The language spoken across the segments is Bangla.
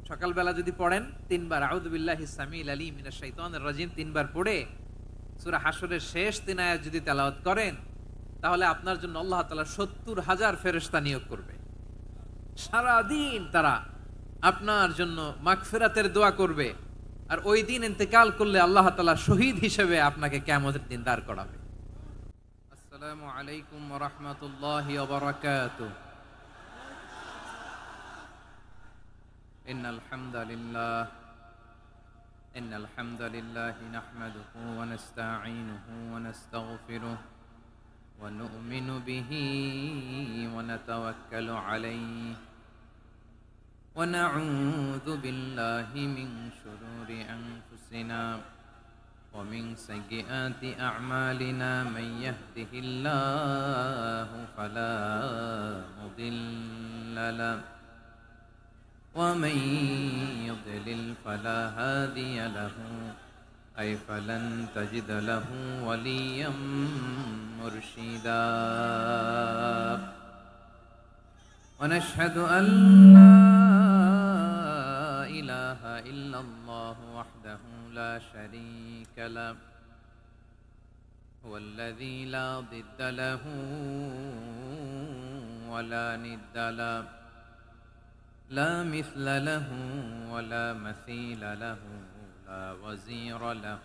সকালবেলা যদি পড়েন ৩ বার আউযু বিল্লাহিস সামিল আলিম মিনাশ শাইতানির রাজিম ৩ বার পড়ে সূরা হাশরের শেষ ৩ আয়াত যদি তেলাওয়াত করেন, তাহলে আপনার জন্য আল্লাহ তাআলা ৭০,০০০ ফেরেশতা নিয়োগ করবে। সারা দিন তারা আপনার জন্য মাগফিরাতের দোয়া করবে। আর ওই দিন ইন্তেকাল করলে আল্লাহ তাআলা শহীদ হিসেবে আপনাকে কিয়ামতের দিন দাঁড় করাবে। আসসালামু আলাইকুম ওয়া রাহমাতুল্লাহি ওয়া বারাকাতুহু। ইন্নাল হামদালিল্লাহি নাহমাদুহু ওয়া নাস্তাঈনুহু ওয়া নাস্তাগফিরুহু ওয়া নু'মিনু বিহি ওয়া নাতাওয়াক্কালু আলাইহি ওয়া না'উযু বিল্লাহি মিন শুরুরি আনফুসিনা ওয়া মিন সাইয়্যিআতি আ'মালিনা মান ইয়াহদিহিল্লাহু ফালা মুদিল্লা লাহু ومن يضلل فلا هادي له أي فلن تجد له وليا مرشدا ونشهد أن لا إله إلا الله وحده لا شريك له هو الذي لا ضد له ولا ند له لا مثل له ولا مثيل له لا وزير له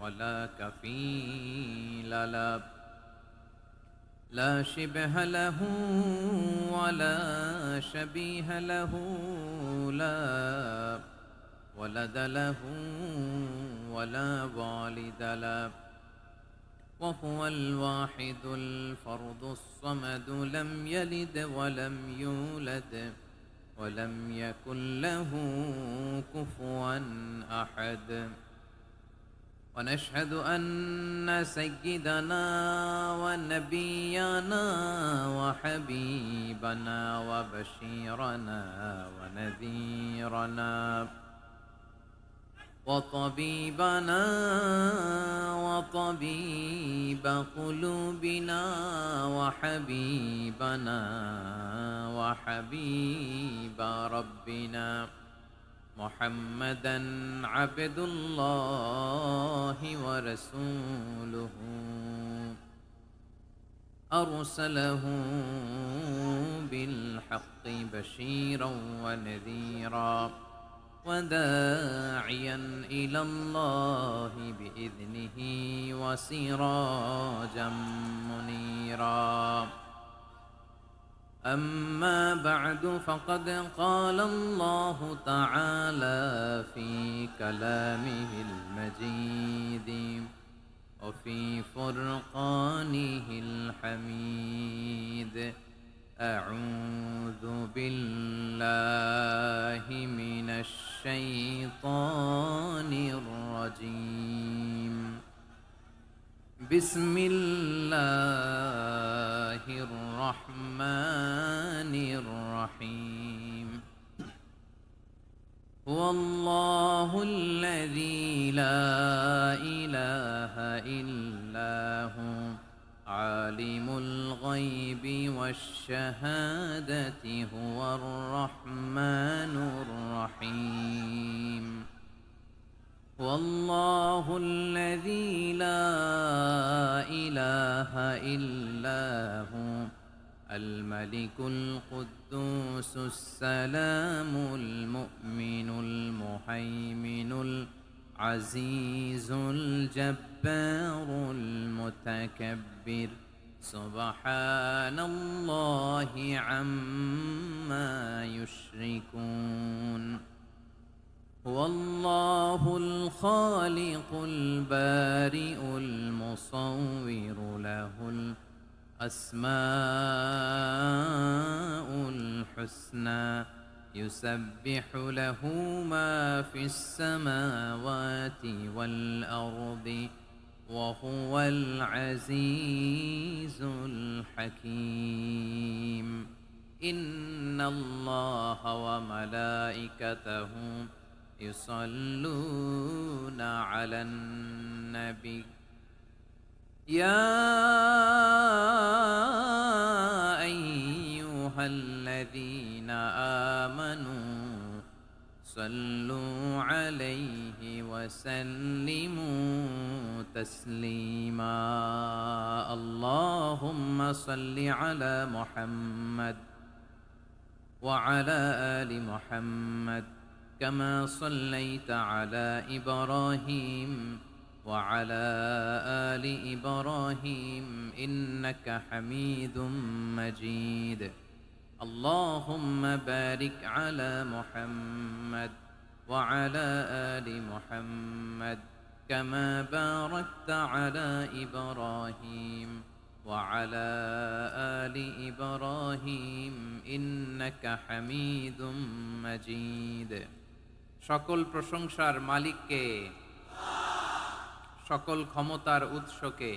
ولا كفيل له لا شبه له ولا شبيه له لا ولد له ولا والد له وهو الواحد الفرد الصمد لم يلد ولم يولد ولم يكن له كفوا أحد ونشهد أن سيدنا ونبينا وحبيبنا وبشيرنا ونذيرنا وطبيبنا وطبيب قلوبنا وحبيبنا وحبيب ربنا محمدا عبد الله ورسوله أرسله بالحق بشيرا ونذيرا وداعيا إلى الله بإذنه وسراجا منيرا أما بعد فقد قال الله تعالى في كلامه المجيد وفي فرقانه الحميد أعوذ بالله من الشيطان الرجيم بسم الله الرحمن الرحيم هو الله الذي لا إله إلا هو عالم الغيب والشهادة هو الرحمن الرحيم والله الذي لا إله إلا هو الملك القدوس السلام المؤمن المهيمن العزيز الجبار المتكبر سبحان الله عما يشركون هو الله الخالق البارئ المصور له الأسماء الحسنى يسبح له ما في السماوات والأرض وهو العزيز الحكيم إن الله وملائكته يصلون على النبي يا أيها الذين آمنوا صلوا عليه وسلموا تسليما اللهم صل على محمد وعلى آل محمد كما صليت على إبراهيم وعلى آل إبراهيم إنك حميد مجيد اللهم بارك على محمد وعلى آل محمد كما باركت على إبراهيم وعلى آل إبراهيم إنك حميد مجيد সকল প্রশংসার মালিককে সকল ক্ষমতার উৎসকে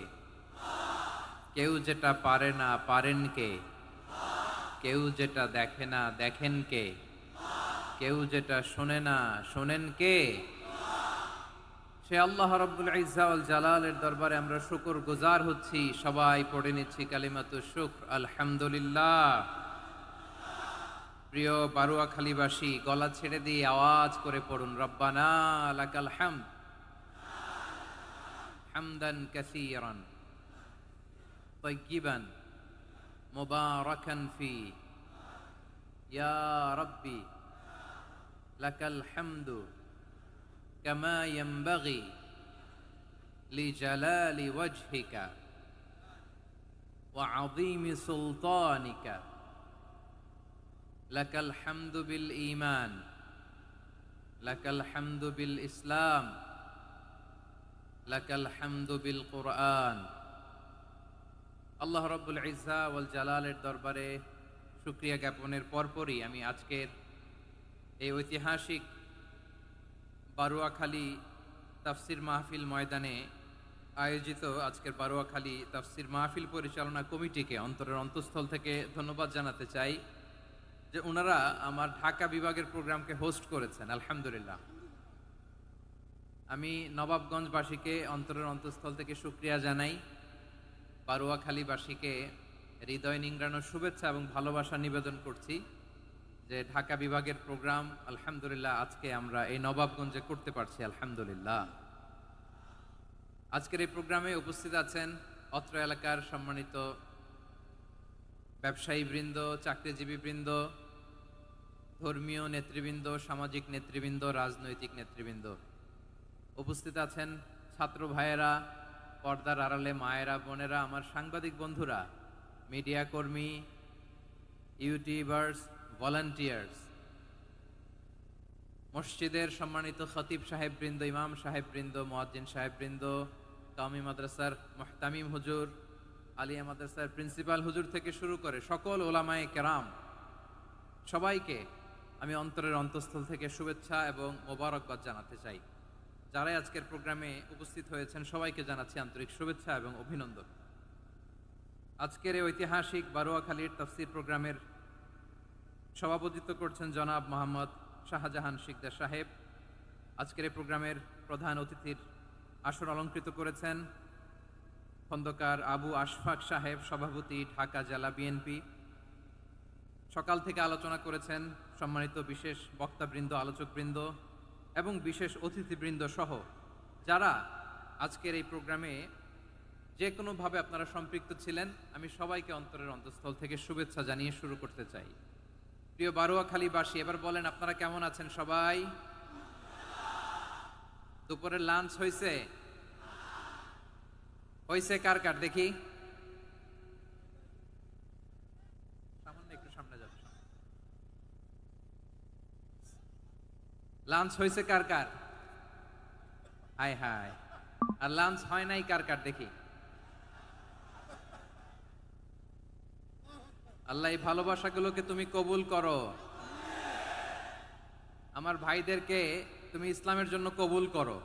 কেউ যেটা পারে না পারেন কে কেউ যেটা দেখে না দেখেন কে কেউ যেটা শোনে না শোনেন কে সে আল্লাহ রাব্বুল ইজ্জা ওয়াল জালালের দরবারে আমরা শুকরগুজার হচ্ছি সবাই পড়ে নিচ্ছি কালিমাতুশ শুকর আলহামদুলিল্লাহ প্রিয় বারুয়াখালীবাসী গলা ছেড়ে দিয়ে আওয়াজ করে পড়ুন রব্বানা লাকাল হামদ হামদান কাসীরান তাইয়িবান মুবারাকান ফি ইয়া রাব্বি লাকাল হামদু কামা ইয়ানবাগি লিজালালি ওয়াজহিকা ওয়া আযীমি সুলতানিকা লাকাল হামদু বিল ঈমান লাকাল হামদু বিল ইসলাম লাকাল হামদু বিল কুরআন আল্লাহ রাব্বুল ইজ্জা ওয়াল জালালের দরবারে শুকরিয়া জ্ঞাপনের পরপরই আমি আজকের এই ঐতিহাসিক বারুয়াখালী তাফসির মাহফিল ময়দানে আয়োজিত আজকের বারুয়াখালী তাফসির মাহফিল পরিচালনা কমিটিকে অন্তরের অন্তঃস্থল থেকে ধন্যবাদ জানাতে চাই যে ওনারা আমার ঢাকা বিভাগের প্রোগ্রামকে হোস্ট করেছেন আলহামদুলিল্লাহ আমি নবাবগঞ্জবাসীকে অন্তরের অন্তঃস্থল থেকে শুকরিয়া জানাই বারুয়াখালীবাসীকে হৃদয় নিংড়ানোর শুভেচ্ছা এবং ভালোবাসা নিবেদন করছি যে ঢাকা বিভাগের প্রোগ্রাম আলহামদুলিল্লাহ আজকে আমরা এই নবাবগঞ্জে করতে পারছি আলহামদুলিল্লাহ আজকের এই প্রোগ্রামে উপস্থিত আছেন অত্র এলাকার সম্মানিত ব্যবসায়ী বৃন্দ চাকরিজীবী বৃন্দ ধর্মীয় নেতৃবৃন্দ সামাজিক নেতৃবৃন্দ রাজনৈতিক নেতৃবৃন্দ উপস্থিত আছেন ছাত্র ভাইয়েরা পর্দার আড়ালে মায়েরা বোনেরা আমার সাংবাদিক বন্ধুরা মিডিয়া কর্মী ইউটিউবার্স ভলান্টিয়ার্স মসজিদের সম্মানিত খতিব সাহেববৃন্দ ইমাম সাহেববৃন্দ মুয়াজ্জিন সাহেববৃন্দ কাওমি মাদ্রাসার মুহতামিম হুজুর আলিয়া মাদ্রাসার প্রিন্সিপাল হুজুর থেকে শুরু করে সকল ওলামায়ে কেরাম সবাইকে আমি অন্তরের অন্তঃস্থল থেকে শুভেচ্ছা এবং মোবারকবাদ জানাতে চাই যারাই আজকের প্রোগ্রামে উপস্থিত হয়েছেন সবাইকে জানাচ্ছি আন্তরিক শুভেচ্ছা এবং অভিনন্দন আজকের এই ঐতিহাসিক বারুয়াখালীর তাফসির প্রোগ্রামের সভাপতিত্ব করছেন জনাব মোহাম্মদ শাহজাহান শিকদার সাহেব আজকের এই প্রোগ্রামের প্রধান অতিথির আসন অলঙ্কৃত করেছেন খন্দকার আবু আশফাক সাহেব সভাপতি ঢাকা জেলা বিএনপি সকাল থেকে আলোচনা করেছেন সম্মানিত বিশেষ বক্তাবৃন্দ আলোচকবৃন্দ এবং বিশেষ অতিথিবৃন্দ সহ যারা আজকের এই প্রোগ্রামে যে কোনোভাবে আপনারা সম্পৃক্ত ছিলেন আমি সবাইকে অন্তরের অন্তঃস্থল থেকে শুভেচ্ছা জানিয়ে শুরু করতে চাই প্রিয় বারুয়াখালীবাসী এবার বলেন আপনারা কেমন আছেন সবাই দুপুরের লাঞ্চ হয়েছে হয়েছে কার কার দেখি সামান্য একটু সামনে যাচ্ছে লাঞ্চ হয়েছে কার কার হাই হাই আর লাঞ্চ হয় নাই কার কার দেখি আল্লাহ এই ভালোবাসাগুলোকে তুমি কবুল করো আমার ভাইদেরকে তুমি ইসলামের জন্য কবুল করো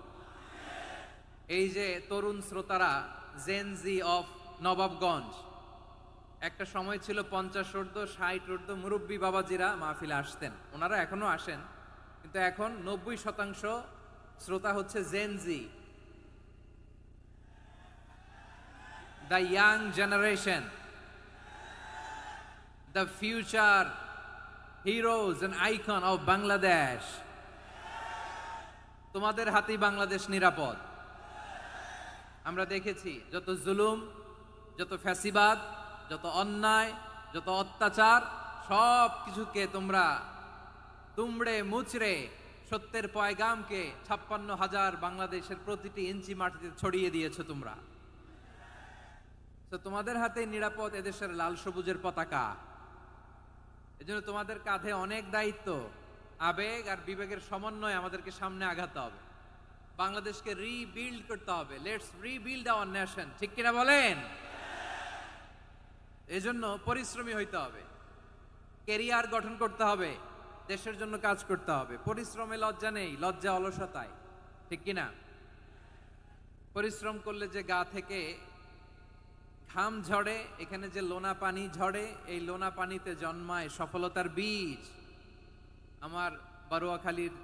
এই যে তরুণ শ্রোতারা জেনজি অফ নবাবগঞ্জ একটা সময় ছিল 50 ঊর্ধ্ব 60 ঊর্ধ্ব মুরব্বী বাবাজিরা মাহফিলে আসতেন ওনারা এখনো আসেন কিন্তু এখন 90% শ্রোতা হচ্ছে Gen Z the young generation the future heroes and icon of Bangladesh তোমাদের হাতেই বাংলাদেশ নিরাপদ। আমরা দেখেছি যত জুলুম, যত ফ্যাসিবাদ, যত অন্যায়, যত অত্যাচার, সব কিছুকে তোমরা দুমড়ে মুচড়ে সত্যের পয়গামকে 56,000 বাংলাদেশের প্রতিটি ইঞ্চি মাটিতে ছড়িয়ে দিয়েছো তোমরা। তো তোমাদের হাতে নিরাপদ এদেশের লাল সবুজের পতাকা। এজন্য তোমাদের কাঁধে অনেক দায়িত্ব। আবেগ আর বিবেকের সমন্বয়ে আমাদেরকে সামনে আগাতে হবে। বাংলাদেশকে রিবিল্ড করতে হবে। লেটস রিবিল্ড আওয়ার নেশন, ঠিক কিনা বলেন? এজন্য পরিশ্রমী হইতে হবে, ক্যারিয়ার গঠন করতে হবে, দেশের জন্য কাজ করতে হবে। পরিশ্রমে লজ্জা নেই, লজ্জা অলসতায়, ঠিক কিনা? পরিশ্রম করলে যে গা থেকে ঘাম ঝরে, এখানে যে লোনা পানি ঝরে, এই লোনা পানিতে জন্মায় সফলতার বীজ। আমার বারুয়াখালীর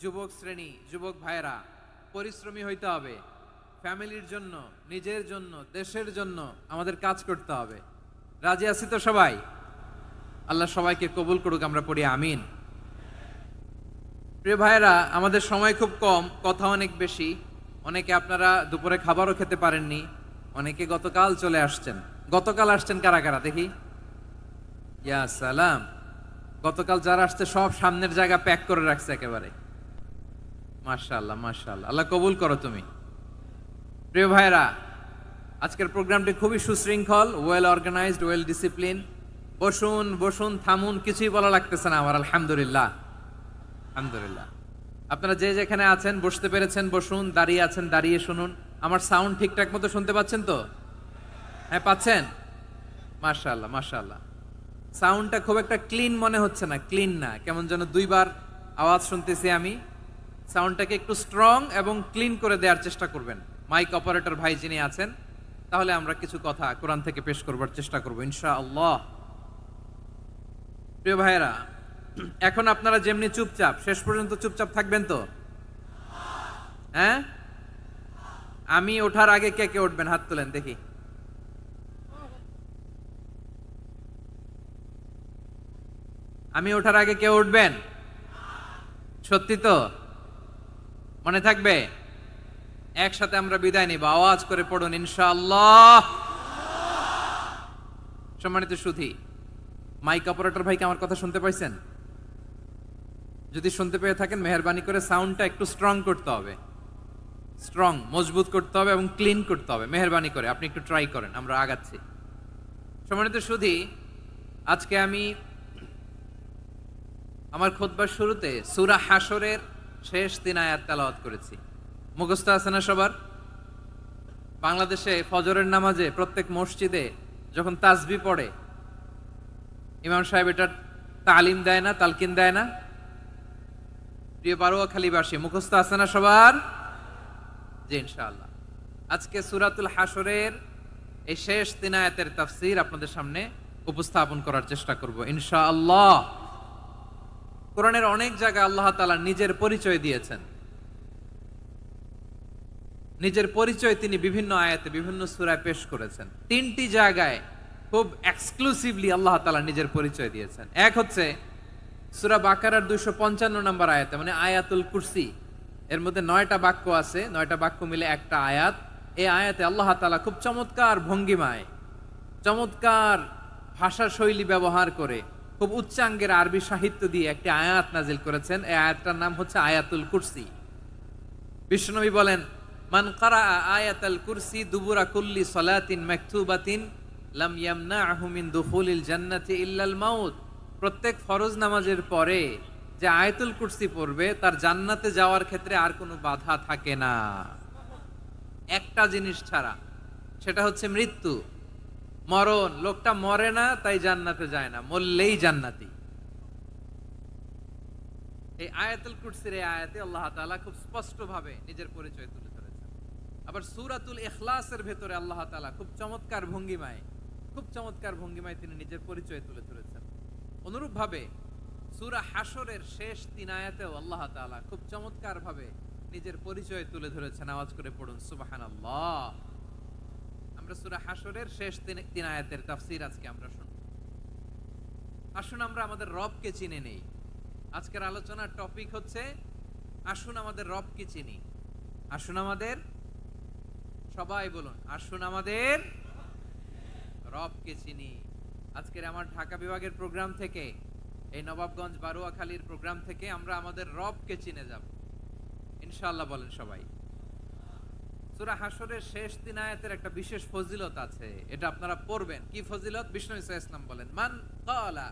যুবক শ্রেণী, যুবক ভাইরা, পরিশ্রমী হইতে হবে। ফ্যামিলির জন্য, নিজের জন্য, দেশের জন্য আমাদের কাজ করতে হবে। রাজি আছি তো সবাই? আল্লাহ সবাইকে কবুল করুক, আমরা পড়ি আমিন। প্রিয় ভাইরা, আমাদের সময় খুব কম, কথা অনেক বেশি। অনেকে আপনারা দুপুরে খাবারও খেতে পারেননি, অনেকে গতকাল চলে আসছেন। গতকাল আসছেন কারা কারা দেখি? ইয়া সালাম। গতকাল যারা আসছে সব সামনের জায়গা প্যাক করে রাখছে একেবারে। মাশাআল্লাহ, মাশাআল্লাহ, আল্লাহ কবুল করো তুমি। প্রিয় ভাইরা, আজকের প্রোগ্রামটি খুবই সুশৃঙ্খল, ওয়েল অর্গানাইজড, ওয়েল ডিসিপ্লিন। বসুন বসুন, থামুন, কিছুই বলা লাগতেছে না আমার। আলহামদুলিল্লাহ, আলহামদুলিল্লাহ। আপনারা যে যেখানে আছেন বসতে পেরেছেন বসুন, দাঁড়িয়ে আছেন দাঁড়িয়ে শুনুন। আমার সাউন্ড ঠিকঠাক মতো শুনতে পাচ্ছেন তো? হ্যাঁ, পাচ্ছেন? মাশাআল্লাহ, মাশাআল্লাহ। সাউন্ডটা খুব একটা ক্লিন মনে হচ্ছে না, ক্লিন না, কেমন যেন দুইবার আওয়াজ শুনতেছি আমি। সাউন্ডটাকে একটু স্ট্রং এবং ক্লিন করে দেওয়ার চেষ্টা করবেন মাইক অপারেটর ভাই যিনি আছেন। তাহলে আমরা কিছু কথা কোরআন থেকে পেশ করবার চেষ্টা করবো ইনশাআল্লাহ। প্রিয় ভাইয়েরা, এখন আপনারা যেমনি চুপচাপ, শেষ পর্যন্ত চুপচাপ থাকবেন তো? হ্যাঁ, আমি ওঠার আগে কে কে উঠবেন? হাত তোলেন দেখি। আমি ওঠার আগে কেউ উঠবেন? সত্যি তো? মনে থাকবে? একসাথে আমরা বিদায় নিব, আওয়াজ করে পড়ুন ইনশাআল্লাহ। সম্মানিত সুধী, মাইক অপারেটর ভাইকে আমার কথা শুনতে পাইছেন? যদি শুনতে পেয়ে থাকেন, মেহেরবানি করে সাউন্ডটা একটু স্ট্রং করতে হবে, স্ট্রং, মজবুত করতে হবে এবং ক্লিন করতে হবে। মেহেরবানি করে আপনি একটু ট্রাই করেন, আমরা আগাচ্ছি। সম্মানিত সুধী, আজকে আমি আমার খুতবার শুরুতে সূরা হাশরের শেষ 3 আয়াত তেলাওয়াত করেছি। মুখস্থ আছে না সবার? বাংলাদেশে ফজরের নামাজে প্রত্যেক মসজিদে যখন তাসবিহ পড়ে, ইমাম সাহেব এটার তালিম দেয় না, তালকিন দেয় না? প্রিয় বারুয়াখালীবাসী, মুখস্থ আছে না সবার? জি, ইনশাআল্লাহ। আজকে সূরাতুল হাশরের এই শেষ 3 আয়াতের তাফসীর আপনাদের সামনে উপস্থাপন করার চেষ্টা করব ইনশাআল্লাহ। কোরআনের অনেক জায়গায় আল্লাহ তাআলা নিজের পরিচয় দিয়েছেন। নিজের পরিচয় তিনি বিভিন্ন আয়াতে, বিভিন্ন সূরায় পেশ করেছেন। 3টি জায়গায় খুব এক্সক্লুসিভলি আল্লাহ তাআলা নিজের পরিচয় দিয়েছেন। এক হচ্ছে সূরা বাকারার 255 নম্বর আয়াতে, মানে আয়াতুল কুরসি। এর মধ্যে 9টা বাক্য আছে, 9টা বাক্য মিলে একটা আয়াত। এই আয়াতে আল্লাহ তাআলা খুব চমৎকার ভঙ্গিমায়, চমৎকার ভাষা শৈলী ব্যবহার করে, খুব উচ্চাঙ্গের আরবি সাহিত্য দিয়ে একটি আয়াত নাজিল করেছেন। এই আয়াতটার নাম হচ্ছে আয়াতুল কুরসি। বিশ্বনবী বলেন, মান কারাআ আয়াতাল কুরসি দুবুরা কুল্লি সালাতিন মাকতুবাতিন লাম ইয়ামনাহু মিন দুখুলিল জান্নাতি ইল্লাল মাউত। প্রত্যেক ফরজ নামাজের পরে যে আয়াতুল কুরসি পড়বে তার জান্নাতে যাওয়ার ক্ষেত্রে আর কোনো বাধা থাকে না, একটা জিনিস ছাড়া, সেটা হচ্ছে মৃত্যু, মরণ। লোকটা মরে না তাই জান্নাতে যায় না, মরলেই জান্নাতি। এই আয়াতুল কুরসির এই আয়াতে আল্লাহ তাআলা খুব স্পষ্ট ভাবে নিজের পরিচয় তুলে ধরেছেন। আবার সূরাতুল ইখলাসের ভেতরে আল্লাহ তাআলা খুব চমৎকার ভঙ্গিমায় তিনি নিজের পরিচয় তুলে ধরেছেন। অনুরূপ ভাবে সূরা হাশরের শেষ 3 আয়াতেও আল্লাহ তাআলা খুব চমৎকার ভাবে নিজের পরিচয় তুলে ধরেছেন। আওয়াজ করে পড়ুন সুবহানাল্লাহ। আমরা সূরা হাশরের শেষ 3 আয়াতের তাফসীর আজকে আমরা শুনব। আসুন আমরা আমাদের রবকে চিনে নেই। আজকের আলোচনার টপিক হচ্ছে আসুন আমাদের রবকে চিনি। আসুন আমাদের, সবাই বলুন, আসুন আমাদের রবকে চিনি। আজকের আমার ঢাকা বিভাগের প্রোগ্রাম থেকে, এই নবাবগঞ্জ বারুয়াখালীর প্রোগ্রাম থেকে আমরা আমাদের রবকে চিনে যাব ইনশাআল্লাহ। বলেন সবাই। সূরা হাশরের শেষ 3 আয়াতের একটা বিশেষ ফজিলত আছে, এটা আপনারা পড়বেন। কি ফজিলত? বিষ্ণু ইসা ইসলাম বলেন, মান ক্বালা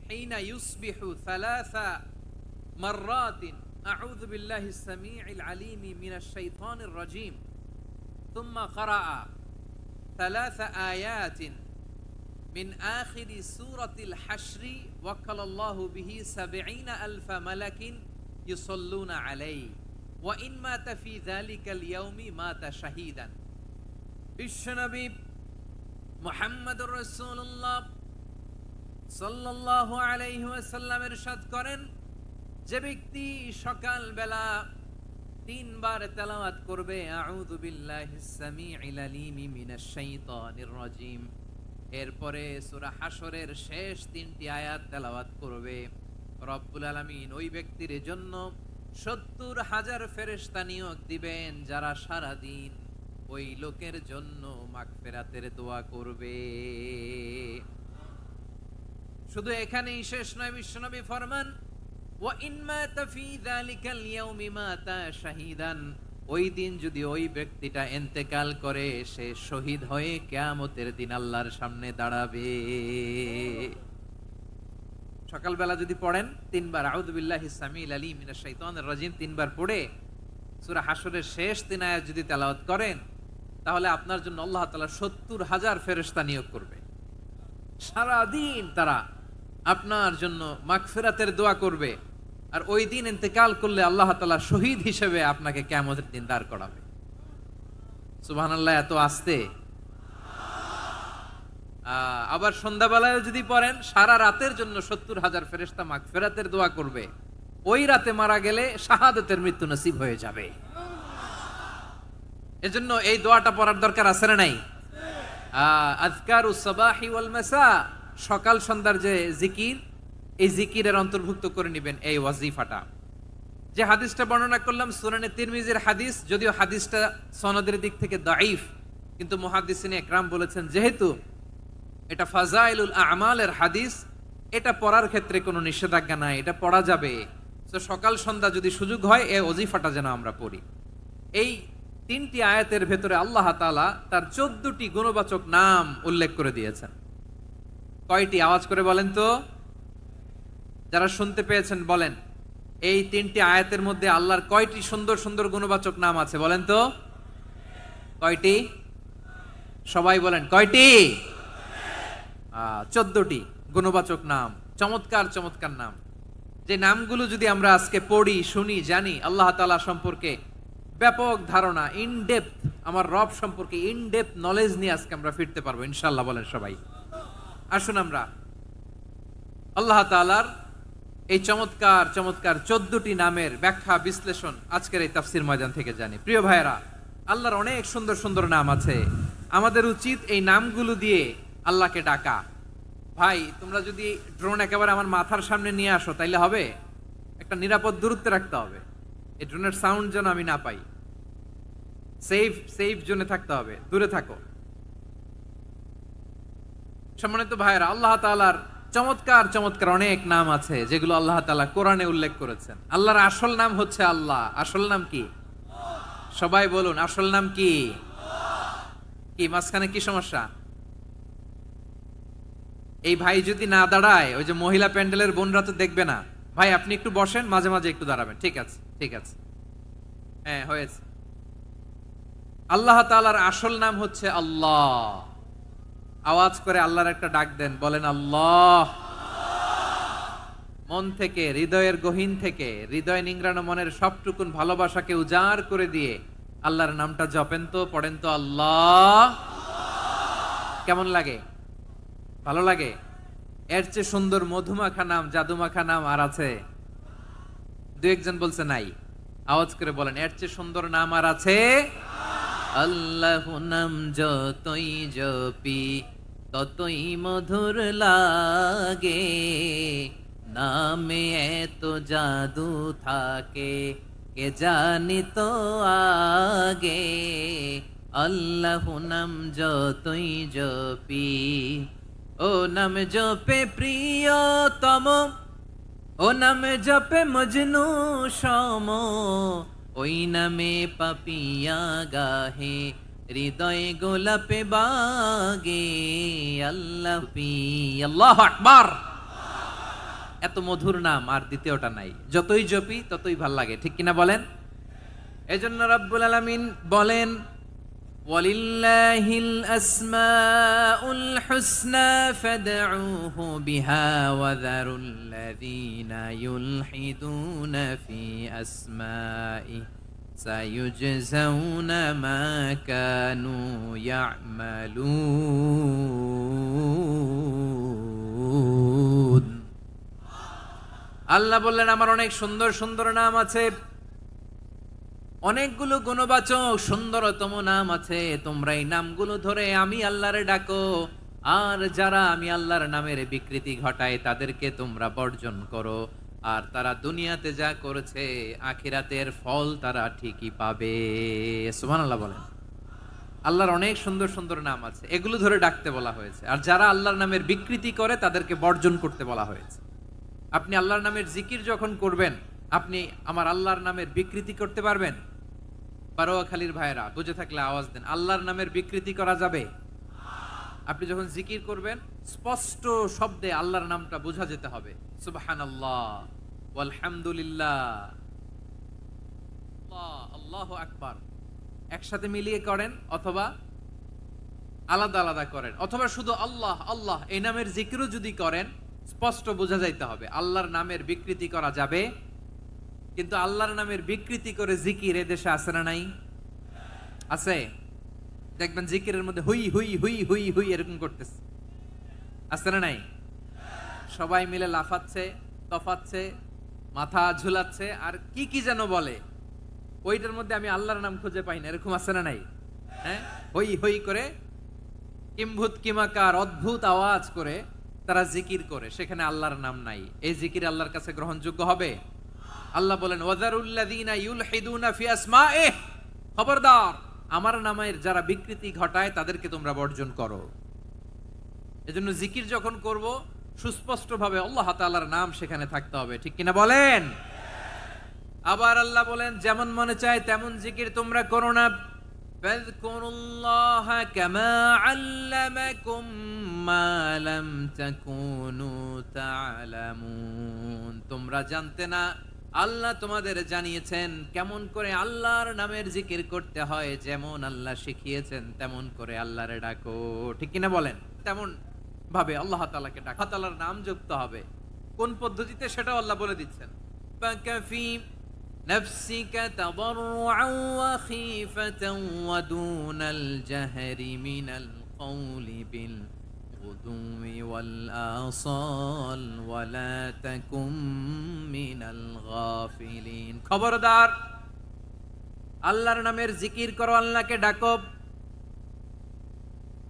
হিনা ইউসবিহু সালাসা মাররাতিন আউযু বিল্লাহিস সামিউল আলিম মিনাশ শাইতানির রাজীম সুম্মা ক্বারা সালাসা আয়াতিন মিন আখিরি সূরাতিল হাশরি ওয়াক্কালাল্লাহু বিহি ৭০,০০০ মালাকিন ইউসাল্লুনা আলাইহি ওয়া ইন মাতা ফি যালিকাল ইয়াউমি মাতা শাহীদান। বিশ্বনবী মুহাম্মদুর রাসূলুল্লাহ সাল্লাল্লাহু আলাইহি ওয়াসাল্লাম ইরশাদ করেন, যে ব্যক্তি সকাল বেলা 3 বার তেলাওয়াত করবে আউযু বিল্লাহিস সামিউল আলিম মিনাশ শাইতানির রাজীম, এরপরে সূরা হাশরের শেষ 3টি আয়াত তেলাওয়াত করবে, রব্বুল আলামিন ওই ব্যক্তির জন্য ৭০,০০০ ফেরেশতা নিয়োগ দিবেন যারা সারা দিন ওই লোকের জন্য মাগফিরাতের দোয়া করবে। শুধু এখানেই শেষ নয়, বিশ্বনবী ফরমান, ওয়া ইন মাতা ফি যালিকাল ইয়াউমি মাতা শাহীদান, ওই দিন যদি ওই ব্যক্তিটা ইন্তেকাল করে সে শহীদ হয়ে কিয়ামতের দিন আল্লাহর সামনে দাঁড়াবে। সকালবেলা যদি পড়েন 3 বার আউযু বিল্লাহিস সামিউল আলিম মিনাশ শাইতানির রাজীম 3 বার পড়ে সূরা হাশরের শেষ 3 আয়াত যদি তেলাওয়াত করেন, তাহলে আপনার জন্য আল্লাহ তাআলা ৭০,০০০ ফেরেশতা নিয়োগ করবে। সারা দিন তারা আপনার জন্য মাগফিরাতের দোয়া করবে, আর ওই দিন ইন্তেকাল করলে আল্লাহ তাআলা শহীদ হিসেবে আপনাকে কিয়ামতের দিন দাঁড় করাবে। সুবহানাল্লাহ। এত আস্তে। আবার সন্ধ্যাবেলায় যদি পড়েন, সারা রাতের জন্য ৭০,০০০ ফেরেশতা মাগফিরাতের দোয়া করবে। ওই রাতে মারা গেলে শাহাদাতের মৃত্যু নসিব হয়ে যাবে। এজন্য এই দোয়াটা পড়ার দরকার আছে না নাই? আযকারুস সাবাহি ওয়াল মাসা, সকাল সন্ধ্যার যে জিকির, এই জিকিরের অন্তর্ভুক্ত করে নেবেন এই ওয়াজিফাটা। যে হাদিসটা বর্ণনা করলাম সুনানে তিরমিজির হাদিস, যদিও হাদিসটা সনদের দিক থেকে দাঈফ, কিন্তু মুহাদ্দিসিনে ইকরাম বলেছেন যেহেতু এটা ফাজাইলুল আমালের হাদিস, এটা পড়ার ক্ষেত্রে কোনো নিষেধাজ্ঞা নাই, এটা পড়া যাবে। তো সকাল সন্ধ্যা যদি সুযোগ হয় এই ওয়াজিফাটা যেন আমরা পড়ি। এই 3টি আয়াতের ভেতরে আল্লাহ তাআলা তার 14টি গুণবাচক নাম উল্লেখ করে দিয়েছেন। কয়টি? আওয়াজ করে বলেন তো, যারা শুনতে পেয়েছেন বলেন। এই 3টি আয়াতের মধ্যে আল্লাহর কয়টি সুন্দর সুন্দর গুণবাচক নাম আছে বলেন তো? কয়টি? সবাই বলেন কয়টি? 14টি গুণবাচক নাম, চমৎকার চমৎকার নাম। যে নামগুলো যদি আমরা আজকে পড়ি, শুনি, জানি, আল্লাহ তাআলা সম্পর্কে ব্যাপক ধারণা, ইনডেপথ, আমার রব সম্পর্কে ইনডেপথ নলেজ নিয়ে আজকে আমরা ফিরতে পারবো ইনশাআল্লাহ। বলেন সবাই। আসুন আমরা আল্লাহ তাআলার এই চমৎকার চমৎকার 14টি নামের ব্যাখ্যা বিশ্লেষণ আজকের এই তাফসীর ময়দান থেকে জানি। প্রিয় ভাইয়েরা, আল্লাহর অনেক সুন্দর সুন্দর নাম আছে, আমাদের উচিত এই নামগুলো দিয়ে আল্লাহকে ডাকা। ভাই, তোমরা যদি ড্রোন একেবারে আমার মাথার সামনে নিয়ে আসো তাইলে হবে? একটা নিরাপদ দূরত্বে রাখতে হবে, এই ড্রোনের সাউন্ড যেন আমি না পাই। সেফ জোনে থাকতে হবে, দূরে থাকো। সম্মানিত ভাইয়েরা, আল্লাহ তাআলার চমৎকার চমৎকার অনেক নাম আছে যেগুলো আল্লাহ তাআলা কোরআনে উল্লেখ করেছেন। আল্লাহর আসল নাম হচ্ছে আল্লাহ। আসল নাম কি? সবাই বলুন, আসল নাম কি? কি মাঝখানে কি সমস্যা? এই ভাই যদি না দাঁড়ায়, ওই যে মহিলা প্যান্ডেলের বোনরা তো দেখবে না। ভাই আপনি একটু বসেন, মাঝে মাঝে একটু দাঁড়াবেন। ঠিক আছে, ঠিক আছে, হ্যাঁ হয়েছে। আল্লাহ তাআলার আসল নাম হচ্ছে আল্লাহ। আওয়াজ করে আল্লাহর একটা ডাক দেন, বলেন আল্লাহ। মন থেকে, হৃদয়ের গহীন থেকে, হৃদয় নিংড়ানো মনের সবটুকুন ভালোবাসাকে উজাড় করে দিয়ে আল্লাহর নামটা জপেন তো, পড়েন তো আল্লাহ। কেমন লাগে? ভালো লাগে? এর চেয়ে সুন্দর মধুমাখা নাম, জাদুমাখা নাম আর আছে? দু একজন বলছে নাই। আওয়াজ করে বলেন, এর চেয়ে সুন্দর নাম আর আছে? আল্লাহ নাম যতই জপি ততই মধুর লাগে, নামে এত জাদু থাকে কে জানিত আগে আল্লাহ নাম যতই জপি, ও নাম জপে প্রিয়তম, ও নাম জপে মজনু সম, ওই নামে পাপিয়া গাহে হৃদয় গোলাপে বাগে আল্লাহ পি। আল্লাহু আকবার। এত মধুর নাম আর দ্বিতীয়টা নাই, যতই জপি ততই ভাল লাগে, ঠিক কিনা বলেন? এজন্য রব্বুল আলামিন বলেন ওয়ালিল্লাহিল আসমাউল হুসনা ফাদউহু বিহা ওয়া যারুল্লাযীনা ইউলহিদুনা ফি আসমাই সায়ুজজাউনা মা কানু ইয়ামালুন। আল্লাহ বললেন আমার অনেক সুন্দর সুন্দর নাম আছে, অনেকগুলো গুণবাচক সুন্দরতম নাম আছে, তোমরা এই নামগুলো ধরে আমি আল্লাহরে ডাকো, আর যারা আমি আল্লাহর নামের বিকৃতি ঘটায় তাদেরকে তোমরা বর্জন করো, আর তারা দুনিয়াতে যা করেছে আখিরাতের ফল তারা ঠিকই পাবে। সুবহানাল্লাহ বলেন। আল্লাহর অনেক সুন্দর সুন্দর নাম আছে, এগুলো ধরে ডাকতে বলা হয়েছে, আর যারা আল্লাহর নামের বিকৃতি করে তাদেরকে বর্জন করতে বলা হয়েছে। আপনি আল্লাহর নামের জিকির যখন করবেন, আপনি আমার আল্লাহর নামের বিকৃতি করতে পারবেন? বারোয়াখালীর ভাইরা বুঝে থাকলে আওয়াজ দেন, আল্লাহর নামের বিকৃতি করা যাবে? আপনি যখন জিকির করবেন স্পষ্ট শব্দে আল্লাহর নামটা বোঝা যেতে হবে। সুবহানাল্লাহ, আলহামদুলিল্লাহ, আল্লাহু আকবার একসাথে মিলিয়ে করেন, অথবা আলাদা আলাদা করেন, অথবা শুধু আল্লাহ আল্লাহ এই নামের জিকিরও যদি করেন স্পষ্ট বোঝা যাইতে হবে। আল্লাহর নামের বিকৃতি করা যাবে, কিন্তু আল্লাহর নামের বিকৃতি করে জিকির এদেশে আছে না নাই? আছে। দেখবেন জিকিরের মধ্যে হুই হুই হুই হুই হুই এরকম করতেছে, আছে না নাই? সবাই মিলে লাফাচ্ছে, তফাচ্ছে, মাথা ঝুলাচ্ছে, আর কি কি যেন বলে, ওইটার মধ্যে আমি আল্লাহর নাম খুঁজে পাই না, এরকম আছে না নাই? হ্যাঁ, হই হই করে কিম্ভূত কিমাকার অদ্ভুত আওয়াজ করে তারা জিকির করে, সেখানে আল্লাহর নাম নাই। এই জিকির আল্লাহর কাছে গ্রহণযোগ্য হবে? আল্লাহ বলেন ওয়াযারুল্লাযীনা ইউলহিদুনা ফি আসমাইহি, খবরদার আমার নামের যারা বিকৃতি ঘটায় তাদেরকে তোমরা বর্জন করো। এজন্য জিকির যখন করব সুস্পষ্ট ভাবে আল্লাহ তাআলার নাম সেখানে থাকতে হবে, ঠিক কিনা বলেন? আবার আল্লাহ বলেন যেমন মনে চায় তেমন জিকির তোমরা করো না। ফাযকুরুল্লাহা কামা আল্লামাকুম মা লাম তাকুনু তা'লামুন, তোমরা জানতে না, আল্লাহ তোমাদের জানিয়েছেন কেমন করে আল্লাহর নামের জিকির করতে হয়, যেমন আল্লাহ শিখিয়েছেন তেমন করে আল্লাহরে ডাকো, ঠিক কিনা বলেন? তেমন ভাবে আল্লাহ তাআলাকে ডাকো, আল্লাহ তাআলার নাম যুক্ত হবে। কোন পদ্ধতিতে সেটাও আল্লাহ বলে দিচ্ছেন। ফাকাফি নাফসিকা তাদাররুআন ওয়া খীফাতান ওয়া দুনাল জাহরি মিনাল কওলি বিল গুদুই ওয়াল আসাল ওয়া লা তাকুম মিনাল গাফিলিন। খবরদার আল্লাহর নামের জিকির করো, আল্লাহকে ডাকো।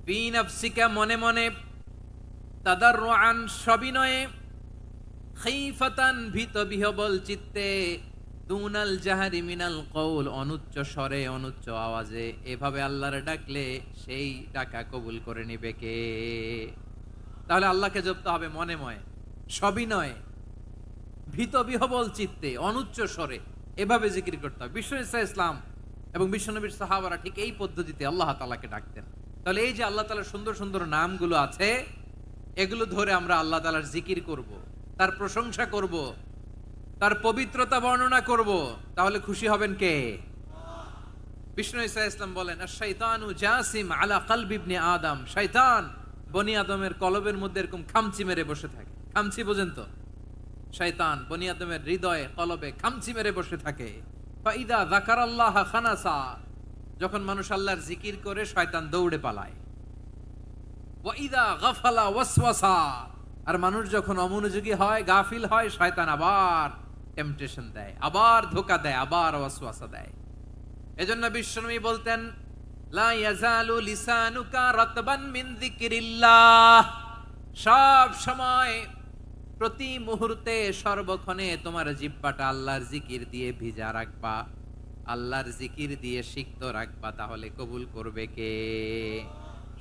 ফি নাফসিকা মনে মনে, তাদাররুআন সবিনয়ে, খীফাতান ভীত বিহবল চিত্তে, দুনাল জাহারি মিনাল কওল অনুচ্চ স্বরে অনুচ্চ আওয়াজে। এভাবে আল্লাহরে ডাকলে সেই ডাকা কবুল করে নিবে কে? তাহলে আল্লাহকে জপতে হবে মনে মনে, সবিনয়ে, ভীত বিহবল চিত্তে, অনুচ্চ স্বরে, এভাবে জিকির করতে হবে। বিশ্ব ইসলাম এবং বিশ্বনবীর সাহাবারা ঠিক এই পদ্ধতিতে আল্লাহ তাআলাকে ডাকতেন। তাহলে এই যে আল্লাহ তাআলার সুন্দর সুন্দর নামগুলো আছে, এগুলো ধরে আমরা আল্লাহ তাআলার জিকির করব, তার প্রশংসা করব, তার পবিত্রতা বর্ণনা করব, তাহলে খুশি হবেন কে? বিষ্ণু ঈসা ইসলাম বলেন আশ-শাইতানু জাসিম আলা কলবি ইবনে আদম, শয়তান বনি আদমের কলবের মধ্যে এরকম খামচি মেরে বসে থাকে। খামচি বোঝেন তো? শয়তান বনি আদমের হৃদয়ে কলবে খামচি মেরে বসে থাকে। ফাইদা যাকারাল্লাহ খানাসা, যখন মানুষ আল্লাহর জিকির করে শয়তান দৌড়ে পালায়। ওয়াইদা গাফালা ওয়াসওয়াসা, আর মানুষ যখন অমনোযোগী হয়, গাফিল হয়, শয়তান আবার টেম্পটেশন দেয়, আবার ধোঁকা দেয়, আবার ওয়াসওয়াসা দেয়। এজন্য বিশ্বনবী বলতেন লা ইয়াজালু লিসানুকা রাতবান মিন যিকরিল্লাহ, সব সময় প্রতি মুহূর্তে সর্বক্ষণে তোমার জিহ্বাটা আল্লাহর জিকির দিয়ে ভিজা রাখবা, আল্লাহর জিকির দিয়ে সিক্ত রাখবা, তাহলে কবুল করবে কে?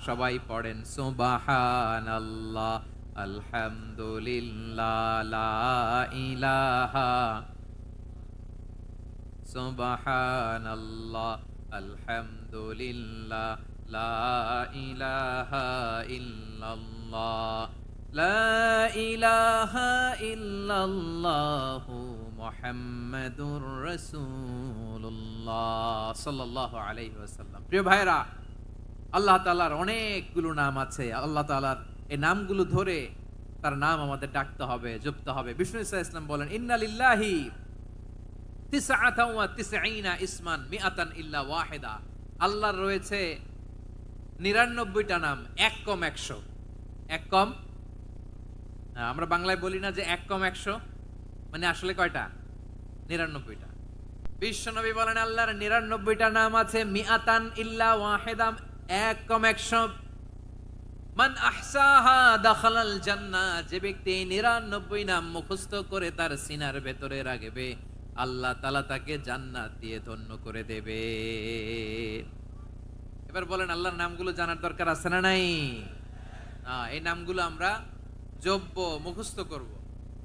সবাই পড়েন সুবহানাল্লাহ, আলহামদুলিল্লাহ, লা ইলাহা, সুবহানাল্লাহ, আলহামদুলিল্লাহ, লা ইলাহা ইল্লাল্লাহ, লা ইলাহা ইল্লাল্লাহু মুহাম্মাদুর রাসূলুল্লাহ সাল্লাল্লাহু আলাইহি ওয়াসাল্লাম। প্রিয় ভাইরা, আল্লাহ তাআলার অনেকগুলো নাম আছে। আল্লাহ তাআলার এই নামগুলো ধরে তার নাম আমাদের ডাকতে হবে, জপতে হবে। বিষ্ণু ইসলাম বলেন, ইন্না লিল্লাহি তিসআতান ওয়া তিসঈনা ইসমান মিআতান ইল্লা ওয়াহিদা। আল্লাহর রয়েছে 99টা নাম, এক কম 100। এক কম, আমরা বাংলায় বলি না যে এক কম 100, মানে আসলে কয়টা? 99টা। বিশ্বনবী বলেন আল্লাহর 99টা নাম আছে, মিআতান ইল্লা ওয়াহিদা, এক কম 100। মান আহসাহা দাখালাল জান্নাহ, যে ব্যক্তি 99 নাম মুখস্থ করে তার সিনার ভেতরে রাখবে, আল্লাহ তাআলা তাকে জান্নাত দিয়ে ধন্য করে দেবে। এবার বলেন, আল্লাহর নামগুলো জানার দরকার আছে না নাই? এই নামগুলো আমরা জপব, মুখস্থ করব।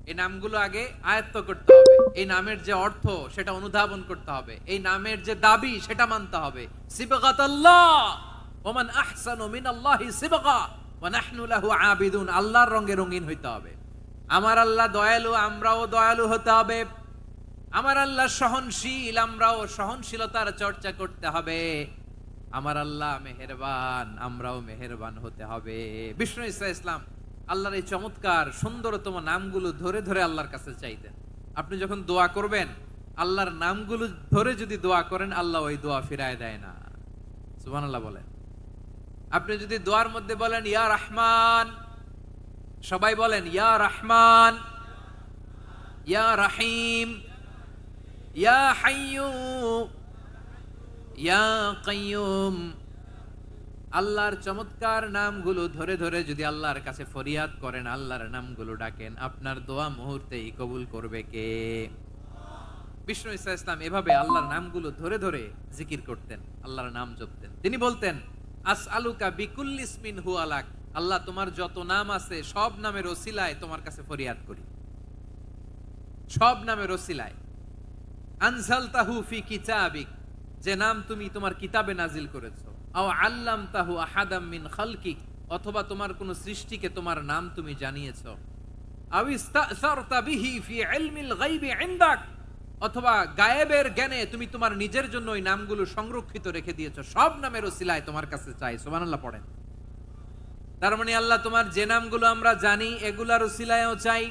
এই নামগুলো আগে আয়ত্ত করতে হবে। এই নামের যে অর্থ সেটা অনুধাবন করতে হবে। এই নামের যে দাবি সেটা মানতে হবে। সিবগাতাল্লাহ, ওমান আহসানু মিনাল্লাহি সিবগা ওয়া নাহনু লাহু আবিদুন। আল্লাহর রঙে রঙিন হইতে হবে। আমার আল্লাহ দয়ালু, আমরাও দয়ালু হতে হবে। আমার আল্লাহ সহনশীল, আমরাও সহনশীলতার চর্চা করতে হবে। আমার আল্লাহ মেহেরবান, আমরাও মেহেরবান হতে হবে। বিষ্ণু ইসলাম আল্লাহর এই চমৎকার সুন্দরতম নামগুলো ধরে ধরে আল্লাহর কাছে চাইতেন। আপনি যখন দোয়া করবেন, আল্লাহর নামগুলো ধরে যদি দোয়া করেন, আল্লাহ ওই দোয়া ফিরায় দেয় না। সুবহানাল্লাহ বলেন। আপনি যদি দোয়ার মধ্যে বলেন ইয়া রহমান, সবাই বলেন ইয়া রহমান, ইয়া রহিম, ইয়া হাইয়্যু, ইয়া কাইয়্যুম। আল্লাহর চমৎকার নামগুলো ধরে ধরে যদি আল্লাহর কাছে ফরিয়াদ করেন, আল্লাহর নামগুলো ডাকেন, আপনার দোয়া মুহূর্তেই কবুল করবে কে? বিষ্ণু ইসলাম এভাবে আল্লাহর নামগুলো ধরে ধরে জিকির করতেন, আল্লাহর নাম জপতেন। তিনি বলতেন, আসআলুকা বিকুল্লি ইসমিন হুয়া লাক, আল্লাহ তোমার যত নাম আছে সব নামের ওসিলায় তোমার কাছে ফরিয়াদ করি, সব নামের ওসিলায়। আনজালতাহু ফি কিতাবিক, যে নাম তুমি তোমার কিতাবে নাজিল করেছো। আও আল্লামতাহু আহাদাম মিন খালকিক, অথবা তোমার কোন সৃষ্টিকে তোমার নাম তুমি জানিয়েছো। আও ইস্তাসারতা বিহি ফি ইলমিল গায়বি ইনদাক, অথবা গায়েবের জ্ঞানে তুমি তোমার নিজের জন্য ওই নামগুলো সংরক্ষিত রেখে দিয়েছো। সব নামের ওসিলায় তোমার কাছে চাই। সুবহানাল্লাহ পড়েন। তার মানে আল্লাহ তোমার যে নামগুলো আমরা জানি এগুলার ওসিলায়ও চাই,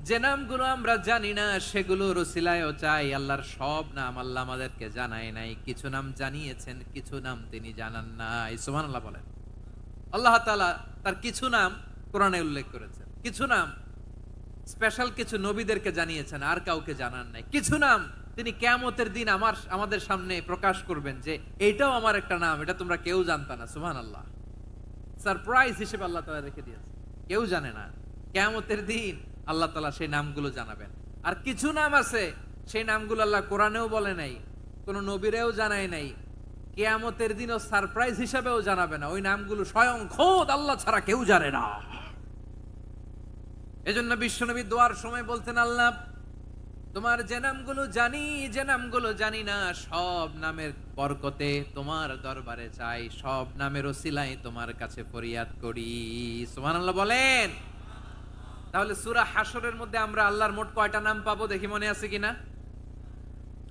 যে নামগুলো আমরা জানি না সেগুলোর ওসিলায়ও চাই। আল্লাহর সব নাম আল্লাহ আমাদেরকে জানায় নাই, কিছু নাম জানিয়েছেন, কিছু নাম তিনি জানান নাই। সুবহানাল্লাহ বলেন। আল্লাহ তাআলা তার কিছু নাম কোরআনে উল্লেখ করেছেন, কিছু নাম স্পেশাল কিছু নবীদেরকে জানিয়েছেন, আর কাউকে জানান নাই। কিছু নাম তিনি কিয়ামতের দিন আমাদের সামনে প্রকাশ করবেন যে এইটাও আমার একটা নাম, এটা তোমরা কেউ জানতা না। সুবহানাল্লাহ, সারপ্রাইজ হিসেবে আল্লাহ তাআলা রেখে দিয়েছেন, কেউ জানে না। কিয়ামতের দিন আল্লাহ তাআলা সেই নামগুলো জানাবেন। আর কিছু নাম আছে সেই নামগুলো আল্লাহ কোরআনেও বলে নাই, কোন নবীরেও জানায় নাই, কিয়ামতের দিনও সারপ্রাইজ হিসেবেও জানাবে না। ওই নামগুলো স্বয়ং খোদ আল্লাহ ছাড়া কেউ জানে না। এজন্য বিশ্বনবী দোয়ার সময় বলতেন, আল্লাহ তোমার যে নামগুলো জানি, যে নামগুলো জানি না, সব নামের বরকতে তোমার দরবারে চাই, সব নামের ওসিলায় তোমার কাছে ফরিয়াদ করি। সুবহানাল্লাহ বলেন। তাহলে সূরা হাশরের মধ্যে আমরা আল্লাহর মোট কয়টা নাম পাবো দেখি, মনে আছে কিনা?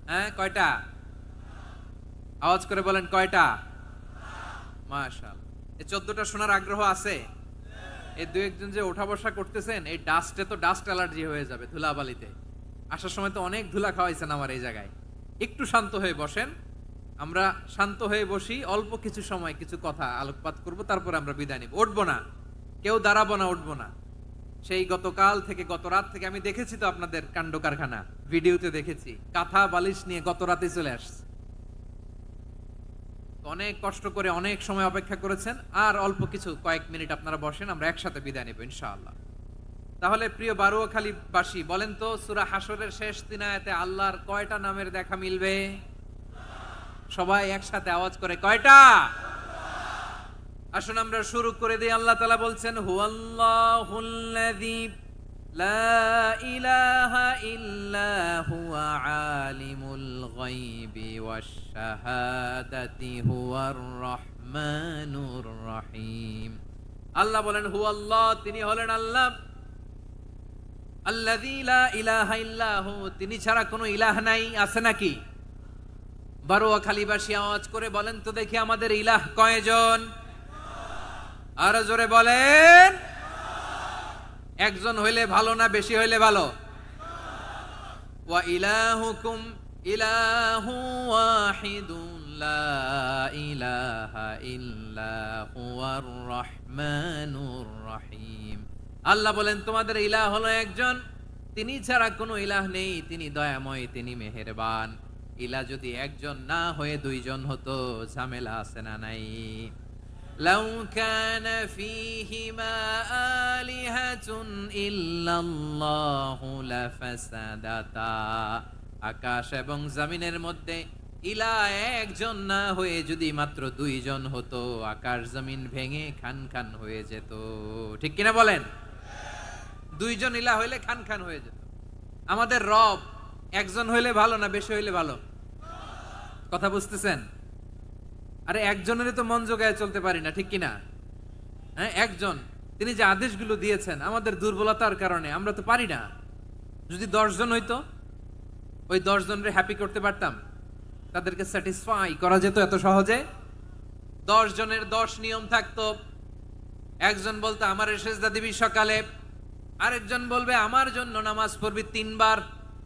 হ্যাঁ, কয়টা? আওয়াজ করে বলেন কয়টা? মাশাআল্লাহ। এই 14টা শোনার আগ্রহ আছে? এই দুই একজন যে ওঠা বসা করতেছেন, এই ডাস্টে তো ডাস্ট অ্যালার্জি হয়ে যাবে, ধুলাবালিতে। আসার সময় তো অনেক ধুলা খাওয়াইছেন আমার এই জায়গায়। একটু শান্ত হয়ে বসেন, আমরা শান্ত হয়ে বসি, অল্প কিছু সময় কিছু কথা আলোকপাত করব, তারপর আমরা বিদায় নিব। উঠবো না, কেউ দাঁড়াবো না, উঠবো না। সেই গতকাল থেকে, গত রাত থেকে আমি দেখেছি তো আপনাদের কাণ্ড কারখানা, ভিডিওতে দেখেছি, কাঁথা বালিশ নিয়ে গত রাতে চলে আসছে। অনেক কষ্ট করে অনেক সময় অপেক্ষা করেছেন, আর অল্প কিছু কয়েক মিনিট আপনারা বসেন, আমরা একসাথে বিদায় নেব ইনশাআল্লাহ। তাহলে প্রিয় বারুয়াখালীবাসী বলেন তো, সূরা হাশরের শেষ 3 আয়াতে আল্লাহর কয়টা নামের দেখা মিলবে? সবাই একসাথে আওয়াজ করে, কয়টা? আসুন আমরা শুরু করে দিই। আল্লাহ তাআলা বলছেন, হুয়াল্লাহুল্লাযী লা ইলাহা ইল্লা হুয়া আলিমুল গায়বি ওয়াশ শাহাদাতি হুয়ার রহমানুর রহিম। আল্লাহ বলেন, হুয়াল্লাহ, তিনি হলেন আল্লাহ, আল্লাযী লা ইলাহা ইল্লা হু, তিনি ছাড়া কোনো ইলাহ নাই। আছে নাকি? বারুয়াখালীবাসী আওয়াজ করে বলেন তো দেখি, আমাদের ইলাহ কয়জন? আরো জোরে বলেন। একজন হইলে ভালো না বেশি হইলে ভালো? ওয়া ইলাহুকুম ইলাহু ওয়াহিদুন লা ইলাহা ইল্লা হুয়ার রহমানুর রহিম। আল্লাহ বলেন, তোমাদের ইলাহ হলো একজন, তিনি ছাড়া কোনো ইলাহ নেই, তিনি দয়াময়, তিনি মেহেরবান। ইলাহ যদি একজন না হয়ে দুইজন হতো, ঝামেলা আছে না নাই? লাউ কানা ফীহিমা আলিহাতুন ইল্লাল্লাহু লাফাসাদাতা। আকাশ এবং জমিনের মধ্যে ইলাহ একজন না হয়ে যদি মাত্র দুইজন হতো, আকাশ জমিন ভেঙে খান খান হয়ে যেত। ঠিক কিনা বলেন? দুইজন ইলাহ হইলে খান খান হয়ে যেত। আমাদের রব একজন হইলে ভালো না বেশি হইলে ভালো? কথা বুঝতেছেন? আরে একজনেরই তো মন জোগায় চলতে পারি না, ঠিক কিনা? হ্যাঁ, একজন, তিনি যে আদেশগুলো দিয়েছেন আমাদের দুর্বলতার কারণে আমরা তো পারি না। যদি 10 জন হইতো, ওই 10 জনের হ্যাপি করতে পারতাম, তাদেরকে স্যাটিসফাই করা যেত এত সহজে। 10 জনের 10 নিয়ম থাকতো। একজন বলতো আমার সেজদা দিবি সকালে, আরেকজন বলবে আমার জন্য নামাজ পড়বি 3 বার,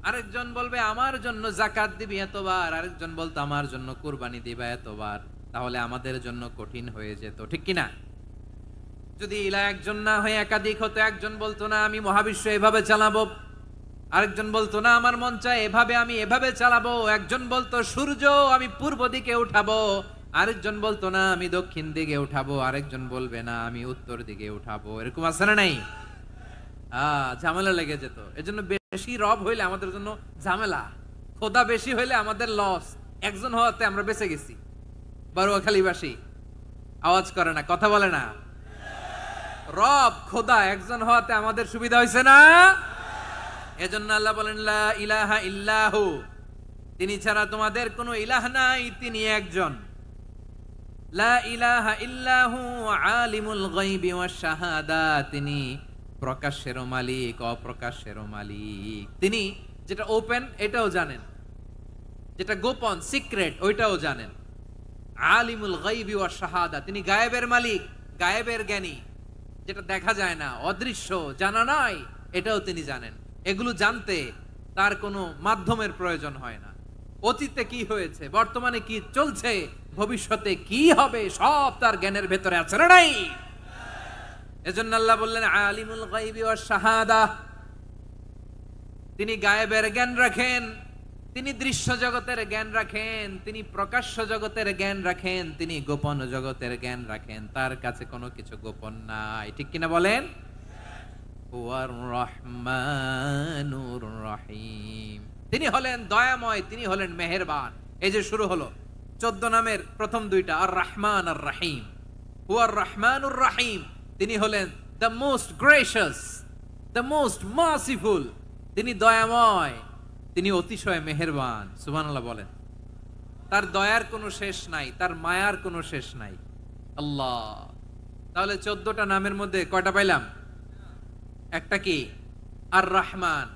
আরেকজন বলবে আমার জন্য যাকাত দিবি এতবার, আরেকজন বলতো আমার জন্য কুরবানি দিবা এতবার। তাহলে আমাদের জন্য কঠিন হয়ে যেত, ঠিক কিনা? যদি ইলাহ একজন না হয়ে একাধিক হতো, একজন বলতো না আমি মহাবিশ্ব এভাবে চালাবো, আরেকজন বলতো না আমার মন চায় এভাবে, আমি এভাবে চালাবো, একজন বলতো সূর্য আমি পূর্ব দিকে উঠাবো, আরেকজন বলতো না আমি দক্ষিণ দিকে উঠাবো, আরেকজন বলবে না আমি উত্তর দিকে উঠাবো। এরকম আছে না নাই? ঝামেলা লেগে যেত। এজন্য বেশি রব হইলে আমাদের জন্য ঝামেলা, খোদা বেশি হইলে আমাদের লস। একজন হওয়াতে আমরা বেঁচে গেছি। বারুয়াখালীবাসী আওয়াজ করে না, কথা বলে না। রব খোদা একজন হওয়াতে আমাদের সুবিধা হয়েছে না? এজন্য আল্লাহ বলেন, লা ইলাহা ইল্লাহু, তিনি ছাড়া তোমাদের কোনো ইলাহ নাই, তিনি একজন। লা ইলাহা ইল্লাহু আলিমুল গায়বি ওয়াশ শাহাদা, তিনি প্রকাশেরও মালিক, অপ্রকাশেরও মালিক। তিনি যেটা ওপেন এটাও জানেন, যেটা গোপন সিক্রেট ওইটাও জানেন। আলিমুল গায়বি ওয়াশ শাহাদা, তিনি গায়েবের মালিক, গায়েবের জ্ঞানী, যেটা দেখা যায় না, অদৃশ্য, জানা নাই, এটাও তিনি জানেন। এগুলো জানতে তার কোনো মাধ্যমের প্রয়োজন হয় না। অতীতে কি হয়েছে, বর্তমানে কি চলছে, ভবিষ্যতে কি হবে, সব তার জ্ঞানের ভেতরে আছে না নাই? এজন্য আল্লাহ বললেন আলিমুল গায়বি ওয়াশ শাহাদা, তিনি গায়েবের জ্ঞান রাখেন, তিনি দৃশ্য জগতের জ্ঞান রাখেন, তিনি প্রকাশ্য জগতের জ্ঞান রাখেন, তিনি গোপন জগতের জ্ঞান রাখেন। তার কাছে কোনো কিছু গোপন নাই, ঠিক কিনা বলেন? হুয়ার রহমানুর রহিম, তিনি হলেন দয়াময়, তিনি হলেন মেহেরবান। এই যে শুরু হলো 14 নামের প্রথম দুইটা, আর রহমান আর রহিম। হুয়ার রহমানুর রহিম, তিনি হলেন the most gracious, the most merciful, তিনি দয়াময়, তিনি অতিশয় মেহেরবান। সুবহানাল্লাহ বলেন। তার দয়ার কোনো শেষ নাই, তার মায়ার কোনো শেষ নাই। আল্লাহ, তাহলে 14টা নামের মধ্যে কয়টা পাইলাম? একটা কি? আর রহমান।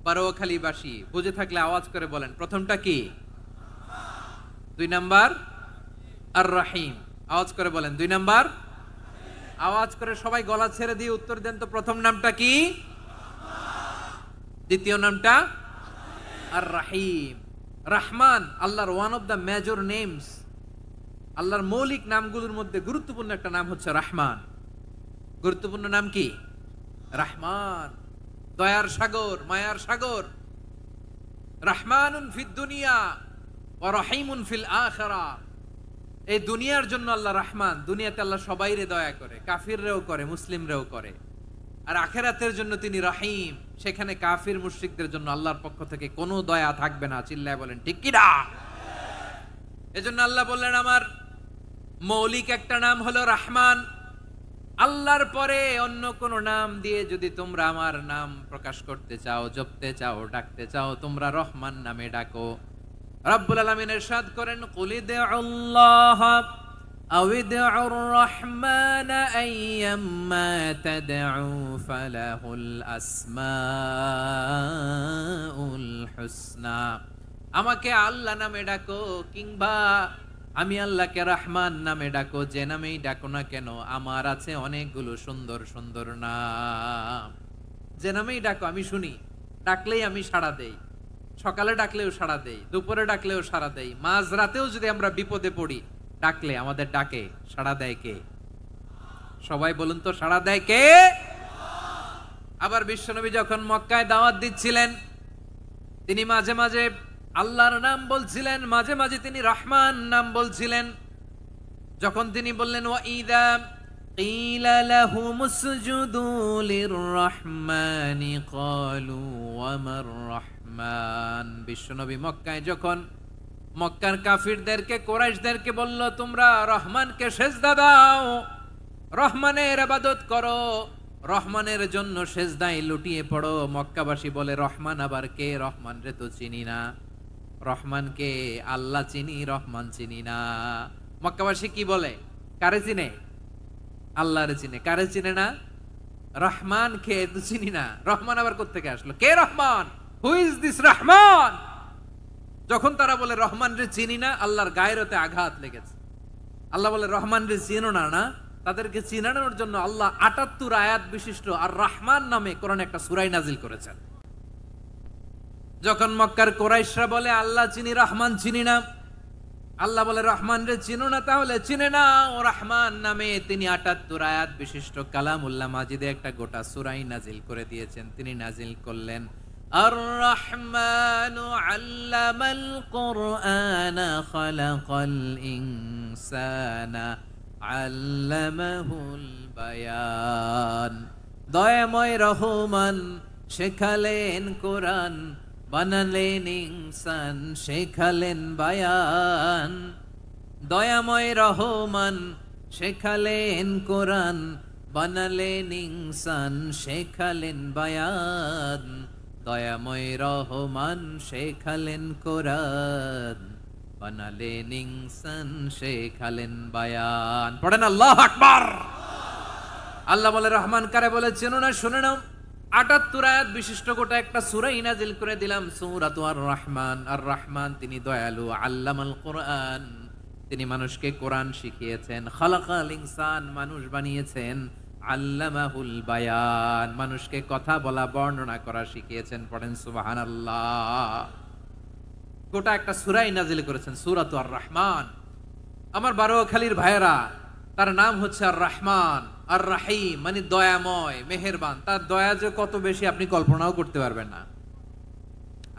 বারুয়াখালীবাসী বুঝে থাকলে আওয়াজ করে বলেন, প্রথমটা কি? 2 নাম্বার আর রহিম। আওয়াজ করে বলেন 2 নাম্বার। আওয়াজ করে সবাই গলা ছেড়ে দিয়ে উত্তর দেন তো, প্রথম নামটা কি? দ্বিতীয় নামটা? আর রহিম। রহমান আল্লাহর one of the major names, আল্লাহর মৌলিক নামগুলোর মধ্যে গুরুত্বপূর্ণ একটা নাম হচ্ছে রহমান। গুরুত্বপূর্ণ নাম কি? রহমান, দয়ার সাগর, মায়ার সাগর। রহমানুন ফিদ দুনিয়া ওয়া রহিমুন ফিল আখিরাহ। এই দুনিয়ার জন্য আল্লাহ রহমান, দুনিয়াতে আল্লাহ সবাইরে দয়া করে, কাফিররেও করে, মুসলিমরেও করে। আর আখেরাতের জন্য তিনি রহিম, সেখানে কাফির মুশরিকদের জন্য আল্লাহর পক্ষ থেকে কোনো দয়া থাকবে না। চিল্লায় বলেন ঠিক কি না? এজন্য আল্লাহ বললেন আমার মৌলিক একটা নাম হলো রহমান। আল্লাহর পরে অন্য কোন নাম দিয়ে যদি তোমরা আমার নাম প্রকাশ করতে চাও, জপতে চাও, ডাকতে চাও, তোমরা রহমান নামে ডাকো। রব্বুল আলামিন ইরশাদ করেন কুলিদুল্লাহ আউইদুর রহমান আইয়াম্মা তাদউ ফালাহুল আসমাউল হুসনা। আমাকে আল্লাহ নামে ডাকো কিংবা আমি আল্লাহকে রহমান নামে ডাকো, যে নামেই ডাকো না কেন আমার আছে অনেকগুলো সুন্দর সুন্দর নাম। যে নামেই ডাকো আমি শুনি, ডাকলেই আমি সাড়া দেই। সকালে ডাকলেও সাড়া দেই, দুপুরে ডাকলেও সাড়া দেই, মাঝরাতেও যদি আমরা বিপদে পড়ি ডাকলে আমাদের ডাকে সাড়া দেয় কে? সবাই বলুন তো, সাড়া দেয় কে? আবার বিশ্বনবী যখন মক্কায় দাওয়াত দিচ্ছিলেন তিনি মাঝে মাঝে আল্লাহর নাম বলছিলেন, মাঝে মাঝে তিনি রহমান নাম বলছিলেন। যখন তিনি বললেন ওয়াইদা কিলা লাহুমুসজুদু লিররহমানি ক্বালু ওয়ামার রহমান। বিশ্বনবী মক্কায় যখন মক্কার কাফিরদেরকে, কুরাইশদেরকে বলল তোমরা রহমানকে সেজদা দাও, রহমানের ইবাদত করো, রহমানের জন্য সেজদায় লুটিয়ে পড়ো, মক্কাবাসী বলে রহমান আবার কে? রহমান রে তো চিনি না। রহমানকে আল্লাহ চিনি, রহমান চিনি না। মক্কাবাসী কি বলে? কারে চিনে? আল্লাহরে চিনে। কারে চিনে না? রহমান কে তো চিনি না। রহমান আবার কোত্থেকে আসলো? কে Rahman? Who is this Rahman? যখন তারা বলে রহমান রে চিনি না, আল্লাহর গায়রতে আঘাত লেগেছে। আল্লাহ বলে রহমান রে চিনো না, না তাদেরকে চিনানোর জন্য আল্লাহ ৭৮ আয়াত বিশিষ্ট আর রহমান নামে কোরআনে একটা সূরা নাজিল করেছেন। যখন মক্কার কুরাইশরা বলে আল্লাহ চিনি, রহমান চিনি না, আল্লাহ বলে রহমান রে চিনো না, তাহলে চিনে না ও রহমান নামে তিনি ৭৮ আয়াত বিশিষ্ট কালামুল্লাহ মাজিদে একটা গোটা সূরা নাজিল করে দিয়েছেন। তিনি নাজিল করলেন আর রহমানু আল্লামাল কুরআনা খালাকাল ইনসানা আল্লামাহুল বায়ান। দয়াময় রহমান শেখালেন কোরআন, বানালেন ইনসান, শেখালেন বায়ান। দয়াময় রহমান শেখালেন কোরআন, বানালেন ইনসান, শেখালেন বায়ান। দয়াময় রহমান শেখালেন কোরআন, বানালেন ইনসান, শেখালেন বায়ান। পড়েন আল্লাহু আকবার। আল্লাহ বলে রহমান কারে বলে চেনো না? শুনে নাও, ৭৮ আয়াত বিশিষ্ট গোটা একটা সূরা নাজিল করে দিলাম, সূরাতু আর রহমান। আর রহমান তিনি দয়ালু, আল্লামাল কোরআন তিনি মানুষকে কোরআন শিখিয়েছেন, খালাকাল ইনসান মানুষ বানিয়েছেন, আল্লামাহুল বায়ান মানুষকে কথা বলা, বর্ণনা করা শিখিয়েছেন। পড়েন সুবহানাল্লাহ। গোটা একটা সূরা নাজিল করেছেন, সূরাতু আর রহমান। আমার বারোখালীর ভাইয়েরা, তার নাম হচ্ছে আর রহমান আর রাহিম, মানে দয়াময়, মেহেরবান। তার দয়া যে কত বেশি আপনি কল্পনাও করতে পারবেন না,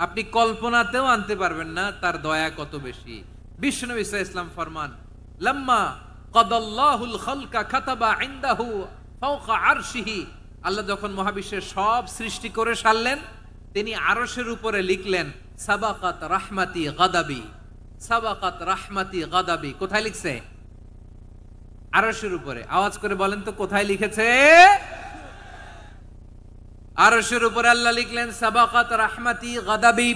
আপনি কল্পনাতেও আনতে পারবেন না তার দয়া কত বেশি। বিশ্বনবী সাল্লাল্লাহু আলাইহি ওয়াসাল্লাম ফরমান লাম্মা কাদাল্লাহুল খালকা কাতাবা ইনদাহু ফাওকা আরশিহি। আল্লাহ যখন মহাবিশ্বের সব সৃষ্টি করে সারলেন, তিনি আরশের উপরে লিখলেন সাবাকাত রাহমাতি গাদাবি, সাবাকাত রাহমাতি গাদাবি। কোথায় লিখছে? আরশের উপরে। আওয়াজ করে বলেন তো কোথায় লিখেছে? আরশের উপরে আল্লাহ লিখলেন সাবাকাত রাহমাতি গাদাবি।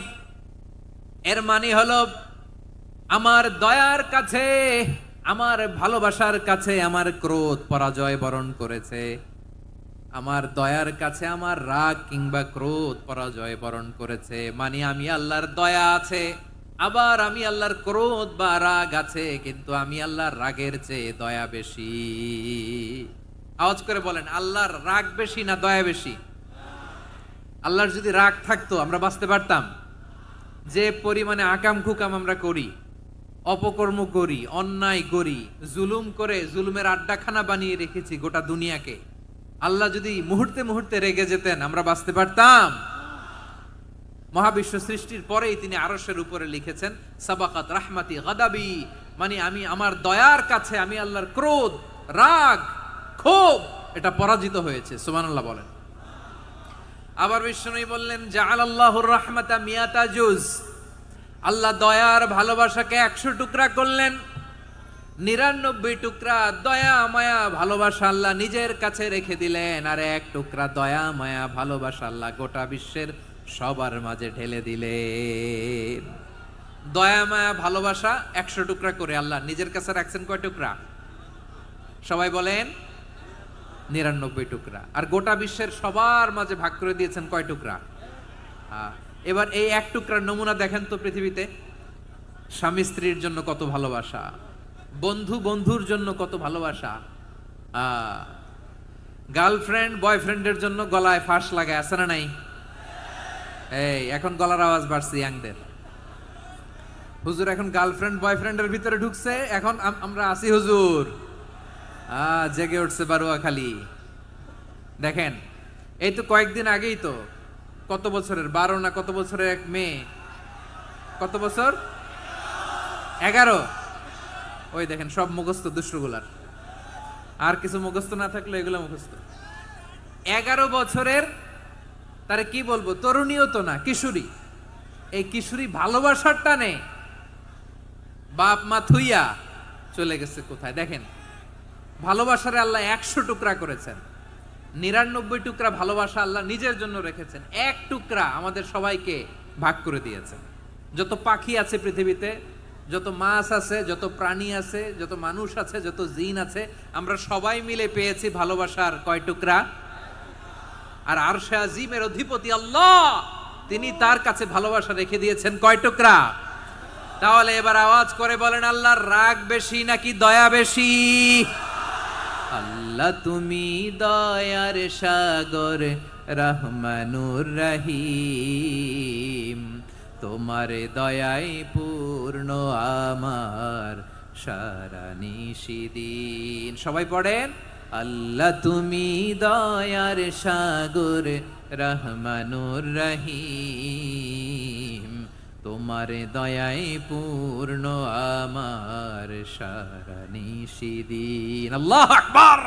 এর মানে হলো আমার দয়ার কাছে, আমার ভালোবাসার কাছে আমার ক্রোধ পরাজয় বরণ করেছে, আমার দয়ার কাছে আমার রাগ কিংবা ক্রোধ পরাজয় বরণ করেছে। মানে আমি আল্লাহর দয়া আছে, আবার আমি আল্লাহর ক্রোধ বা রাগ আছে, কিন্তু আমি আল্লাহর রাগের চেয়ে দয়া বেশি। আওয়াজ করে বলেন আল্লাহর রাগ বেশি না দয়া বেশি? আল্লাহর যদি রাগ থাকতো আমরা বাঁচতে পারতাম? যে পরিমাণে আকাম খুকাম আমরা করি, অপকর্ম করি, অন্যায় করি, জুলুম করে জুলুমের আড্ডাখানা বানিয়ে রেখেছি গোটা দুনিয়াকে, আল্লাহ যদি মুহূর্তে মুহূর্তে রেগে যেতেন আমরা বাঁচতে পারতাম? মহাবিশ্ব সৃষ্টির পরেই তিনি আরশের উপরে লিখেছেন সাবাকাত রাহমাতি গাদাবি, মানে আমি আমার দয়ার কাছে আমি আল্লাহর ক্রোধ, রাগ, ক্ষোভ এটা পরাজিত হয়েছে। সুবহানাল্লাহ বলেন। আবার বিষ্ণু বললেন জাআলাল্লাহুর রাহমাতা মিয়াতা জুজ, আল্লাহ দয়ার ভালোবাসাকে 100 টুকরা করলেন। 99 টুকরা দয়া মায়া ভালোবাসা আল্লাহ নিজের কাছে রেখে দিলেন, আর 1 টুকরা দয়া মায়া ভালোবাসা আল্লাহ গোটা বিশ্বের সবার মাঝে ঢেলে দিলেন। দয়া মায়া ভালোবাসা 100 টুকরা করে আল্লাহ নিজের কাছে রাখছেন কয় টুকরা? সবাই বলেন 99 টুকরা। আর গোটা বিশ্বের সবার মাঝে ভাগ করে দিয়েছেন কয় টুকরা? এবার এই 1 টুকরার নমুনা দেখেন তো পৃথিবীতে। স্বামী স্ত্রীর জন্য কত ভালোবাসা, বন্ধু বন্ধুর জন্য কত ভালোবাসা, গার্লফ্রেন্ড বয়ফ্রেন্ডের জন্য গলায় ফাঁস লাগায়, আছে না নাই? এই এখন গলার আওয়াজ বাড়ছে ইয়াংদের। হুজুর এখন গার্লফ্রেন্ড বয়ফ্রেন্ডের ভিতরে ঢুকছে, এখন আমরা আসি হুজুর। জেগে উঠছে বারুয়াখালী। দেখেন এই তো কয়েকদিন আগেই তো, কত বছরের 12 না কত বছরের এক মেয়ে, কত বছর? 11। ওই দেখেন সব মুখস্থ দুষ্টগুলার, আর কিছু মুখস্থ না থাকলে এগুলো মুখস্থ। 11 বছরের, তারে কি বলবো, তরুণীও তো না, কিশোরী। এই কিশোরী ভালোবাসার টানে বাপ মা থুইয়া চলে গেছে কোথায়? দেখেন ভালোবাসারে আল্লাহ 100 টুকরা করেছেন, 99 টুকরা ভালোবাসা আল্লাহ নিজের জন্য রেখেছেন, 1 টুকরা আমাদের সবাইকে ভাগ করে দিয়েছেন। যত পাখি আছে পৃথিবীতে, যত মাছ আছে, যত প্রাণী আছে, যত মানুষ আছে, যত জিন আছে, আমরা সবাই মিলে পেয়েছি ভালোবাসার কয় টুকরা? আর আরশে আজিমের অধিপতি আল্লাহ, তিনি তার কাছে ভালোবাসা রেখে দিয়েছেন কয় টুকরা? তাহলে এবার আওয়াজ করে বলেন, আল্লাহর রাগ বেশি নাকি দয়া বেশি? আল্লাহ তুমি দয়ার সাগর রহমানুর রহিম, তোমার দয়ায় পূর্ণ আমার সারা নিশিদিন। সবাই পড়েন, আল্লাহ তুমি দয়ার সাগর রহমানুর রহিম, তোমার দয়ায় পূর্ণ আমার সারা নিশিদিন। আল্লাহু আকবার।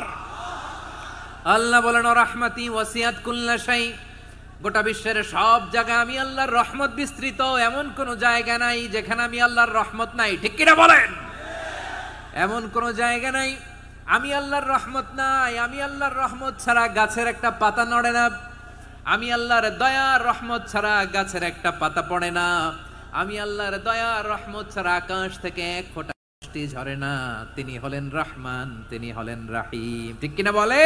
আল্লাহ বলেন রাহমাতি ওয়াসিয়াত কুল্লা শাই, গোটা বিশ্বের সব জায়গায় আমি আল্লাহর রহমত বিস্তৃত, এমন কোন জায়গা নাই যেখানে আমি আল্লাহর রহমত নাই। ঠিক কিনা বলেন? এমন কোন জায়গা নাই আমি আল্লাহর রহমত নাই। আমি আল্লাহর রহমত ছাড়া গাছের একটা পাতা নড়ে না, আমি আল্লাহর দয়ার রহমত ছাড়া গাছের একটা পাতা পড়ে না, আমি আল্লাহর দয়ার রহমত ছাড়া আকাশ থেকে এক ফোঁটা বৃষ্টি ঝরে না। তিনি হলেন রহমান, তিনি হলেন রাহিম। ঠিক কিনা বলে?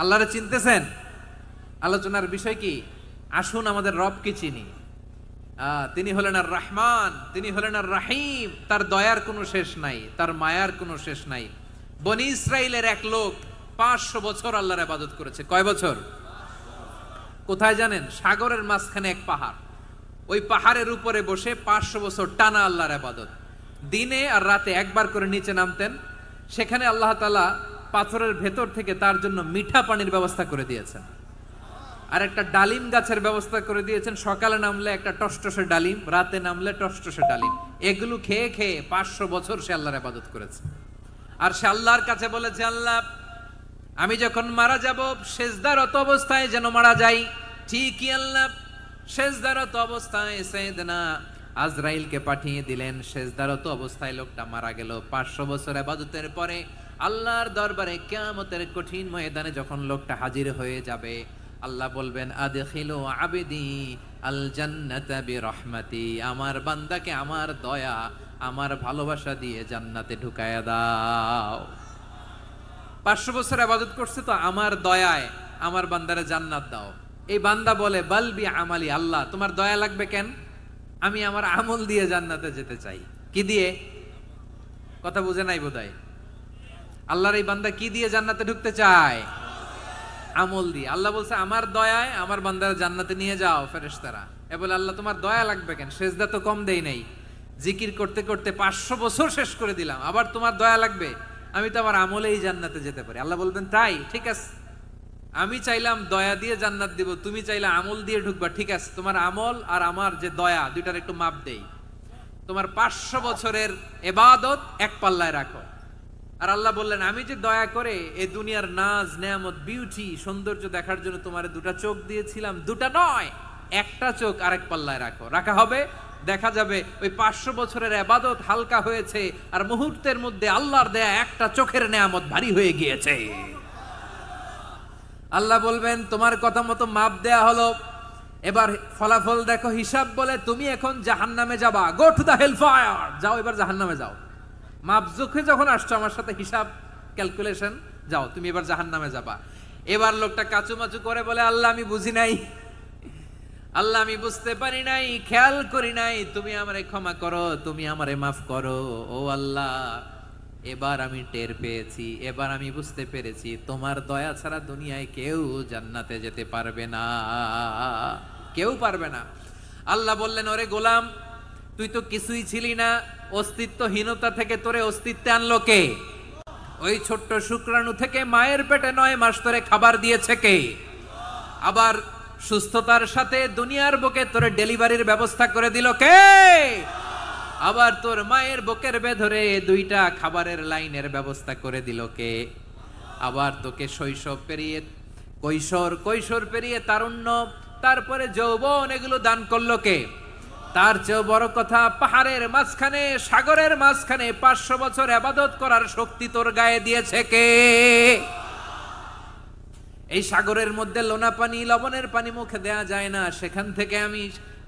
আল্লাহরে চিনতেছেন? আলোচনার বিষয় কি? আসুন আমাদের রবকে চিনি। তিনি হলেন আর রহমান, তিনি হলেন আর রাহিম। তার দয়ার কোনো শেষ নাই, তার মায়ার কোনো শেষ নাই। বনি ইসরাইলের এক লোক 500 বছর আল্লাহর ইবাদত করেছে। কয় বছর? কোথায় জানেন? সাগরের মাঝখানে এক পাহাড়, ওই পাহাড়ের উপরে বসে 500 বছর টানা আল্লাহর ইবাদত। দিনে আর রাতে একবার করে নিচে নামতেন। সেখানে আল্লাহ তাআলা পাথরের ভেতর থেকে তার জন্য মিঠা পানির ব্যবস্থা করে দিয়েছেন, আর একটা ডালিম গাছের ব্যবস্থা করে দিয়েছেন। সকালে নামলে একটা টসটসে ডালিম, রাতে নামলে টসটসে ডালিম। এগুলো খেয়ে খেয়ে 500 বছর সে আল্লাহর ইবাদত করেছে। আর সে আল্লাহর কাছে বলেছে, আল্লাহ আমি যখন মারা যাব সেজদারত অবস্থায় যেন মারা যাই। ঠিকই আল্লাহ সেজদারত অবস্থায় সাইয়েদনা আজরাইলকে পাঠিয়ে দিলেন। সেজদারত অবস্থায় লোকটা মারা গেল। 500 বছর ইবাদতের পরে আল্লাহর দরবারে কিয়ামতের কঠিন ময়দানে যখন লোকটা হাজির হয়ে যাবে, আল্লাহ বলবেন আদখিলু আবদি আল জান্নাতা বিরহমাতি, আমার বান্দাকে আমার দয়া আমার ভালোবাসা দিয়ে জান্নাতে ঢুকায়া দাও। 500 বছর ইবাদত করছে তো আমার দয়ায় আমার বান্দারে জান্নাত দাও। এই বান্দা বলে বালবি আমালি, আল্লাহ তোমার দয়া লাগবে কেন? আমি আমার আমল দিয়ে জান্নাতে যেতে চাই। কি দিয়ে? কথা বুঝে নাই বোধহয়। আল্লাহর এই বান্দা কি দিয়ে জান্নাতে ঢুকতে চায়? আমল দিয়ে। আল্লাহ বলছে আমার দয়ায় আমার বান্দারা জান্নাতে নিয়ে যাও ফেরেশতারা। এ বলে আল্লাহ তোমার দয়া লাগবে কেন? সেজদা তো কম দেই নাই, জিকির করতে করতে 500 বছর শেষ করে দিলাম, আবার তোমার দয়া লাগবে? আমি তো আমার আমলেই জান্নাতে যেতে পারি। আল্লাহ বলবেন তাই, ঠিক আছে, আমি চাইলাম দয়া দিয়ে জান্নাত দিব, তুমি চাইলে আমল দিয়ে ঢুকবা, ঠিক আছে, তোমার আমল আর আমার যে দয়া দুইটার একটু মাপ দেই। তোমার 500 বছরের ইবাদত এক পাল্লায় রাখো, আর আল্লাহ বললেন আমি যে দয়া করে এই দুনিয়ার নাজ নেয়ামত বিউটি সৌন্দর্য দেখার জন্য তোমার দুটা চোখ দিয়েছিলাম, দুটা নয় একটা চোখ আরেক পাল্লায় রাখো, রাখা হবে। দেখা যাবে ওই 500 বছরের ইবাদত হালকা হয়েছে আর মুহূর্তের মধ্যে আল্লাহর দেয়া একটা চোখের নেয়ামত ভারী হয়ে গিয়েছে। আল্লাহ বলবেন তোমার কথা মতো মাপ দেয়া হলো, এবার ফলাফল দেখো, হিসাব বলে তুমি এখন জাহান্নামে যাবা, go to the hell fire, যাও এবার জাহান্নামে যাও। মাপ চোখে যখন আসছো আমার সাথে হিসাব ক্যালকুলেশন, যাও তুমি এবার জাহান্নামে যাবা। এবার লোকটা কাচুমাচু করে বলে আল্লাহ আমি বুঝি নাই, আল্লাহ আমি বুঝতে পারি নাই, খেয়াল করি নাই, তুমি আমারে ক্ষমা করো, তুমি আমারে মাফ করো। ও আল্লাহ এবার আমি টের পেয়েছি, এবার আমি বুঝতে পেরেছি তোমার দয়া ছাড়া দুনিয়ায় কেউ জান্নাতে যেতে পারবে না, কেউ পারবে না। আল্লাহ বললেন ওরে গোলাম তুই তো কিছুই ছিলি না, অস্তিত্বহীনতা থেকে তোরে অস্তিত্বে আনলো কে? ওই ছোট্ট শুক্রাণু থেকে মায়ের পেটে 9 মাস ধরে খাবার দিয়েছে কে? আবার সুস্থতার সাথে দুনিয়ার বুকে তোরে ডেলিভারির ব্যবস্থা করে দিল কে? আবার তোর মায়ের বুকের ভেতরে 2টা খাবারের লাইনের ব্যবস্থা করে দিল কে? আবার তোকে শৈশব পেরিয়ে কৈশোর পেরিয়ে তারুণ্য, তারপরে যৌবন, এগুলো দান করলো কে? তার চেয়েও বড় কথা, পাহাড়ের মাঝখানে সাগরের মাঝখানে 500 বছর ইবাদত করার শক্তি তোর গায়ে দিয়েছে কে? এই সাগরের মধ্যে লোনা পানি, লবণের পানি মুখে দেয়া যায় না, সেখান থেকে আমি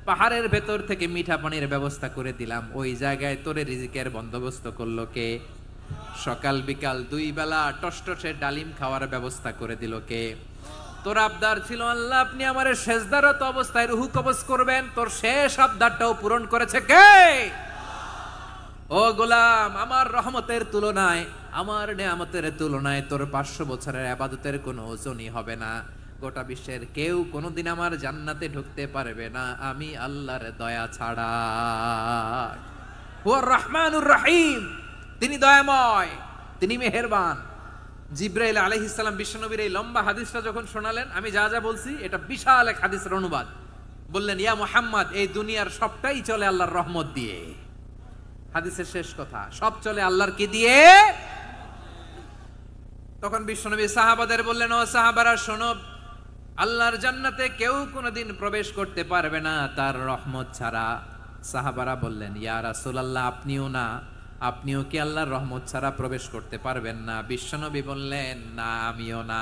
পাহাড়ের ভেতর থেকে মিঠা পানির ব্যবস্থা করে দিলাম, ওই জায়গায় তোরে রিজিকের বন্দোবস্ত করলো কে? সকাল বিকাল 2 বেলা টসটসে ডালিম খাওয়ার ব্যবস্থা করে দিল কে? তোর আবদার ছিল আল্লাহ আপনি আমারে সেজদারত অবস্থায় রুহু কবজ করবেন, তোর শেষ আবদারটাও পূরণ করেছে কে? ও গোলাম আমার রহমতের তুলনায়, আমার নেয়ামতের তুলনায় তোর 500 বছরের ইবাদতের কোনো ওজনই হবে না। গোটা বিশ্বের কেউ কোনোদিন আমার জান্নাতে ঢুকতে পারবে না আমি আল্লাহর দয়া ছাড়া। হুয়ার রহমানুর রহিম, তিনি দয়াময়, তিনি মেহেরবান। জিব্রাইল আলাইহিস সালাম বিশ্বনবীর এই লম্বা হাদিসটা যখন শোনালেন, আমি যা যা বলছি এটা বিশাল এক হাদিসের অনুবাদ, বললেন ইয়া মুহাম্মদ এই দুনিয়ার সবটাই চলে আল্লাহর রহমত দিয়ে। হাদিসের শেষ কথা, সব চলে আল্লাহর কি দিয়ে? তখন বিশ্বনবী সাহাবাদের বললেন ও সাহাবারা শোনো, আল্লাহর জান্নাতে কেউ কোনোদিন প্রবেশ করতে পারবে না তার রহমত ছাড়া। সাহাবারা বললেন ইয়া রাসূলুল্লাহ আপনিও না, আপনিও কি আল্লাহর রহমত ছাড়া প্রবেশ করতে পারবেন না? বিশ্বনবী বললেন না আমিও না,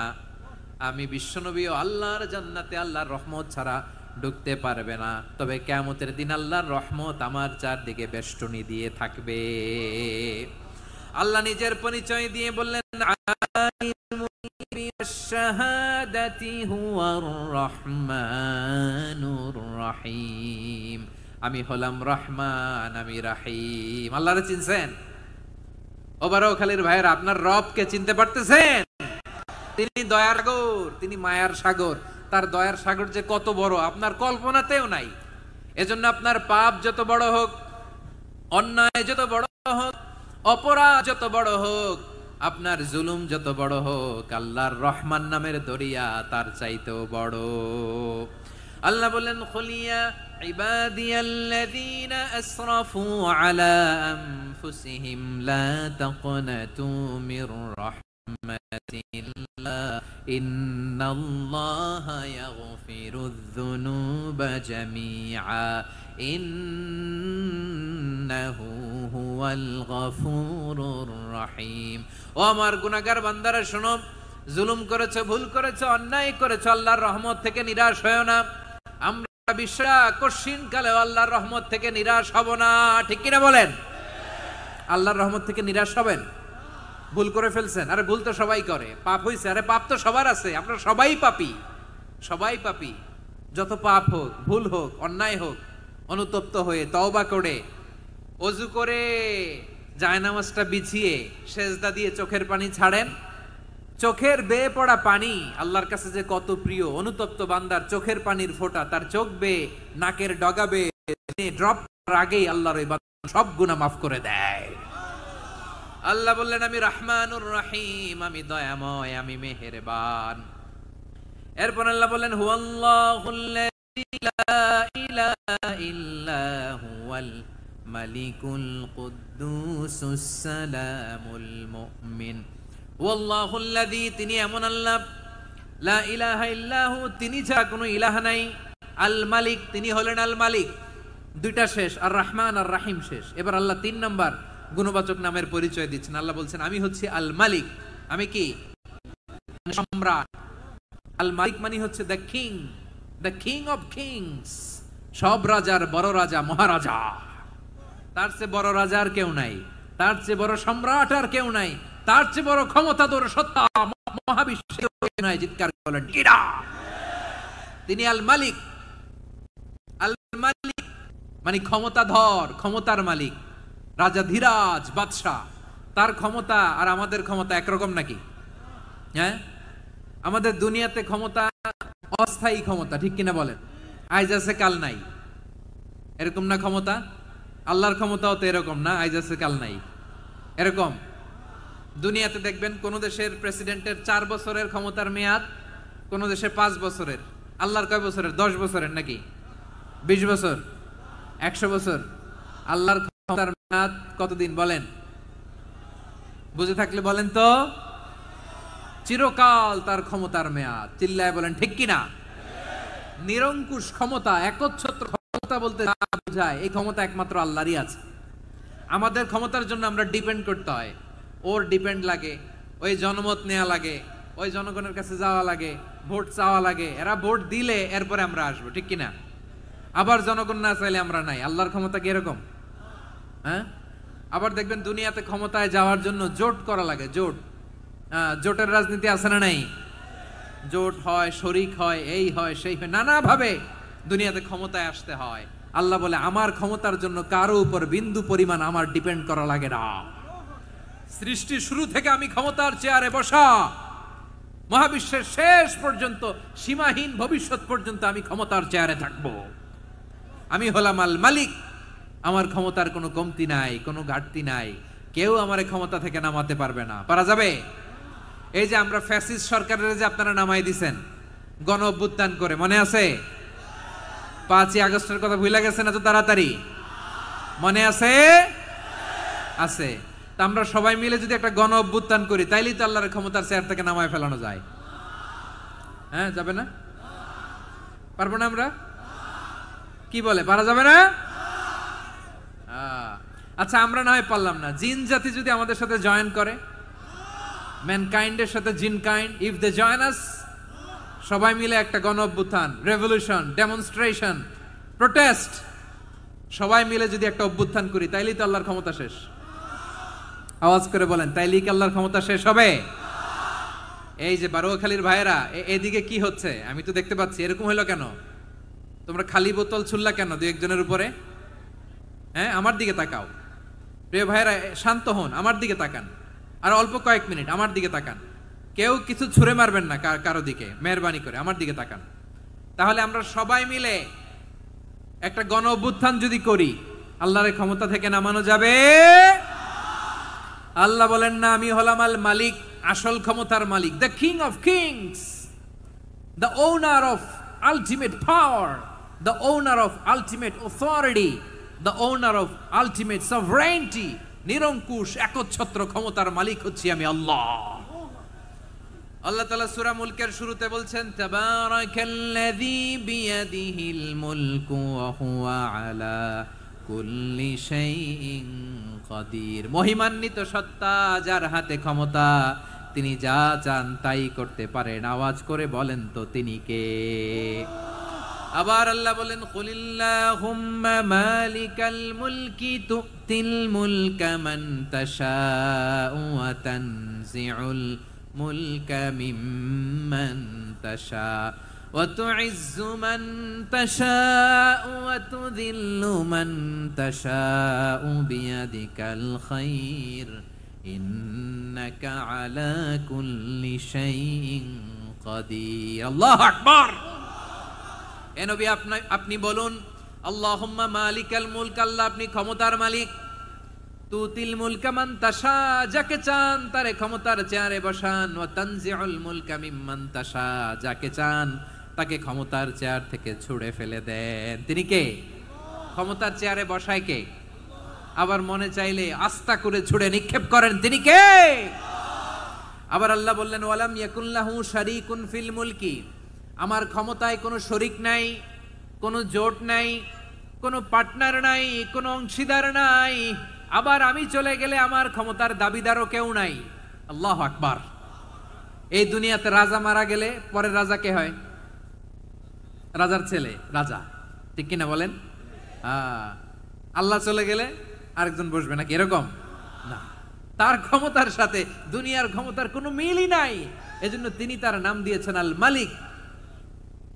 আমি বিশ্বনবীও আল্লাহর জান্নাতে আল্লাহর রহমত ছাড়া ঢুকতে পারবে না, তবে কিয়ামতের দিন আল্লাহর রহমত আমার চারদিকে বেষ্টনী দিয়ে থাকবে। আল্লাহ নিজের পরিচয় দিয়ে বললেন শাহাদাতি হুয়ার রহমানুর রহিম, আমি হলাম রহমান, আমি রাহিম। আল্লাহরে চিনছেন? ওবারখালীর ভাইয়েরা আপনার রবকে চিনতে পারতেছেন? তিনি দয়ার সাগর, তিনি মায়ার সাগর, তার দয়ার সাগর যে কত বড় আপনার কল্পনাতেও নাই। এজন্য আপনার পাপ যত বড় হোক, অন্যায় যত বড় হোক, অপরাধ যত বড় হোক, আপনার জুলুম যত বড় হোক, আল্লাহর রহমান নামের দরিয়া তার চাইতেও বড়। আল্লাহ বললেন খুলিয়া ইবাদিয়াল্লাযীনা আসরাফু আলা আনফুসিহিম লা তাকনাতু মির রাহমাতিল্লাহ ইন্নাল্লাহা ইয়াগফিরুয যুনুবা জামিআ ইন্নাহু হুয়াল গফুরুর রহিম। ও আমার গুনাহগার বান্দারা শোনো, জুলুম করেছো, ভুল করেছো, অন্যায় করেছো, আল্লাহর রহমত থেকে নিরাশ হয়ো না। আমরা বিশ্বাস কঠিন কালে আল্লাহর রহমত থেকে নিরাশ হব না, ঠিক কিনা বলেন? আল্লাহর রহমত থেকে নিরাশ হবেন? ভুল করে ফেলছেন, আরে ভুল তো সবাই করে, পাপ হইছে, আরে পাপ তো সবার আছে, আমরা সবাই পাপী, সবাই পাপী। যত পাপ হোক, ভুল হোক, অন্যায় হোক, অনুতপ্ত হয়ে তওবা করে ওযু করে জায়নামাজটা বিছিয়ে সেজদা দিয়ে চোখের পানি ছাড়েন। চোখের বেয়ে পড়া পানি আল্লাহর কাছে যে কত প্রিয়। অনুতপ্ত বান্দার চোখের পানির ফোঁটা তার চোখ বেয়ে নাকের ডগা বেয়ে ড্রপ করার আগেই আল্লাহর ওই বান্দা সব গুনাহ মাফ করে দেয়। আল্লাহ বললেন আমি রহমানুর রহিম, আমি দয়াময়, আমি মেহেরবান। এরপর আল্লাহ বললেন হুয়াল্লাহুল্লাযী লা ইলাহা ইল্লা হুয়াল মালিকুল কুদ্দুসুস সালামুল মুমিন। ওয়াল্লাহুল্লাযী, তিনি এমন আল্লাহ, লা ইলাহা ইল্লাহু, তিনি ছাড়া কোনো ইলাহ নাই। আল মালিক, তিনি হলেন আল মালিক। দুইটা শেষ, আর রহমান আর রাহিম শেষ। এবার আল্লাহ 3 নাম্বার গুণবাচক নামের পরিচয় দিচ্ছেন। আল্লাহ বলছেন, আমি হচ্ছি আল মালিক। আমি কি? সম্রাট। আল মালিক মানে হচ্ছে the king, the king of kings, সব রাজার বড় রাজা, মহারাজা। তার চেয়ে বড় রাজা আর কেউ নাই, তার চেয়ে বড় সম্রাট আর কেউ নাই, তার চেয়ে বড় ক্ষমতাধর সত্তা মহাবিশ্বের কেউ নাই। চিৎকার করেন কিরা? তিনি আল মালিক। আল মালিক মানে ক্ষমতাধর, ক্ষমতার মালিক, রাজা ধীরাজ বাদশাহ। তার ক্ষমতা আর আমাদের ক্ষমতা একরকম নাকি? হ্যাঁ, আমাদের দুনিয়াতে ক্ষমতা অস্থায়ী ক্ষমতা, ঠিক কিনা বলেন? আজ আছে কাল নাই, এরকম না ক্ষমতা? আল্লাহর ক্ষমতাও তো এরকম না, আজ আছে কাল নাই এরকম। দুনিয়াতে দেখবেন কোন দেশের প্রেসিডেন্টের 4 বছরের ক্ষমতার মেয়াদ, কোন দেশে 5 বছরের। আল্লাহর কয় বছরের? 10 বছরের নাকি 20 বছর, 100 বছর? আল্লাহর ক্ষমতার মেয়াদ কতদিন বলেন? বুঝে থাকলে বলেন তো। চিরকাল তার ক্ষমতার মেয়াদ। চিল্লায় বলেন ঠিক কিনা? নিরঙ্কুশ ক্ষমতা, একচ্ছত্র ক্ষমতা বলতে যা বোঝায়, এই ক্ষমতা একমাত্র আল্লাহরই আছে। আমাদের ক্ষমতার জন্য আমরা ডিপেন্ড করতে হয়, ওর ডিপেন্ড লাগে, ওই জনমত নেওয়া লাগে, ওই জনগণের কাছে যাওয়া লাগে, ভোট চাওয়া লাগে। এরা ভোট দিলে এরপরে আমরা আসবো, ঠিক কিনা? আবার জনগণ না চাইলে আমরা নাই। আল্লাহর ক্ষমতা কি এরকম? হ্যাঁ। আবার দেখবেন দুনিয়াতে ক্ষমতায় যাওয়ার জন্য জোট করা লাগে, জোট। জোটের রাজনীতি আছে না নাই? জোট হয়, শরিক হয়, এই হয় সেই হয়, নানা ভাবে দুনিয়াতে ক্ষমতায় আসতে হয়। আল্লাহ বলে, আমার ক্ষমতার জন্য কারো উপর বিন্দু পরিমাণ আমার ডিপেন্ড করা লাগে না। সৃষ্টি শুরু থেকে আমি ক্ষমতার চেয়ারে বসা, মহাবিশ্বের শেষ পর্যন্ত, সীমাহীন ভবিষ্যৎ পর্যন্ত আমি ক্ষমতার চেয়ারে থাকবো। আমি হলাম আল মালিক। আমার ক্ষমতার কোনো কমতি নাই, কোনো ঘাটতি নাই। কেউ আমার ক্ষমতা থেকে নামাতে পারবে না। পারা যাবে? এই যে আমরা ফ্যাসিস্ট সরকারের যে আপনারা নামাই দিছেন গণ অভ্যুত্থান করে, মনে আছে? 5ই আগস্টের কথা ভুলে গেছেন এত তাড়াতাড়ি? মনে আছে? আছে। তা আমরা সবাই মিলে যদি একটা গণ অভ্যুত্থান করি, তাইলেই তো আল্লাহর ক্ষমতার চেয়ার থেকে নামায় ফেলানো যায়। হ্যাঁ, যাবে না? পারবো না আমরা? কি বলে, পারা যাবে না? আচ্ছা, আমরা না হয় পারলাম না, জিন জাতি যদি আমাদের সাথে জয়েন করে, ম্যানকাইন্ডের সাথে জিনকাইন্ড, ইফ দে জয়েন আস, সবাই মিলে একটা গণ অভ্যুত্থান, রেভলিউশন, ডেমনস্ট্রেশন, প্রোটেস্ট, সবাই মিলে যদি একটা অভ্যুত্থান করি, তাইলেই তো আল্লাহর ক্ষমতা শেষ। আওয়াজ করে বলেন, তাইলেই কি আল্লাহর ক্ষমতা শেষ হবে? এই যে বারোয়াখালীর ভাইয়েরা, এদিকে কি হচ্ছে আমি তো দেখতে পাচ্ছি, এরকম হলো কেন? তোমরা খালি বোতল ছুড়লা কেন 2-1 জনের উপরে? হ্যাঁ, আমার দিকে তাকাও। প্রিয় ভাইয়েরা, শান্ত হন, আমার দিকে তাকান, আর অল্প কয়েক মিনিট আমার দিকে তাকান। কেউ কিছু ছুঁড়ে মারবেন না কারো দিকে, মেহরবানি করে আমার দিকে তাকান। তাহলে আমরা সবাই মিলে একটা গণ অভ্যুত্থান যদি করি, আল্লাহর ক্ষমতা থেকে নামানো যাবে? আল্লাহ বলেন না, আমি হলাম আল মালিক, আসল ক্ষমতার মালিক, the king of kings, the owner of ultimate power, the owner of ultimate authority, the owner of ultimate sovereignty. নিরঙ্কুশ একচ্ছত্র ক্ষমতার মালিক হচ্ছি আমি আল্লাহ। আল্লাহ তাআলা সূরা মুলকের শুরুতে বলছেন, তাবারাকাল্লাযী বিয়াদিহিল মুলকু ওয়া হুয়া আলা কুল্লি শাইইন কাদির। মহিমান্বিত সত্তা, যার হাতে ক্ষমতা, তিনি যা চান তাই করতে পারেন। আওয়াজ করে বলেন তো তিনি কে? আবার আল্লাহ বলেন, কুলিল্লাহুম্মা মালিকাল মুলকি তুতিল মুলকা মান তাশাউ ওয়া তানজিউল মুলকা মিম্মান তাশা ওয়া তুইজ্জু মান তাশাউ ওয়া তুযিল্লু মান তাশাউ বিয়াদিকাল খায়র ইন্নাকা আলা কুল্লি শাইইন কাদির। আল্লাহু আকবার। এ নবী, আপনি বলুন, আল্লাহুম্মা মালিকাল মুলক, আল্লাহ আপনি ক্ষমতার মালিক। তুতিল মুলকা মান তাশা, যাকে চান তারে ক্ষমতার চেয়ারে বসান। ওয়া তানজিউল মুলকা মিম্মান তাশা, যাকে চান তাকে ক্ষমতার চেয়ার থেকে ছুঁড়ে ফেলে দেন। তিনি কে? ক্ষমতার চেয়ারে বসায় কে? আবার মনে চাইলে আস্থা করে ছুড়ে নিক্ষেপ করেন, তিনি কে? আবার আল্লাহ বললেন ওয়ালাম ইয়াকুল্লাহু শারীকুন ফিল মুলকি, আমার ক্ষমতায় কোনো শরীক নাই, কোনো জোট নাই, কোনো পার্টনার নাই, কোনো অংশীদার নাই। আবার আমি চলে গেলে আমার ক্ষমতার দাবিদারও কেউ নাই। আল্লাহু আকবার। এই দুনিয়াতে রাজা মারা গেলে পরের রাজা কে হয়? রাজার ছেলে রাজা, ঠিক কিনা বলেন? আল্লাহ চলে গেলে আরেকজন বসবে নাকি? এরকম না, তার ক্ষমতার সাথে দুনিয়ার ক্ষমতার কোনো মিলই নাই। এজন্য তিনি তার নাম দিয়েছেন আল মালিক।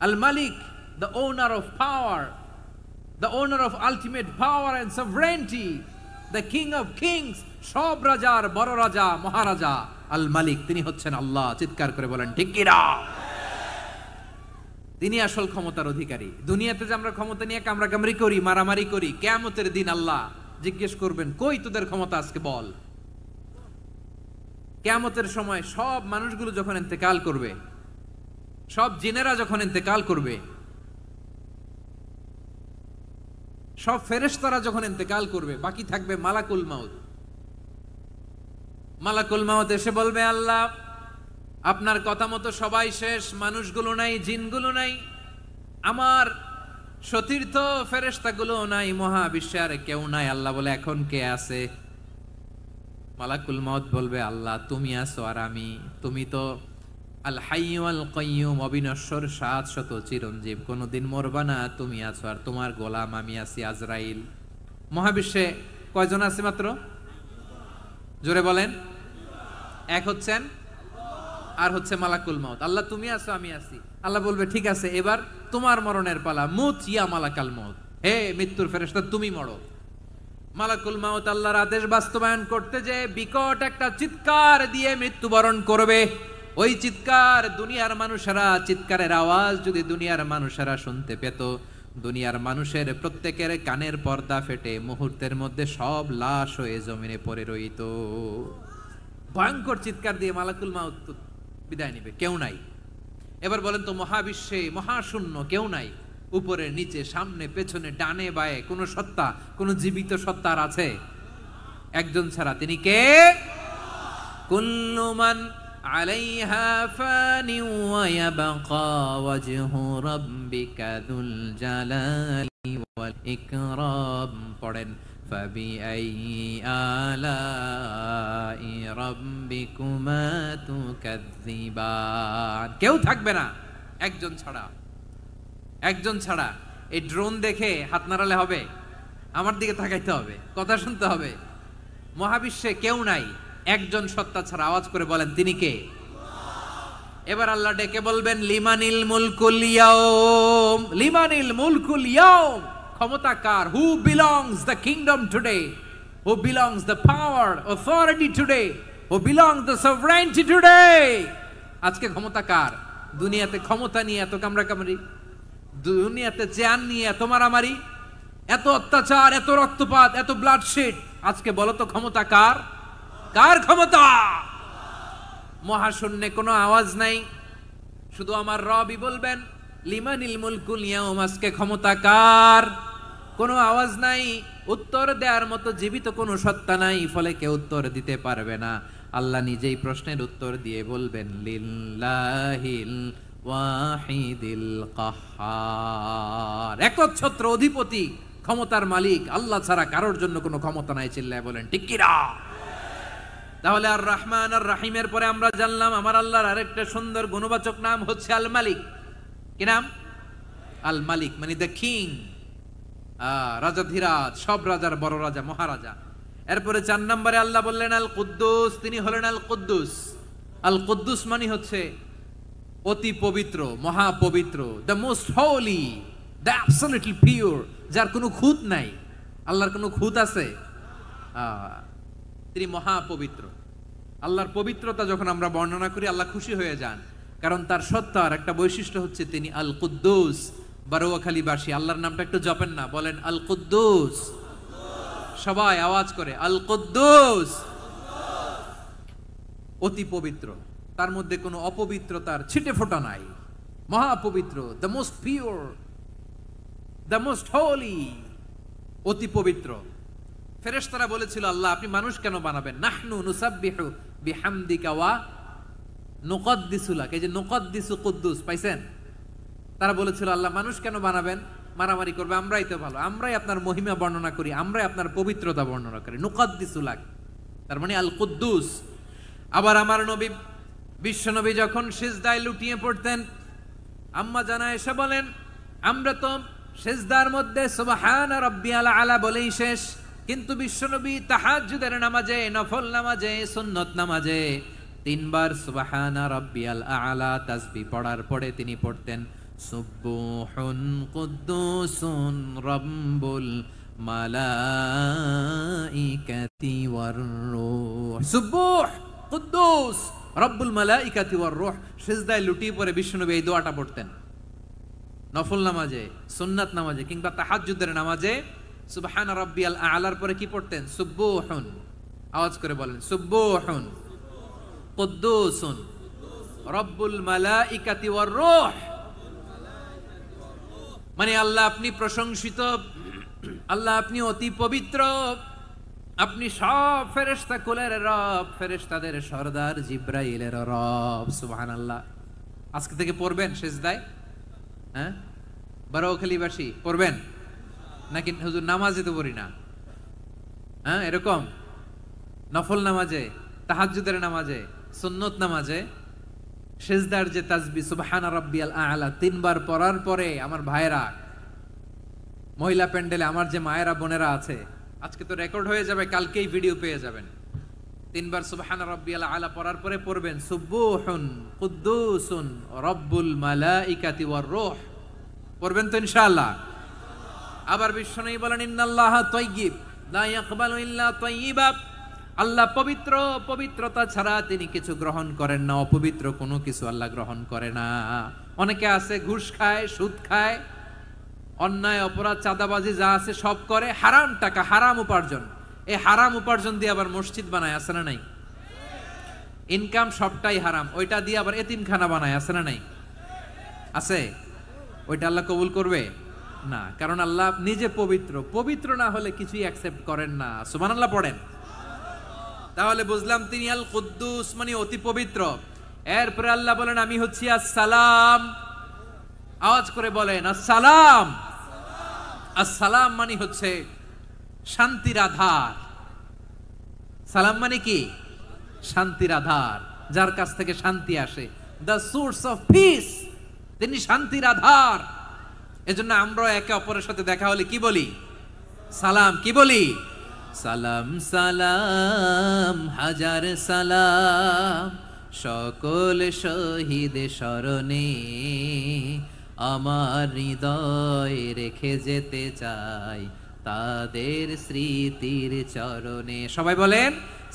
আল মালিক, the owner of power, the owner of ultimate power and sovereignty, the king of kings, সব রাজার বড় রাজা, মহারাজা আল মালিক, তিনি হচ্ছেন আল্লাহ। চিৎকার করে বলেন ঠিক কি না? তিনি আসল ক্ষমতার অধিকারী। দুনিয়াতে যে আমরা ক্ষমতা নিয়ে কামড়াকামড়ি করি, মারামারি করি, কিয়ামতের দিন আল্লাহ জিজ্ঞেস করবেন কই তোদের ক্ষমতা আজকে বল। কিয়ামতের সময় সব মানুষগুলো যখন ইন্তেকাল করবে, সব জিনেরা যখন ইন্তেকাল করবে, সব ফেরেশতারা যখন ইন্তেকাল করবে, বাকি থাকবে মালাকুল মাউত। মালাকুল মাউত এসে বলবে আল্লাহ আপনার কথা মতো সবাই শেষ, মানুষগুলো নাই, জিনগুলো নাই, আমার সতীর্থ ফেরেশতাগুলো নাই, মহাবিশ্বে আর কেউ নাই। আল্লাহ বলে এখন কে আছে? মালাকুল মাউত বলবে আল্লাহ তুমি আছো আর আমি। তুমি তো আল হাইয়্যু আল কাইয়্যুম, অবিনশ্বর, শাশ্বত, চিরঞ্জীব, কোনোদিন মরবা না, তুমি আছো আর তোমার গোলাম আমি আছি আজরাইল। মহাবিশ্বে কয়জন আছে মাত্র? জোরে বলেন। এক হচ্ছেন আর হচ্ছে মালাকুল মাউত। আল্লাহ তুমি আছো আমি আছি। আল্লাহ বলবে ঠিক আছে এবার তোমার মরণের পালা, মুত ইয়া মালাকাল মাউত, হে মৃত্যুর ফেরেশতা তুমি মরো। মালাকুল মাউত আল্লাহর আদেশ বাস্তবায়ন করতে যে বিকট একটা চিৎকার দিয়ে মৃত্যুবরণ করবে। ওই চিৎকার দুনিয়ার মানুষেরা, চিৎকারের আওয়াজ যদি দুনিয়ার মানুষেরা শুনতে পেত, দুনিয়ার মানুষের প্রত্যেকের কানের পর্দা ফেটে মুহূর্তের মধ্যে সব লাশ হয়ে জমিনে পড়ে রইত। ভয়ঙ্কর চিৎকার দিয়ে মালাকুল মাউত বিদায় নিবে, কেউ নাই। এবার বলেন তো মহাবিশ্বে মহাশূন্য, কেউ নাই, উপরে নিচে সামনে পেছনে ডানে বায়ে কোন সত্তা, কোন জীবিত সত্তার আছে? একজন ছাড়া, তিনি কে? কুল্লু মান আলাইহা ফানি ওয়া ইয়াবকা ওয়াজহু রাব্বিকা যুল জালালি ওয়াল ইকরাম। পড়েন ফাবিআইয়ি আলাই রাব্বিকুমা তুকাযযিবান। কেউ থাকবে না একজন ছাড়া, একজন ছাড়া। এই ড্রোন দেখে হাত নাড়ালে হবে? আমার দিকে তাকাইতে হবে, কথা শুনতে হবে। মহাবিশ্বে কেউ নাই, একজন সত্তা ছাড়া। আওয়াজ করে বলেন তিনি কে? এবার আল্লাহ ডেকে বলবেন লিমানিল মুলকুল ইয়াউম, লিমানিল মুলকুল ইয়াউম, ক্ষমতা কার? Who belongs the kingdom today, who belongs the power authority today, who belongs the sovereignty today. আজকে ক্ষমতা কার? দুনিয়াতে ক্ষমতা নিয়ে এত কামড়াকামড়ি, দুনিয়াতে জান নিয়ে এত মারামারি, এত অত্যাচার, এত রক্তপাত, এত ব্লাডশেড, আজকে বলো তো ক্ষমতা কার? কার ক্ষমতা? মহাশূন্যে কোনো আওয়াজ নাই, শুধু আমার রবই বলবেন লিমানিল মুলকুল ইয়াউম, আজকে ক্ষমতা কার? কোনো আওয়াজ নাই, উত্তর দেওয়ার মতো জীবিত কোনো সত্তা নাই, ফলে কেউ উত্তর দিতে পারবে না। আল্লাহ নিজেই প্রশ্নের উত্তর দিয়ে বলবেন লিল্লাহিল ওয়াহিদিল কাহ্হার, একচ্ছত্র অধিপতি, ক্ষমতার মালিক আল্লাহ ছাড়া কারোর জন্য কোনো ক্ষমতা নাই। চিল্লায় বলেন ঠিক কি না? তাহলে আর রহমান আর রাহিমের পরে আমরা জানলাম আমার আল্লাহর আরেকটা সুন্দর গুণবাচক নাম হচ্ছে আল মালিক। কি নাম? আল মালিক, মানে দ্য কিং, রাজাধিরাজ, সব রাজার বড় রাজা, মহারাজা। এরপরে 4 নম্বরে আল্লাহ বললেন আল কুদ্দুস, তিনি হলেন আল কুদ্দুস। আল কুদ্দুস মানে হচ্ছে অতি পবিত্র, মহাপবিত্র, the most holy, the absolutely pure, যার কোনো খুঁত নাই। আল্লাহর কোনো খুঁত আছে? তিনি মহাপবিত্র। আল্লাহর পবিত্রতা যখন আমরা বর্ণনা করি আল্লাহ খুশি হয়ে যান, কারণ তার সত্তার একটা বৈশিষ্ট্য হচ্ছে তিনি আল কুদ্দুস। বারোয়াখালীবাসী আল্লাহর নামটা একটু জপেন না, বলেন আল কুদ্দুস, সবাই আওয়াজ করে আল কুদ্দুস। অতি পবিত্র, তার মধ্যে কোনো অপবিত্রতার ছিটে ফোঁটা নাই, মহাপবিত্র, the most pure, the most holy, অতি পবিত্র। ফেরেশতারা বলেছিল, আল্লাহ আপনি মানুষ কেন বানাবেন? নাহনু নুসাব্বিহু বিহামদিকা ওয়া নুকদ্দিসু লাক। এই যে নুকদ্দিসু কুদ্দুস পাইছেন? তারা বলেছিল আল্লাহ মানুষ কেন বানাবেন? মারামারি করবে, আমরাই তো ভালো, আমরাই আপনার মহিমা বর্ণনা করি, আমরাই আপনার পবিত্রতা বর্ণনা করি। নুকদ্দিসু লাক তার মানে আল কুদ্দুস। আবার আমার নবী বিশ্ব নবী যখন সিজদায় লুটিয়ে পড়তেন, আম্মা জানা এসে বলেন আমরা তো সিজদার মধ্যে সুবহান রাব্বিয়াল আলা বলেই শেষ, কিন্তু বিশ্বনবী তাহাজ্জুদের নামাজে, নফল নামাজে, সুন্নত নামাজে তিনবার সুবহান রাব্বিয়াল আলা তাসবিহ পড়ার পরে তিনি পড়তেন সুবহুন কুদ্দুসুন রাব্বুল মালাইকাতি ওয়ার রূহ। সুবহ কুদ্দুস রব্বুল মালাইকাতি ওয়ার রূহ। সিজদায় লুটিয়ে পড়ে বিশ্বনবী এই দোয়াটা পড়তেন। নফল নামাজে, সুন্নাত নামাজে কিংবা তাহাজ্জুদের নামাজে সুবহান রাব্বিয়াল আলার পরে কি পড়তেন? সুবহুন। আওয়াজ করে বলেন সুবহুন কুদ্দুসুন রব্বুল মালাইকাতি ওয়ার রূহ। মানে আল্লাহ আপনি প্রশংসিত, আল্লাহ আপনি অতি পবিত্র, আপনি সব ফেরেশতা কুলের রব, ফেরেশতাদের সরদার জিব্রাইলের রব। সুবহানাল্লাহ। আজকে থেকে পড়বেন সিজদায়? হ্যাঁ, বারোখালীবাসী পড়বেন নাকি? হুজুর নামাজে তো পড়ি না। হ্যাঁ, এরকম নফল নামাজে, তাহাজ্জুদের নামাজে, সুন্নত নামাজে সিজদার যে তাসবিহ সুবহান রাব্বিয়াল আলা তিনবার পড়ার পরে আমার ভাইরা, মহিলা প্যান্ডেলে আমার যে মায়েরা বোনেরা আছে, আজকে তো রেকর্ড হয়ে যাবে, কালকেই ভিডিও পেয়ে যাবেন। তিনবার সুবহান রাব্বিয়াল আলা পড়ার পরে পড়বেন সুবহুন কুদ্দুসুন রব্বুল মালাইকাতি ওয়ার রূহ। পড়বেন তো ইনশাআল্লাহ? আবার বিশ্বনবী বলেন ইন্নাল্লাহা তাইয়্যিব লা ইয়াকবালু ইল্লা তাইয়্যিবা। আল্লাহ পবিত্র, পবিত্রতা ছাড়া তিনি কিছু গ্রহণ করেন না, অপবিত্র কোনো কিছু আল্লাহ গ্রহণ করে না। অনেকে আছে ঘুষ খায়, সুদ খায়, অন্যায় অপরাধ চাঁদাবাজি যা আছে সব করে, হারাম টাকা, হারাম উপার্জন। এই হারাম উপার্জন দিয়ে আবার মসজিদ বানায়, আছে না নাই? ইনকাম সবটাই হারাম, ওইটা দিয়ে আবার এতিমখানা বানায়, আছে না নাই? আছে। ওইটা আল্লাহ কবুল করবে না, কারণ আল্লাহ নিজে পবিত্র। পবিত্র না হলে কিছুই অ্যাকসেপ্ট করেন না। সুবহানাল্লাহ পড়েন। তাহলে বুঝলাম তিনি আল কুদ্দুস মানে অতি পবিত্র। এরপরে আল্লাহ বলেন আমি হচ্ছি আসসালাম। আওয়াজ করে বলেন আসসালাম। আসসালাম মানে হচ্ছে শান্তির আধার। সালাম মানে কি? শান্তির আধার, যার কাছ থেকে শান্তি আসে। দ্য সোর্স অফ পিস, তিনি শান্তির আধার। এজন্য আমরা একে অপরের সাথে দেখা হলে কি বলি? সালাম। কি বলি? সালাম সালাম হাজার সালাম সকল শহীদ স্মরণে, আমার হৃদয় রেখে যেতে চাই তাদের স্মৃতির চরণে। সবাই বলেন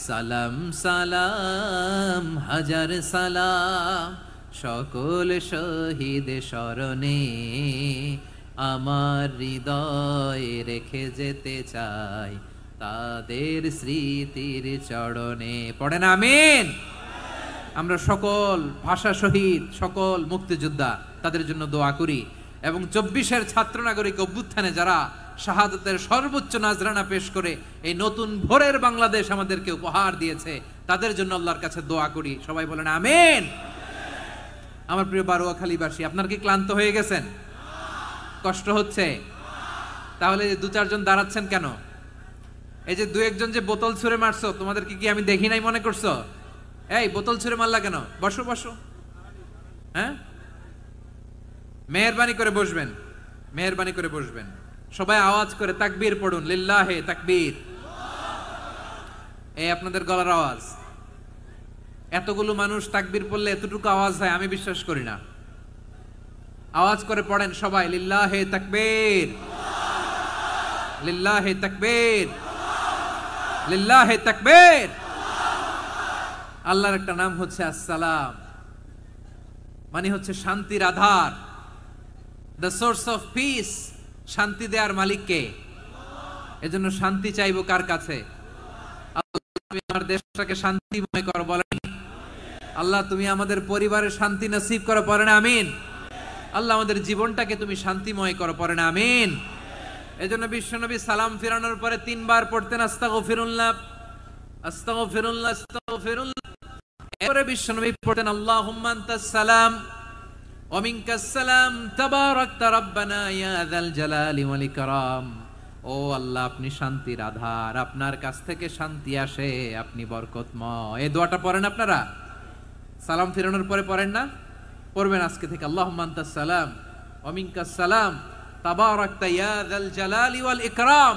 সালাম সালাম হাজার সালাম সকল শহীদ স্মরণে, আমার হৃদয় রেখে যেতে চাই তাদের স্মৃতির চরণে। পড়েন আমিন। আমরা সকল ভাষা শহীদ, সকল মুক্তিযোদ্ধা তাদের জন্য দোয়া করি, এবং 24-এর ছাত্র নাগরিক অভ্যুত্থানে যারা শাহাদাতের সর্বোচ্চ নাজরানা পেশ করে এই নতুন ভোরের বাংলাদেশ আমাদেরকে উপহার দিয়েছে, তাদের জন্য আল্লাহর কাছে দোয়া করি। সবাই বলেন আমিন। আমার প্রিয় বারোয়াখালীবাসী, আপনার কি ক্লান্ত হয়ে গেছেন? কষ্ট হচ্ছে? তাহলে 2-4 জন দাঁড়াচ্ছেন কেন? এই যে 2-1 জন যে বোতল ছুঁড়ে মারছো, তোমাদেরকে কি আমি দেখি নাই মনে করছো? এই বোতল ছুঁড়ে মারলা কেন? বসো বসো। হ্যাঁ, মেহেরবানি করে বসবেন, মেহেরবানি করে বসবেন। সবাই আওয়াজ করে তাকবীর পড়ুন, লিল্লাহে তাকবীর। এই আপনাদের গলার আওয়াজ। এতগুলো মানুষ তাকবীর পড়লে এতটুকু আওয়াজ হয় আমি বিশ্বাস করি না। আওয়াজ করে পড়েন সবাই, লিল্লাহে তাকবীর, লিল্লাহে তাকবীর, লিল্লাহে তাকবীর। আল্লাহর একটা নাম হচ্ছে আসসালাম, মানে হচ্ছে শান্তির আধার, দ্য সোর্স অফ পিস। শান্তি দেওয়ার মালিক কে? এজন্য শান্তি চাইবো কার কাছে? আল্লাহ তুমি আমার দেশটাকে শান্তিময় করো, বলেন আল্লাহ তুমি আমাদের পরিবারে শান্তি নসিব করো, পড়েন আমিন। আল্লাহ আমাদের জীবনটাকে তুমি শান্তিময় করো, পড়েন আমিন। এজন্য বিশ্বনবী সালাম ফিরানোর পরে 3 বার পড়তেন আস্তাগফিরুল্লাহ আস্তাগফিরুল্লাহ আস্তাগফিরুল্লাহ। এরপরে বিশ্বনবী পড়তেন আল্লাহুম্মা আনতাস সালাম ওয়া মিনকাস সালাম তাবারাকতা রাব্বানা ইয়া যাল জালালি ওয়াল ইকরাম। ও আল্লাহ, আপনি শান্তির আধার, আপনার কাছ থেকে শান্তি আসে, আপনি বরকতময়। এই দোয়াটা পড়েন আপনারা? সালাম ফিরানোর পরে পড়েন না? পড়বেন আজকে থেকে। আল্লাহুম্মা আনতাস সালাম ওয়া মিনকাস সালাম তাবারাকতা ইয়া যাল জালালি ওয়াল ইকরাম।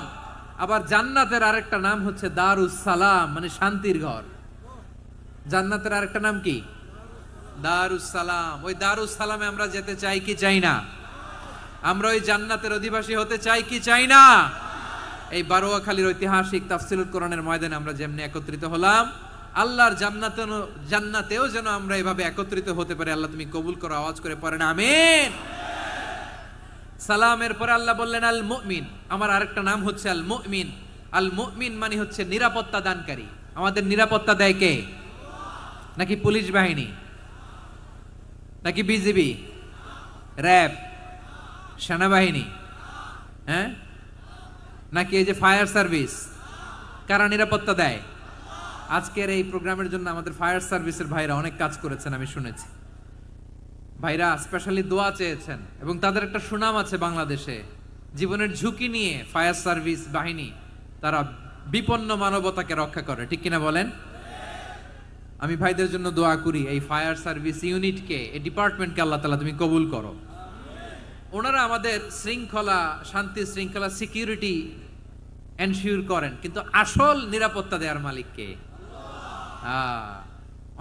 আবার জান্নাতের আরেকটা নাম হচ্ছে দারুস সালাম, মানে শান্তির ঘর। জান্নাতের আরেকটা নাম কি? দারুস সালাম। ওই দারুস সালামে আমরা যেতে চাই কি চাই না? আমরা ওই জান্নাতের অধিবাসী হতে চাই কি চাই না? এই বারোয়াখালীর ঐতিহাসিক তাফসীরুল কোরআনের ময়দানে আমরা যেমনি একত্রিত হলাম, আল্লাহর জান্নাতেও যেন আমরা এভাবে একত্রিত হতে পারি। আল্লাহ তুমি কবুল করো। আওয়াজ করে পড়েন আমিন। সালামের পরে আল্লাহ বললেন আল মুমিন। আমার আরেকটা নাম হচ্ছে আল মুমিন। আল মুমিন মানে হচ্ছে নিরাপত্তা দানকারী। আমাদের নিরাপত্তা দেয় কে? নাকি পুলিশ বাহিনী, নাকি বিজিবি, র্যাব, সেনাবাহিনী, হ্যাঁ, নাকি এই যে ফায়ার সার্ভিস? কারা নিরাপত্তা দেয়? আজকের এই প্রোগ্রামের জন্য আমাদের ফায়ার সার্ভিসের ভাইরা অনেক কাজ করেছেন, আমি শুনেছি। ভাইরা স্পেশালি দোয়া চেয়েছেন এবং তাদের একটা সুনাম আছে বাংলাদেশে। জীবনের ঝুঁকি নিয়ে ফায়ার সার্ভিস বাহিনী তারা বিপন্ন মানবতাকে রক্ষা করে, ঠিক কিনা বলেন? আমি ভাইদের জন্য দোয়া করি, এই ফায়ার সার্ভিস ইউনিটকে, এই ডিপার্টমেন্টকে আল্লাহ তাআলা তুমি কবুল করো। ওনারা আমাদের শৃঙ্খলা, শান্তি শৃঙ্খলা, সিকিউরিটি এনশিওর করেন, কিন্তু আসল নিরাপত্তা দেওয়ার মালিক কে?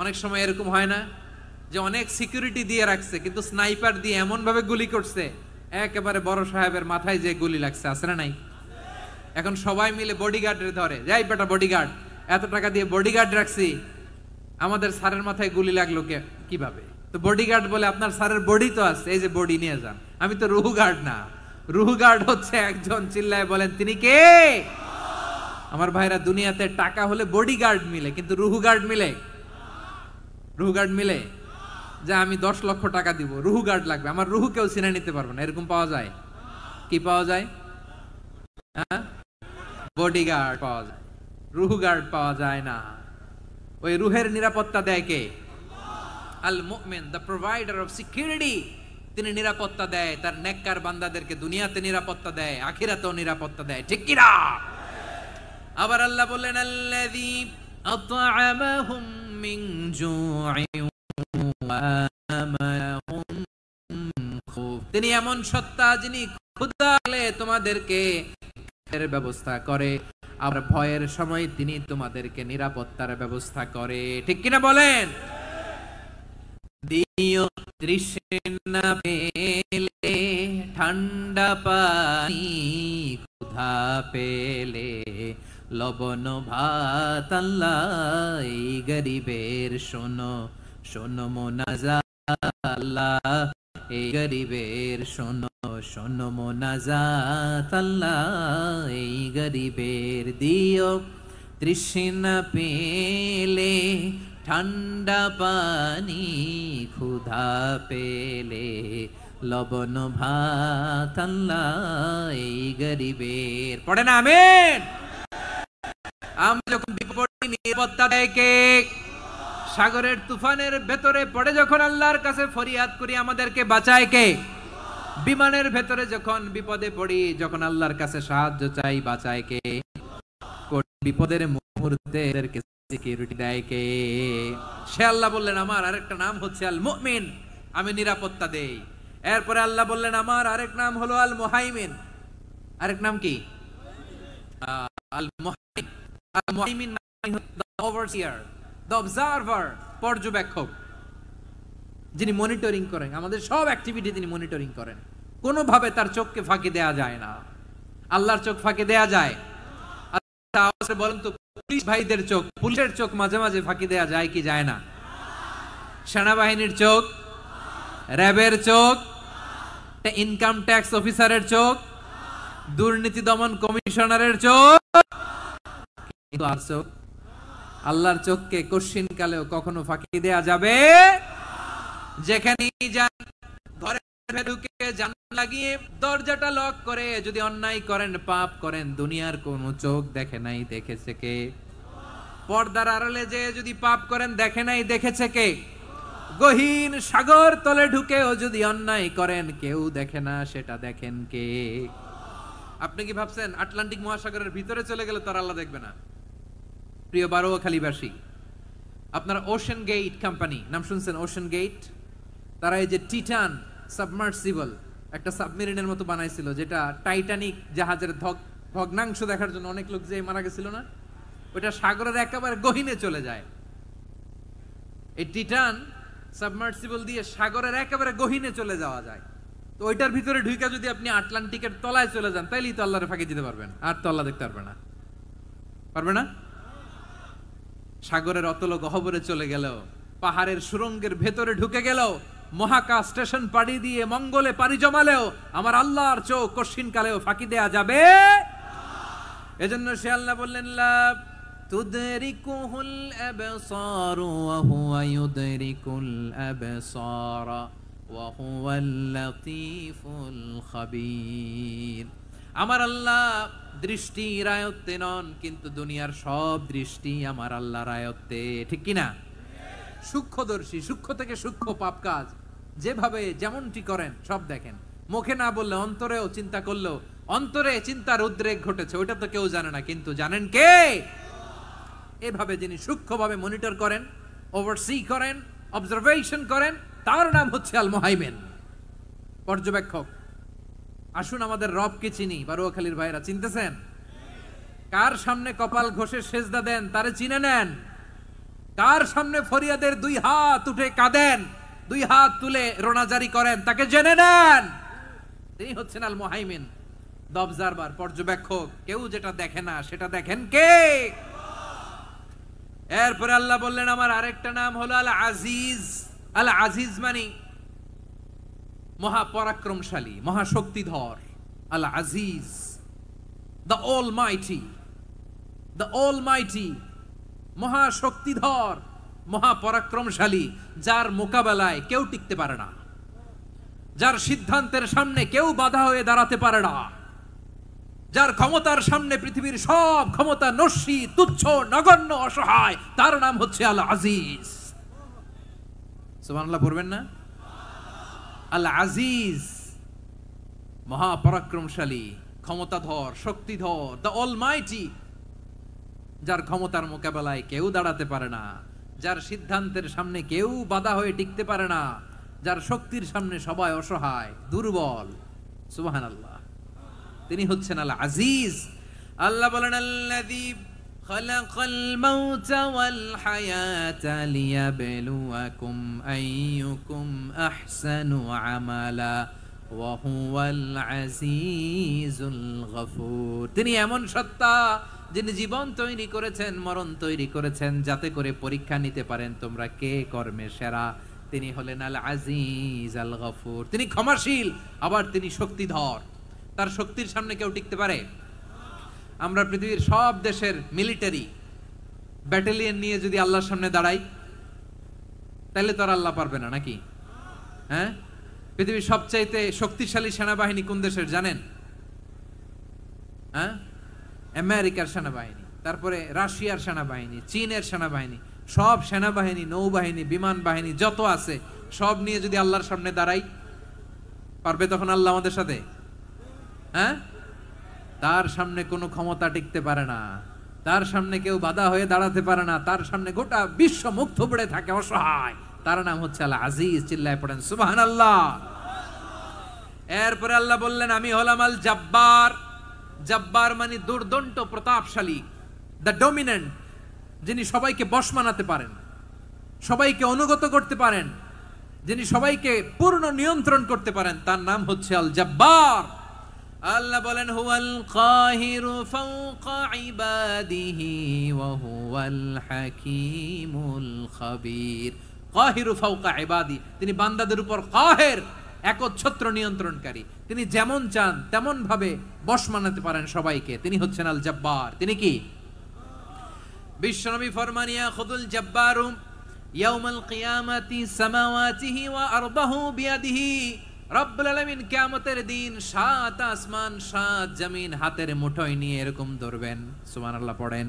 অনেক সময় এরকম হয় না যে অনেক সিকিউরিটি দিয়ে রাখছে, কিন্তু স্নাইপার দিয়ে এমন ভাবে গুলি করছে একেবারে বড় সাহেবের মাথায় যে গুলি লাগছে, আছে না নাই? এখন সবাই মিলে বডিগার্ডের ধরে, যাই বেটা বডিগার্ড, এত টাকা দিয়ে বডিগার্ড রাখছি, আমাদের স্যারের মাথায় গুলি লাগলো কিভাবে? তো বডিগার্ড বলে আপনার স্যারের বডি তো আছে, এই যে বডি নিয়ে যান। আমি তো রুহু গার্ড না। রুহু গার্ড হচ্ছে একজন, চিল্লায় বলেন তিনি কে? আমার ভাইরা, দুনিয়াতে টাকা হলে বডিগার্ড মিলে, কিন্তু রুহু গার্ড মিলে? রুহু গার্ড মিলে? যে আমি 10 লক্ষ টাকা দিব, রুহু গার্ড লাগবে, আমার রুহু কেউ চিনে নিতে পারবে না, এরকম পাওয়া যায়? কি পাওয়া যায়? হ্যাঁ, বডিগার্ড পাওয়া যায়, রুহু গার্ড পাওয়া যায় না। ওই রুহের নিরাপত্তা দেয় কে? আল মুমিন, দ্য প্রোভাইডার অফ সিকিউরিটি। তিনি নিরাপত্তা দেয় তার নেককার বান্দাদেরকে, দুনিয়াতে নিরাপত্তা দেয়, আখিরাতেও নিরাপত্তা দেয়, ঠিক কি না? আবার আল্লাহ বললেন আল্লাযী আত'আমাহুম মিন জু'ইন ওয়া আমানাহুম মিন খাউফ। তিনি এমন সত্তা যিনি ক্ষুধালে তোমাদেরকে খাবারের ব্যবস্থা করে, আর ভয়ের সময় তিনি তোমাদেরকে নিরাপত্তার ব্যবস্থা করে, ঠিক কিনা বলেন? দিও তৃষ্ণা পেলে ঠান্ডা পানি, ক্ষুধা পেলে লবণ ভাত, আল্লাহ এই গরিবের শোনো শোনো মোনাজাত, আল্লাহ এই গরিবের শোনো শোনো মোনাজাত, আল্লাহ এই গরিবের দিও তৃষ্ণা পেলে ঠান্ডা পানি, ক্ষুধা পেলে লবণ ভাত, আল্লাহ এই গরিবের। পড়ে না আমিন? আমরা যখন বিপদে নিরাপত্তা দেয় কে? সাগরের তুফানের ভেতরে পড়ে যখন আল্লাহর কাছে ফরিয়াদ করি, আমাদেরকে বাঁচায় কে? বিমানের ভেতরে যখন বিপদে পড়ি, যখন আল্লাহর কাছে সাহায্য চাই, বাঁচায় কে? বিপদের মুহূর্তে সিকিউরিটি দেয় কে? সে আল্লাহ বললেন আমার আরেকটা নাম হচ্ছে আল মুমিন, আমি নিরাপত্তা দেই। এরপরে আল্লাহ বললেন আমার আরেক নাম হলো আল মুহাইমিন। আরেক নাম কি? আল মুহাইমিন। আল মুহাইমিন মানে দ্য ওভারসিয়ার, দ্য অবজারভার, পর্যবেক্ষক, যিনি মনিটরিং করেন আমাদের সব অ্যাক্টিভিটি, তিনি মনিটরিং করেন। কোনোভাবে তার চোখকে ফাঁকি দেয়া যায় না। আল্লাহর চোখ ফাঁকি দেয়া যায়? আচ্ছা বলেন তো, পুলিশ ভাইদের চোখ, পুলিশের চোখ মাঝে মাঝে ফাঁকি দেয়া যায় কি যায় না? সেনাবাহিনীর চোখ, র্যাবের চোখ, ইনকাম ট্যাক্স অফিসারের চোখ, দুর্নীতি দমন কমিশনারের চোখ, কিন্তু আর চোখ? আল্লাহর চোখকে কশিন কালেও কখনো ফাঁকি দেয়া যাবে? যেখানেই যান, ঘরে ঢুকে জানালা লাগিয়ে দরজাটা লক করে যদি অন্যায় করেন, পাপ করেন, দুনিয়ার কোনো চোখ দেখে নাই, দেখেছে কে? পর্দার আড়ালে যে যদি পাপ করেন, দেখে নাই, দেখেছে কে? গহীন সাগর তলে ঢুকেও যদি অন্যায় করেন, কেউ দেখে না, সেটা দেখেন কে? আপনি কি ভাবছেন আটলান্টিক মহাসাগরের ভিতরে চলে গেলে তার আল্লাহ দেখবে না? প্রিয় বারোয়াখালীবাসী, আপনারা ওশেন গেট কোম্পানি নাম শুনছেন? ওশেন গেট, তারা এই যে টিটান সাবমার্সিবল একটা সাবমেরিনের মতো বানাইছিল, যেটা টাইটানিক জাহাজের ভগ্নাংশ দেখার জন্য অনেক লোক যে মারা গেছিল না, ওটা সাগরের একেবারে গহীনে চলে যায়। এই টিটান সাবমার্সিবল দিয়ে সাগরের একেবারে গহীনে চলে যাওয়া যায়। তো ওইটার ভিতরে ঢুকে যদি আপনি আটলান্টিকের তলায় চলে যান, তাইলেই তো আল্লাহর ফাঁকি দিতে পারবেন, আর তো আল্লাহ দেখতে পারবে না। পারবে না? সাগরের অতল গহ্বরে চলে গেল, পাহাড়ের সুরঙ্গের ভেতরে ঢুকে গেল, মহাকাশ স্টেশন পাড়ি দিয়ে মঙ্গলে পাড়ি জমালেও আমার আল্লাহর চোখ কশিন কালেও ফাঁকি দেয়া যাবে। এজন্য সে আল্লাহ বললেন, লা তুদরিকুহুল আবসার ওয়া হুয়া ইউদরিকুল আবসার ওয়া হুয়াল লাতীফুল খাবীর। আমার আল্লাহ দৃষ্টির আয়ত্তে নন, কিন্তু দুনিয়ার সব দৃষ্টি আমার আল্লাহর আয়ত্তে, ঠিক কিনা? সূক্ষ্মদর্শী, সূক্ষ্ম থেকে সূক্ষ্ম পাপ কাজ যেভাবে যেমনটি করেন সব দেখেন। মুখে না বললে অন্তরেও চিন্তা করলেও অন্তরে চিন্তার উদ্রেক ঘটেছে, ওইটা তো কেউ জানে না, কিন্তু জানেন কে? এভাবে যিনি সূক্ষ্মভাবে মনিটর করেন, ওভারসি করেন, অবজারভেশন করেন, তার নাম হচ্ছে আল মুহাইমিন, পর্যবেক্ষক। আসুন আমাদের রবকে চিনি। বারোয়াখালীর ভাইরা চিনতেছেন? কার সামনে কপাল ঘষে সেজদা দেন তারে চিনে নেন। কার সামনে ফরিয়াদের দুই হাত উঠে কাঁদেন, দুই হাত তুলে রোনাজারি করেন, তাকে জেনে নেন। তিনি হচ্ছেন আল মুহাইমিন, দ্য অবজারভার, পর্যবেক্ষক। কেউ যেটা দেখে না সেটা দেখেন কে? এরপরে আল্লাহ বললেন আমার আরেকটা নাম হলো আল আজিজ। আল আজিজ মানে মহাপরাক্রমশালী, মহাশক্তিধর। আল আজিজ, দ্য অলমাইটি, দ্য অলমাইটি, মহাশক্তিধর, মহাপরাক্রমশালী, যার মোকাবেলায় কেউ টিকতে পারে না, যার সিদ্ধান্তের সামনে কেউ বাধা হয়ে দাঁড়াতে পারে না, যার ক্ষমতার সামনে পৃথিবীর সব ক্ষমতা নস্যি, তুচ্ছ, নগণ্য, অসহায়, তার নাম হচ্ছে আল আজিজ। সুবহানাল্লাহ পড়বেন না? আল আজিজ, মহাপরাক্রমশালী, ক্ষমতাধর, শক্তিধর, দ্য অলমাইটি, যার ক্ষমতার মোকাবেলায় কেউ দাঁড়াতে পারে না, যার সিদ্ধান্তের সামনে কেউ বাধা হয়ে টিকতে পারে না, যার শক্তির সামনে সবাই অসহায়, দুর্বল। সুবহানাল্লাহ, তিনি হচ্ছেন আল আজিজ। আল্লাহ বলেন আল্লাযী খালাকাল মাউতা ওয়াল হায়াতা লিয়াবলুয়াকুম আইয়ুকুম আহসানু আমালা ওয়া হুয়াল আজিজুল গফুর। তিনি এমন সত্তা যিনি জীবন তৈরি করেছেন, মরণ তৈরি করেছেন, যাতে করে পরীক্ষা নিতে পারেন তোমরা কে কর্মে সেরা। তিনি হলেন আল আজিজ আল গফুর। তিনি ক্ষমাশীল, আবার তিনি শক্তিধর। তার শক্তির সামনে কেউ টিকতে পারে? আমরা পৃথিবীর সব দেশের মিলিটারি ব্যাটালিয়ন নিয়ে যদি আল্লাহর সামনে দাঁড়াই, তাহলে তো আর আল্লাহ পারবে না নাকি? হ্যাঁ, পৃথিবীর সবচাইতে শক্তিশালী সেনাবাহিনী কোন দেশের জানেন? হ্যাঁ, আমেরিকার সেনাবাহিনী, তারপরে রাশিয়ার সেনাবাহিনী, চীনের সেনাবাহিনী, সব সেনাবাহিনী, নৌবাহিনী, বিমান বাহিনী যত আছে সব নিয়ে যদি আল্লাহর সামনে দাঁড়াই, পারবে তখন আল্লাহ আমাদের সাথে? হ্যাঁ, তার সামনে কোনো ক্ষমতা টিকতে পারে না, তার সামনে কেউ বাধা হয়ে দাঁড়াতে পারে না, তার সামনে গোটা বিশ্ব মুখ থুবড়ে থাকে, অসহায়। তার নাম হচ্ছে আল আজিজ। চিল্লায় পড়েন সুবহানাল্লাহ। এরপরে আল্লাহ বললেন আমি হলাম আল জাব্বার। জাব্বার মানে দুর্দণ্ড, প্রতাপশালী, দ্য ডমিনেন্ট, যিনি সবাইকে বশ মানাতে পারেন, সবাইকে অনুগত করতে পারেন, যিনি সবাইকে পূর্ণ নিয়ন্ত্রণ করতে পারেন, তার নাম হচ্ছে আল জাব্বার। আল্লাহ বলেন হুয়াল কাহিরু ফাওকা ইবাদিহি ওয়া হুয়াল হাকীমুল খাবীর। কাহিরু ফাওকা ইবাদি, তিনি বান্দাদের উপর কাহের, একচ্ছত্র নিয়ন্ত্রণকারী। তিনি যেমন চান তেমন ভাবে বশ মানাতে পারেন সবাইকে। তিনি হচ্ছেন আল জাব্বার। তিনি কি? বিশ্বনবী ফরমান ইয়াখুদুল জাব্বারু ইয়াউমাল কিয়ামাতি সামাওয়াতিহি ওয়া আরদাহু বিয়াদিহি। রব্বুল আলামিন কিয়ামতের দিন 7 আসমান 7 জমিন হাতের মুঠোয় নিয়ে এরকম ধরবেন, সুবহানাল্লাহ পড়েন।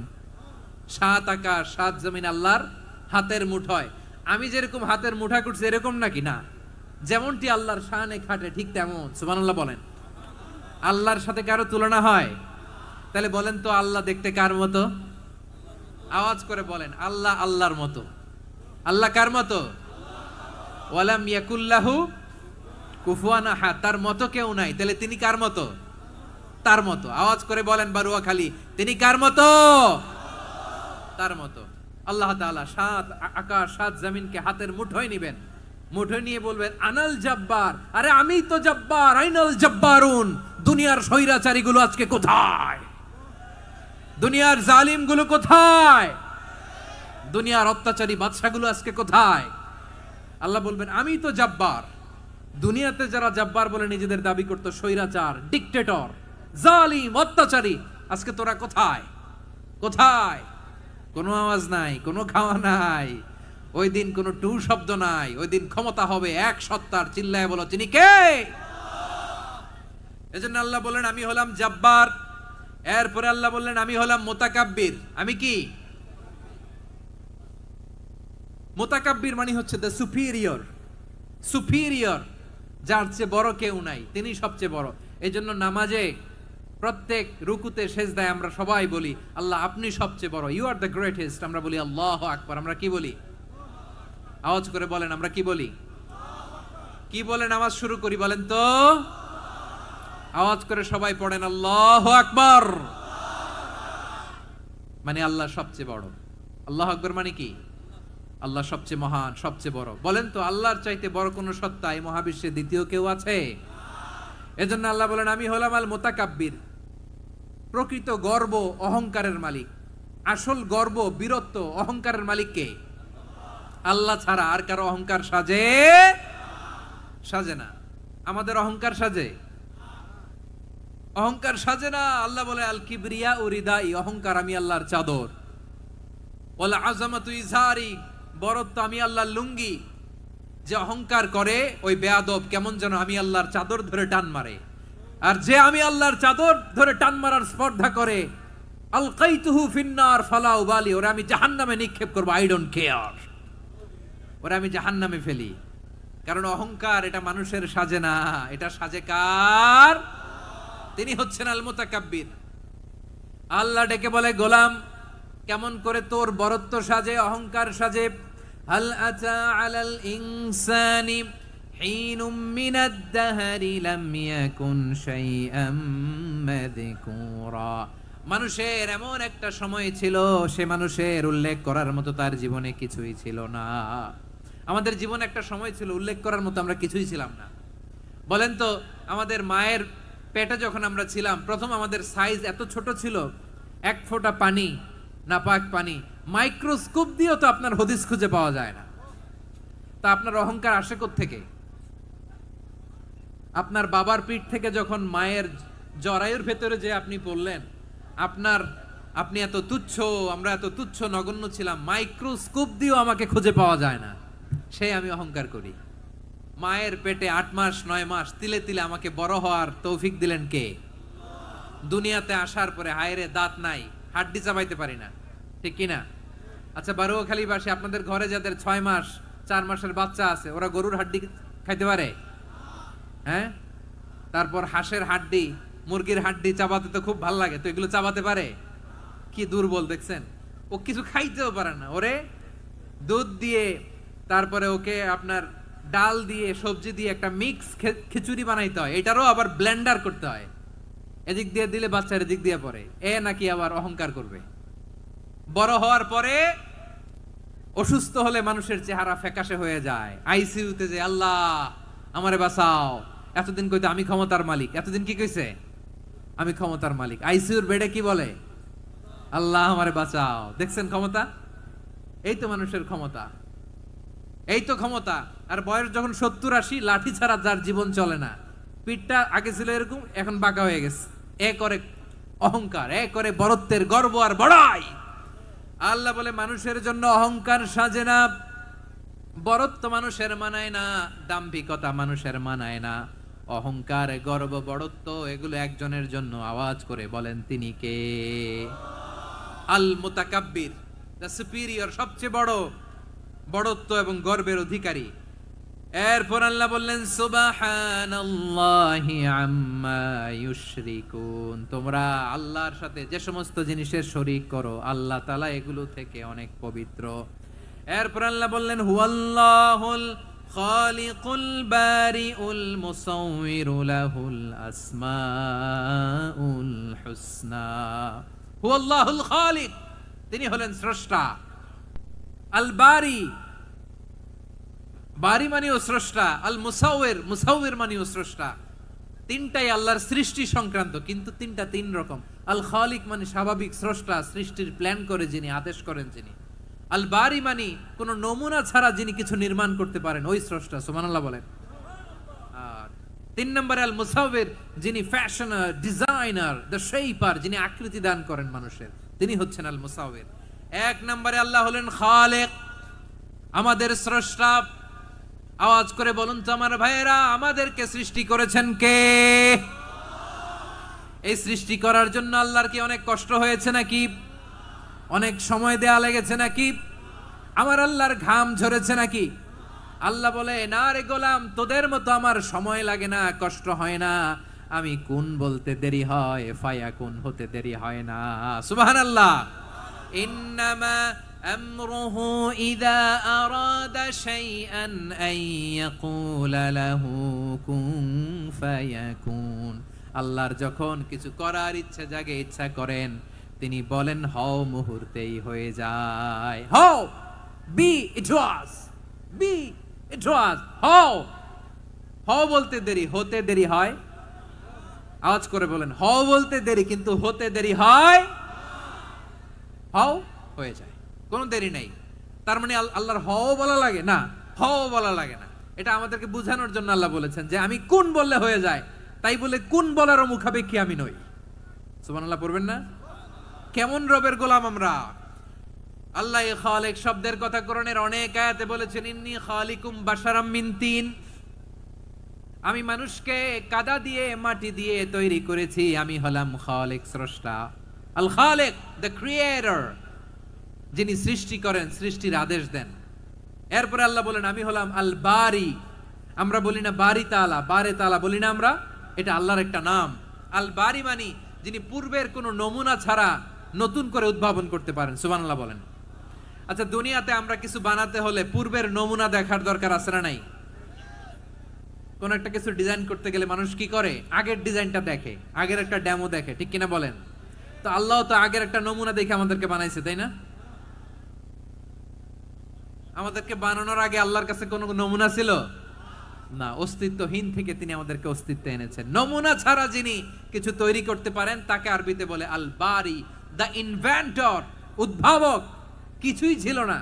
7 আকাশ 7 জমিন আল্লাহর হাতের মুঠোয়। আমি যেরকম হাতের মুঠা করছি এরকম নাকি? না, যেমনটি আল্লাহর শানে খাটে ঠিক তেমন, সুবহানাল্লাহ বলেন। আল্লাহর সাথে কারো তুলনা হয়? তাহলে বলেন তো আল্লাহ দেখতে কার মতো? আওয়াজ করে বলেন, আল্লাহ আল্লাহর মতো। আল্লাহ কার মতো? ওয়ালাম ইয়াকুল্লাহু কুফুয়ান আহাদ, তার মতো কেউ নাই। তাহলে তিনি কার মতো? তার মতো। আওয়াজ করে বলেন বারুয়াখালী, তিনি কার মতো? তার মতো। আল্লাহ তাআলা 7 আকাশ 7 জমিনকে হাতের মুঠোয় নিবেন, মুঠোয় নিয়ে বলবেন আনাল জব্বার, আরে আমি তো জব্বার, আইনাল জব্বারুন। দুনিয়ার স্বৈরাচারীগুলো আজকে কোথায়? দুনিয়ার জালিমগুলো কোথায়? দুনিয়ার অত্যাচারী বাদশাগুলো আজকে কোথায়? আল্লাহ বলবেন আমি তো জব্বার। দুনিয়াতে যারা জব্বার বলে নিজেদের দাবি করতো, স্বৈরাচার, ডিক্টেটর, জালিম, অত্যাচারী, আজকে তোরা কোথায়? কোথায়? কোনো আওয়াজ নাই, কোনো খাওয়া নাই, ওই দিন কোনো টু শব্দ নাই। ওই দিন ক্ষমতা হবে এক সত্তার। চিল্লায় বলো তিনি কে? এজন্য আল্লাহ বললেন আমি হলাম জব্বার। এরপরে আল্লাহ বললেন আমি হলাম মুতাকাব্বির। আমি কি? মুতাকাব্বির মানে হচ্ছে দ্য সুপিরিয়র। সুপিরিয়র, যার চেয়ে বড় কেউ নাই, তিনি সবচেয়ে বড়। এই জন্য নামাজে প্রত্যেক রুকুতে সেজদায় আমরা সবাই বলি আল্লাহ আপনি সবচেয়ে বড়, ইউ আর দ্য গ্রেটেস্ট। আমরা বলি আল্লাহু আকবার। আমরা কি বলি? আওয়াজ করে বলেন, আমরা কি বলি? কি বলে নামাজ শুরু করি বলেন তো? আওয়াজ করে সবাই পড়েন আল্লাহু আকবার। মানে আল্লাহ সবচেয়ে বড়। আল্লাহু আকবার মানে কি? আল্লাহ সবচেয়ে মহান, সবচেয়ে বড়। বলেন তো আল্লাহর চাইতে বড় কোন সত্তা এই মহাবিশ্বে দ্বিতীয় কেউ আছে? এজন্য আল্লাহ বলেন আমি হলাম আল মুতাকাব্বির। প্রকৃত গর্ব অহংকারের মালিক। আসল গর্ব, বীরত্ব, অহংকারের মালিক কে? আল্লাহ ছাড়া আর কারো অহংকার সাজে? সাজে না। আমাদের অহংকার সাজে? অহংকার সাজে না। আল্লাহ বলে আল কিবরিয়া উরিদাই, অহংকার আমি আল্লাহর চাদর। ওয়াল আযামাতু ইজারি, বড়ত্ব আমি আল্লাহর লুঙ্গি। যে অহংকার করে ওই বেয়াদব কেমন যেন আমি আল্লাহর চাদর ধরে টান মারে। আর যে আমি আল্লাহর চাদর ধরে টান মারার স্পর্ধা করে, আলকাইতুহু ফিন্নার ফালা উবালি, ওরা আমি জাহান্নামে নিক্ষেপ করব, আই ডোন্ট কেয়ার। ওরা আমি জাহান্নামে ফেলি। কারণ অহংকার এটা মানুষের সাজে না, এটা সাজে কার? তিনি হচ্ছেন আল মুতাকাব্বির। আল্লাহ ডেকে বলে গোলাম কেমন করে তোর বরত্ব সাজে, অহংকার সাজে? হাল আতা আলাল ইনসানি হিনুম মিনাদ দাহরি লাম ইয়াকুন শাইআম মাযকুরা। মানুষের এমন একটা সময় ছিল, সে মানুষের উল্লেখ করার মতো তার জীবনে কিছুই ছিল না। আমাদের জীবনে একটা সময় ছিল উল্লেখ করার মতো আমরা কিছুই ছিলাম না। বলেন তো আমাদের মায়ের পেটে যখন আমরা ছিলাম, প্রথম আমাদের সাইজ এত ছোট ছিল, 1 ফোঁটা পানি, নাপাক পানি, মাইক্রোস্কোপ দিয়েও তো আপনার হদিস খুঁজে পাওয়া যায় না। তা আপনার অহংকার আসে কোত্থেকে? আপনার বাবার পিঠ থেকে যখন মায়ের জরায়ুর ভেতরে যে আপনি পড়লেন, আপনি এত তুচ্ছ, আমরা এত তুচ্ছ নগণ্য ছিলাম, মাইক্রোস্কোপ দিয়েও আমাকে খুঁজে পাওয়া যায় না, সেই আমি অহংকার করি। মায়ের পেটে 8 মাস 9 মাস তিলে তিলে আমাকে বড় হওয়ার তৌফিক দিলেন কে? দুনিয়াতে আসার পরে হায়রে দাঁত নাই, হাড্ডি চাবাইতে পারি না, ঠিক কিনা? আচ্ছা বারুয়াখালীবাসী, আপনাদের ঘরে যাদের 6 মাস 4 মাসের বাচ্চা আছে, ওরা গরুর হাড্ডি খাইতে পারে? হ্যাঁ। তারপর হাঁসের হাড্ডি, মুরগির হাড্ডি চাবাতে তো খুব ভাল লাগে, তো এগুলো চাবাতে পারে? কি দুর্বল দেখছেন, ও কিছু খাইতেও পারে না। ওরে দুধ দিয়ে, তারপরে ওকে আপনার ডাল দিয়ে, সবজি দিয়ে একটা মিক্স খিচুড়ি বানাইতে হয়, এটারও আবার ব্লেন্ডার করতে হয়। এদিক দিয়ে দিলে বাচ্চার এদিক দিয়ে পড়ে, এ নাকি আবার অহংকার করবে। বড় হওয়ার পরে অসুস্থ হলে মানুষের চেহারা ফ্যাকাশে হয়ে যায়, আইসিইউতে যে আল্লাহ আমারে বাঁচাও। এতদিন কইতে আমি ক্ষমতার মালিক, এতদিন কি কইছে? আমি ক্ষমতার মালিক। আইসিইউর বেডে কি বলে? আল্লাহ আমারে বাঁচাও। দেখছেন ক্ষমতা? এই তো মানুষের ক্ষমতা, এই তো ক্ষমতা। আর বয়স যখন 70-80, লাঠি ছাড়া যার জীবন চলে না। পিঠটা আগে ছিল এরকম, এখন বাঁকা হয়ে গেছে। এ করে অহংকার, এ করে বড়ত্বের গর্ব আর বড়াই। আল্লাহ বলে মানুষের জন্য অহংকার সাজে না। বড়ত্ব মানুষের মানায় না, দাম্ভিকতা মানুষের মানায় না, অহংকার, গর্ব, বড়ত্ব এগুলো একজনের জন্য। আওয়াজ করে বলেন তিনি কে? আল মুতাকাব্বির, দ্য সুপিরিয়র, সবচেয়ে বড়, বড়ত্ব এবং গর্বের অধিকারী। এরপর আল্লাহ বললেন সুবহানাল্লাহি আম্মা ইউশরিকুন, তোমরা আল্লাহর সাথে যে সমস্ত জিনিসের শরীক করো আল্লাহ তাআলা এগুলো থেকে অনেক পবিত্র। এরপর আল্লাহ বললেন হুয়াল্লাহুল খালিকুল বারিউল মুসাউউইরু লাহুল আসমাউল হুসনা। হুয়াল্লাহুল খালিক, তিনি হলেন স্রষ্টা। আল বারি, বারি মানেও স্রষ্টা। আল মুসাউইর, মুসাউইর মানেও স্রষ্টা। তিনটাই আল্লাহর সৃষ্টি সংক্রান্ত, কিন্তু তিনটা তিন রকম। আল খালিক মানে স্বাভাবিক স্রষ্টা, সৃষ্টির প্ল্যান করে যিনি, আদেশ করেন যিনি। আল বারি মানে কোন নমুনা ছাড়া যিনি কিছু নির্মাণ করতে পারেন, ওই স্রষ্টা। সুবহানাল্লাহ বলেন। আর তিন নম্বরে আল মুসাউইর, যিনি ফ্যাশনার, ডিজাইনার, দ্য শেপার, যিনি আকৃতি দান করেন মানুষের, তিনি হচ্ছেন আল মুসাউইর। এক নম্বরে আল্লাহ হলেন খালেক, আমাদের স্রষ্টা। আওয়াজ করে বলুন তো আমার ভাইয়েরা, আমাদেরকে সৃষ্টি করেছেন কে? এই সৃষ্টি করার জন্য আল্লাহর কি অনেক কষ্ট হয়েছে নাকি? অনেক সময় দেয়া লেগেছে নাকি? আমার আল্লাহর ঘাম ঝরেছে নাকি? আল্লাহ বলে না রে গোলাম, তোদের মতো আমার সময় লাগে না, কষ্ট হয় না। আমি কোন বলতে দেরি হয়, ফায়াকুন হতে দেরি হয় না। সুবহানাল্লাহ। ইন্নামা আমরুহু ইযা আরাদা শাইআন আন ইয়াকুলা লাহু কুন ফায়াকুন। আল্লাহর যখন কিছু করার ইচ্ছা জাগে, ইচ্ছা করেন, তিনি বলেন হও, মুহূর্তেই হয়ে যায়। হও, বি, ইট ওয়াজ, বি, ইট ওয়াজ। হও, হও বলতে দেরি, হতে দেরি হয়। আওয়াজ করে বলেন, হও বলতে দেরি কিন্তু হতে দেরি হয়। হও, হয়ে যায়, কোনো দেরি নাই। তার মানে আল্লাহর হও বলা লাগে না, হও বলা লাগে না। এটা আমাদেরকে বোঝানোর জন্য আল্লাহ বলেছেন যে আমি কোন বললে হয়ে যায়, তাই বলে কোন বলারও মুখাপেক্ষী আমি নই। সুবহানাল্লাহ পড়বেন না? কেমন রবের গোলাম আমরা! আল্লাহ খালিক শব্দের কথা কোরআনের অনেক আয়াতে বলেছেন, ইন্নী খালিকুম বাশারাম মিন তিন, আমি মানুষকে কাদা দিয়ে, মাটি দিয়ে তৈরি করেছি। আমি হলাম খালিক, স্রষ্টা। আল খালিক, দ্য ক্রিয়েটর, যিনি সৃষ্টি করেন, সৃষ্টির আদেশ দেন। এরপরে আল্লাহ বলেন আমি হলাম আল বারি। আমরা বলি না বারি তাআলা, বারে তাআলা বলি না আমরা, এটা আল্লাহর একটা নাম। আল বারি মানে যিনি পূর্বের কোনো নমুনা ছাড়া নতুন করে উদ্ভাবন করতে পারেন। সুবহানাল্লাহ বলেন। আচ্ছা, দুনিয়াতে আমরা কিছু বানাতে হলে পূর্বের নমুনা দেখার দরকার আছে না নাই? কোন একটা কিছু ডিজাইন করতে গেলে মানুষ কি করে? আগের ডিজাইনটা দেখে, আগের একটা ডেমো দেখে, ঠিক কিনা বলেন? তো আল্লাহ তো আগের একটা নমুনা দেখে আমাদেরকে বানাইছে, তাই না? আমাদেরকে বানানোর আগে আল্লাহর কাছে কোনো নমুনা ছিল না। অস্তিত্বহীন থেকে তিনি আমাদেরকে অস্তিত্বে এনেছেন। নমুনা ছাড়া যিনি কিছু তৈরি করতে পারেন তাকে আরবিতে বলে আল বারি, দ্য ইনভেন্টর, উদ্ভাবক। কিছুই ছিল না,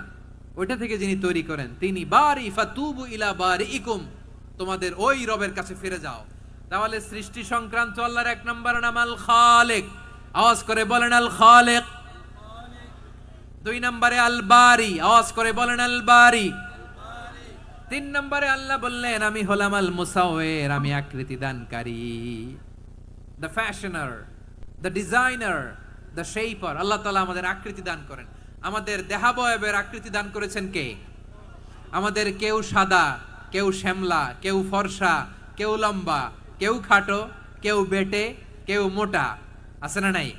ওইটা থেকে যিনি তৈরি করেন তিনি বারি। ফাতুবু ইলা বারিইকুম, তোমাদের ওই রবের কাছে ফিরে যাও। তাহলে সৃষ্টি সংক্রান্ত আল্লাহর এক নম্বর নাম আল খালিক। আওয়াজ করে বলেন আল খালিক। দুই নম্বরে আল বারি। আওয়াজ করে বলেন আল বারি। তিন নম্বরে আল্লাহ বললেন আমি হলাম আল মুসাউইর, আমি আকৃতি দানকারী, the fashioner, the designer, the shaper. Allah তাআলা আমাদের আকৃতি দান করেন। আমাদের দেহাবয়বের আকৃতি দান করেছেন কে? আমাদের কেউ সাদা, কেউ শ্যামলা, কেউ ফর্সা, কেউ লম্বা, কেউ খাটো, কেউ বেটে, কেউ মোটা, আছে না নাই?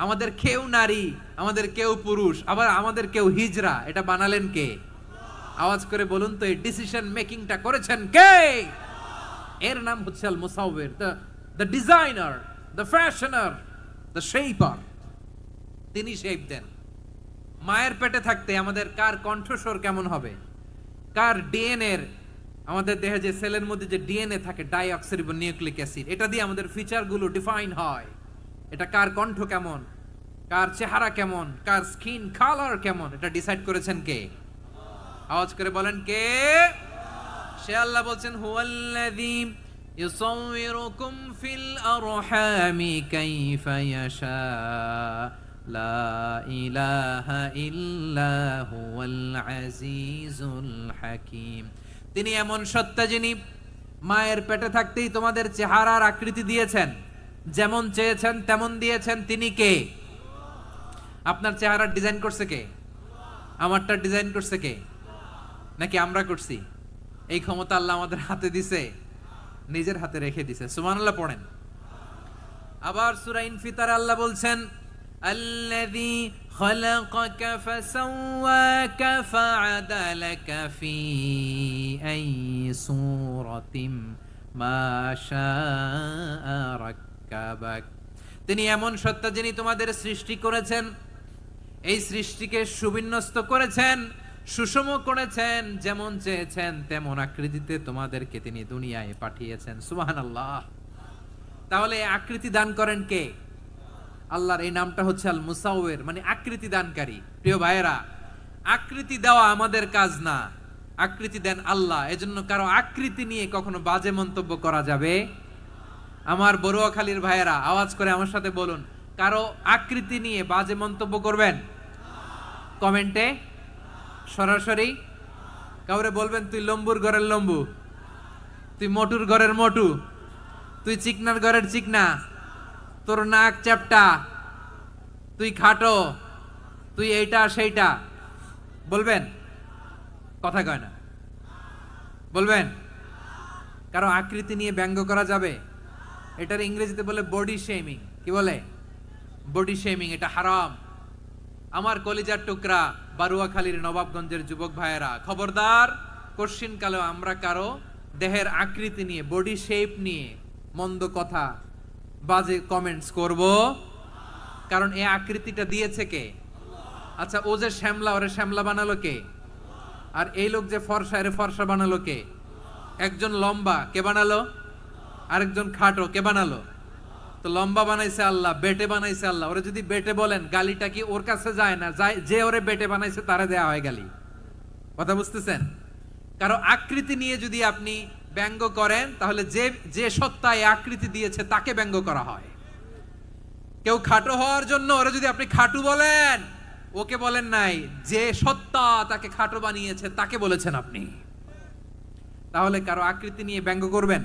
আমাদের কেউ নারী, আমাদের কেউ পুরুষ, আবার আমাদের কেউ হিজড়া। এটা বানালেন কে? আওয়াজ করে বলুন তো, এই ডিসিশন মেকিংটা করেছেন কে? এর নাম হচ্ছে আল মুসাউইর, the designer, the fashioner, the shaper. তিনি শেপ দেন। মায়ের পেটে থাকতে আমাদের কার কণ্ঠস্বর কেমন হবে, কার ডিএনএ, আমাদের দেহে যে সেলের মধ্যে যে ডিএনএ থাকে, ডাইঅক্সিরিবোনিউক্লিক অ্যাসিড, এটা দিয়ে আমাদের ফিচারগুলো ডিফাইন হয়। এটা কার কণ্ঠ কেমন, কার চেহারা কেমন, কার স্কিন কালার কেমন, এটা ডিসাইড করেছেন কে? আওয়াজ করে বলেন কে? সে আল্লাহ বলছেন হুয়াল্লাযী ইউসাউইরুকুম ফিল আরহামি কাইফা ইয়াশা লা ইলাহা ইল্লা হুয়াল আজিজুল হাকীম। তিনি এমন সত্তা যিনি মায়ের পেটে থাকতেই তোমাদের চেহারার আকৃতি দিয়েছেন, যেমন চেয়েছেন তেমন দিয়েছেন। তিনি কে? আপনার চেহারার ডিজাইন করছে কে? আমারটা ডিজাইন করছে কে? নাকি আমরা করছি? এই ক্ষমতা আল্লাহ আমাদের হাতে দিছে, নিজের হাতে রেখে দিছে। সুবহানাল্লাহ পড়েন। আবার সূরা ইনফিতারে আল্লাহ বলছেন, আল্লাযী খালাকাকা ফাসাওয়াকা ফাআদালাকা ফি আইয়ি সূরাতিন মা শাআ রাক্কাবাক। তিনি এমন সত্তা যিনি তোমাদের সৃষ্টি করেছেন, এই সৃষ্টিকে সুবিন্যস্ত করেছেন, সুষম করেছেন, যেমন চেয়েছেন তেমন আকৃতিতে তোমাদেরকে তিনি দুনিয়ায় পাঠিয়েছেন। সুবহানাল্লাহ। তাহলে আকৃতি দান করেন কে? আল্লাহর এই নামটা হচ্ছে আল মুসাওয়ির, মানে আকৃতি দানকারী। প্রিয় ভাইয়েরা, আকৃতি দেওয়া আমাদের কাজ না, আকৃতি দেন আল্লাহ। এজন্য কারো আকৃতি নিয়ে কখনো বাজে মন্তব্য করা যাবে। আমার বড়ুয়াখালীর ভাইয়েরা আওয়াজ করে আমার সাথে বলুন, কারো আকৃতি নিয়ে বাজে মন্তব্য করবেন? কমেন্টে সরাসরি কাউরে বলবেন তুই লম্বুর ঘরের লম্বু, তুই মোটুর ঘরের মোটু, তুই চিকনার ঘরের চিকনা, তোর নাক চ্যাপটা, তুই খাটো, তুই এইটা সেইটা বলবেন? কথা কয় না, বলবেন? কারো আকৃতি নিয়ে ব্যঙ্গ করা যাবে? এটার ইংরেজিতে বলে বডি শেমিং। কি বলে? Body shaming. এটা হারাম। আমার কলিজার টুকরা বারুয়াখালীর নবাবগঞ্জের যুবক ভাইয়েরা, খবরদার, কোশ্চিন কালেও আমরা কারো দেহের আকৃতি নিয়ে, বডি শেপ নিয়ে মন্দ কথা, বাজে কমেন্টস করব। কারণ এই আকৃতিটা দিয়েছে কে? আচ্ছা, ও যে শ্যামলা, ওরে শ্যামলা বানালো কে? আর এই লোক যে ফর্সা, এরে ফর্সা বানালো কে? একজন লম্বা, কে বানালো? আরেকজন খাটো, কে বানালো? তো লম্বা বানাইছে আল্লাহ, বেটে বানাইছে আল্লাহ। ওরে যদি বেটে বলেন, গালিটা কি ওর কাছে যায় না? যায়। যে ওরে বেটে বানাইছে তারে দেয়া হয় গালি। কথা বুঝতেছেন? কারো আকৃতি নিয়ে যদি আপনি ব্যঙ্গ করেন, তাহলে যে যে সত্তা এই আকৃতি দিয়েছে তাকে ব্যঙ্গ করা হয়। কেউ খাটো হওয়ার জন্য ওরে যদি আপনি খাটু বলেন, ওকে বলেন নাই, যে সত্তা তাকে খাটো বানিয়েছে তাকে বলেছেন আপনি। তাহলে কারো আকৃতি নিয়ে ব্যঙ্গ করবেন?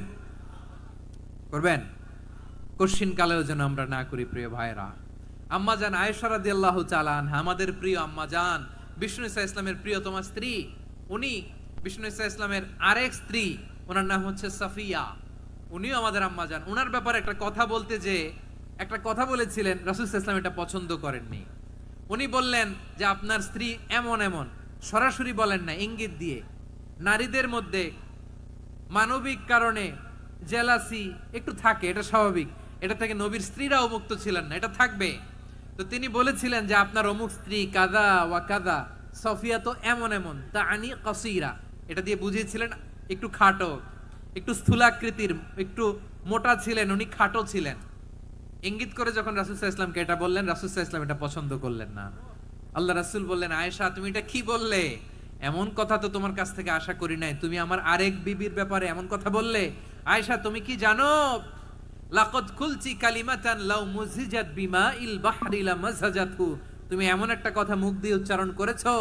করবেন? কোশ্চিন কালেও যেন আমরা না করি। প্রিয় ভাইরা, আম্মাজান আয়েশা রাদিয়াল্লাহু তাআলা আনহা, আমাদের প্রিয় আম্মাজান, বিষ্ণু ইসা ইসলামের প্রিয়তমা স্ত্রী, উনি বিষ্ণু ইসা ইসলামের আরেক স্ত্রী, ওনার নাম হচ্ছে সাফিয়া, উনিও আমাদের আম্মাজান। ওনার ব্যাপারে একটা কথা বলতে যে একটা কথা বলেছিলেন, রাসূল সাল্লাল্লাহু আলাইহি ওয়াসাল্লাম এটা পছন্দ করেননি। উনি বললেন যে আপনার স্ত্রী এমন এমন, সরাসরি বলেন না, ইঙ্গিত দিয়ে। নারীদের মধ্যে মানবিক কারণে জেলাসি একটু থাকে, এটা স্বাভাবিক। এটা থেকে নবীর স্ত্রীরাও মুক্ত ছিলেন না, এটা থাকবে। তো তিনি বলেছিলেন যে আপনার অমুক স্ত্রী কাদা ওয়া কাদা, সফিয়া তো এমন এমন, তা আনি কাসীরা, এটা দিয়ে বুঝিয়েছিলেন একটু খাটো, একটু স্থূলাকৃতির, একটু মোটা ছিলেন, উনি খাটো ছিলেন। ইঙ্গিত করে যখন রাসূল সাল্লাল্লাহু আলাইহি ওয়াসাল্লামকে এটা বললেন, রাসূল সাল্লাল্লাহু আলাইহি ওয়াসাল্লাম এটা পছন্দ করলেন না। আল্লাহ রাসূল বললেন, আয়েশা তুমি এটা কি বললে? এমন কথা তো তোমার কাছ থেকে আশা করি নাই। তুমি আমার আরেক বিবির ব্যাপারে এমন কথা বললে। আয়েশা, তুমি কি জানো, লাকাদ কুলতি কালিমাতান লাউ মুজিজাত বিমাইল বাহরি লামাজাজাতহু, তুমি এমন একটা কথা মুখ দিয়ে উচ্চারণ করেছো,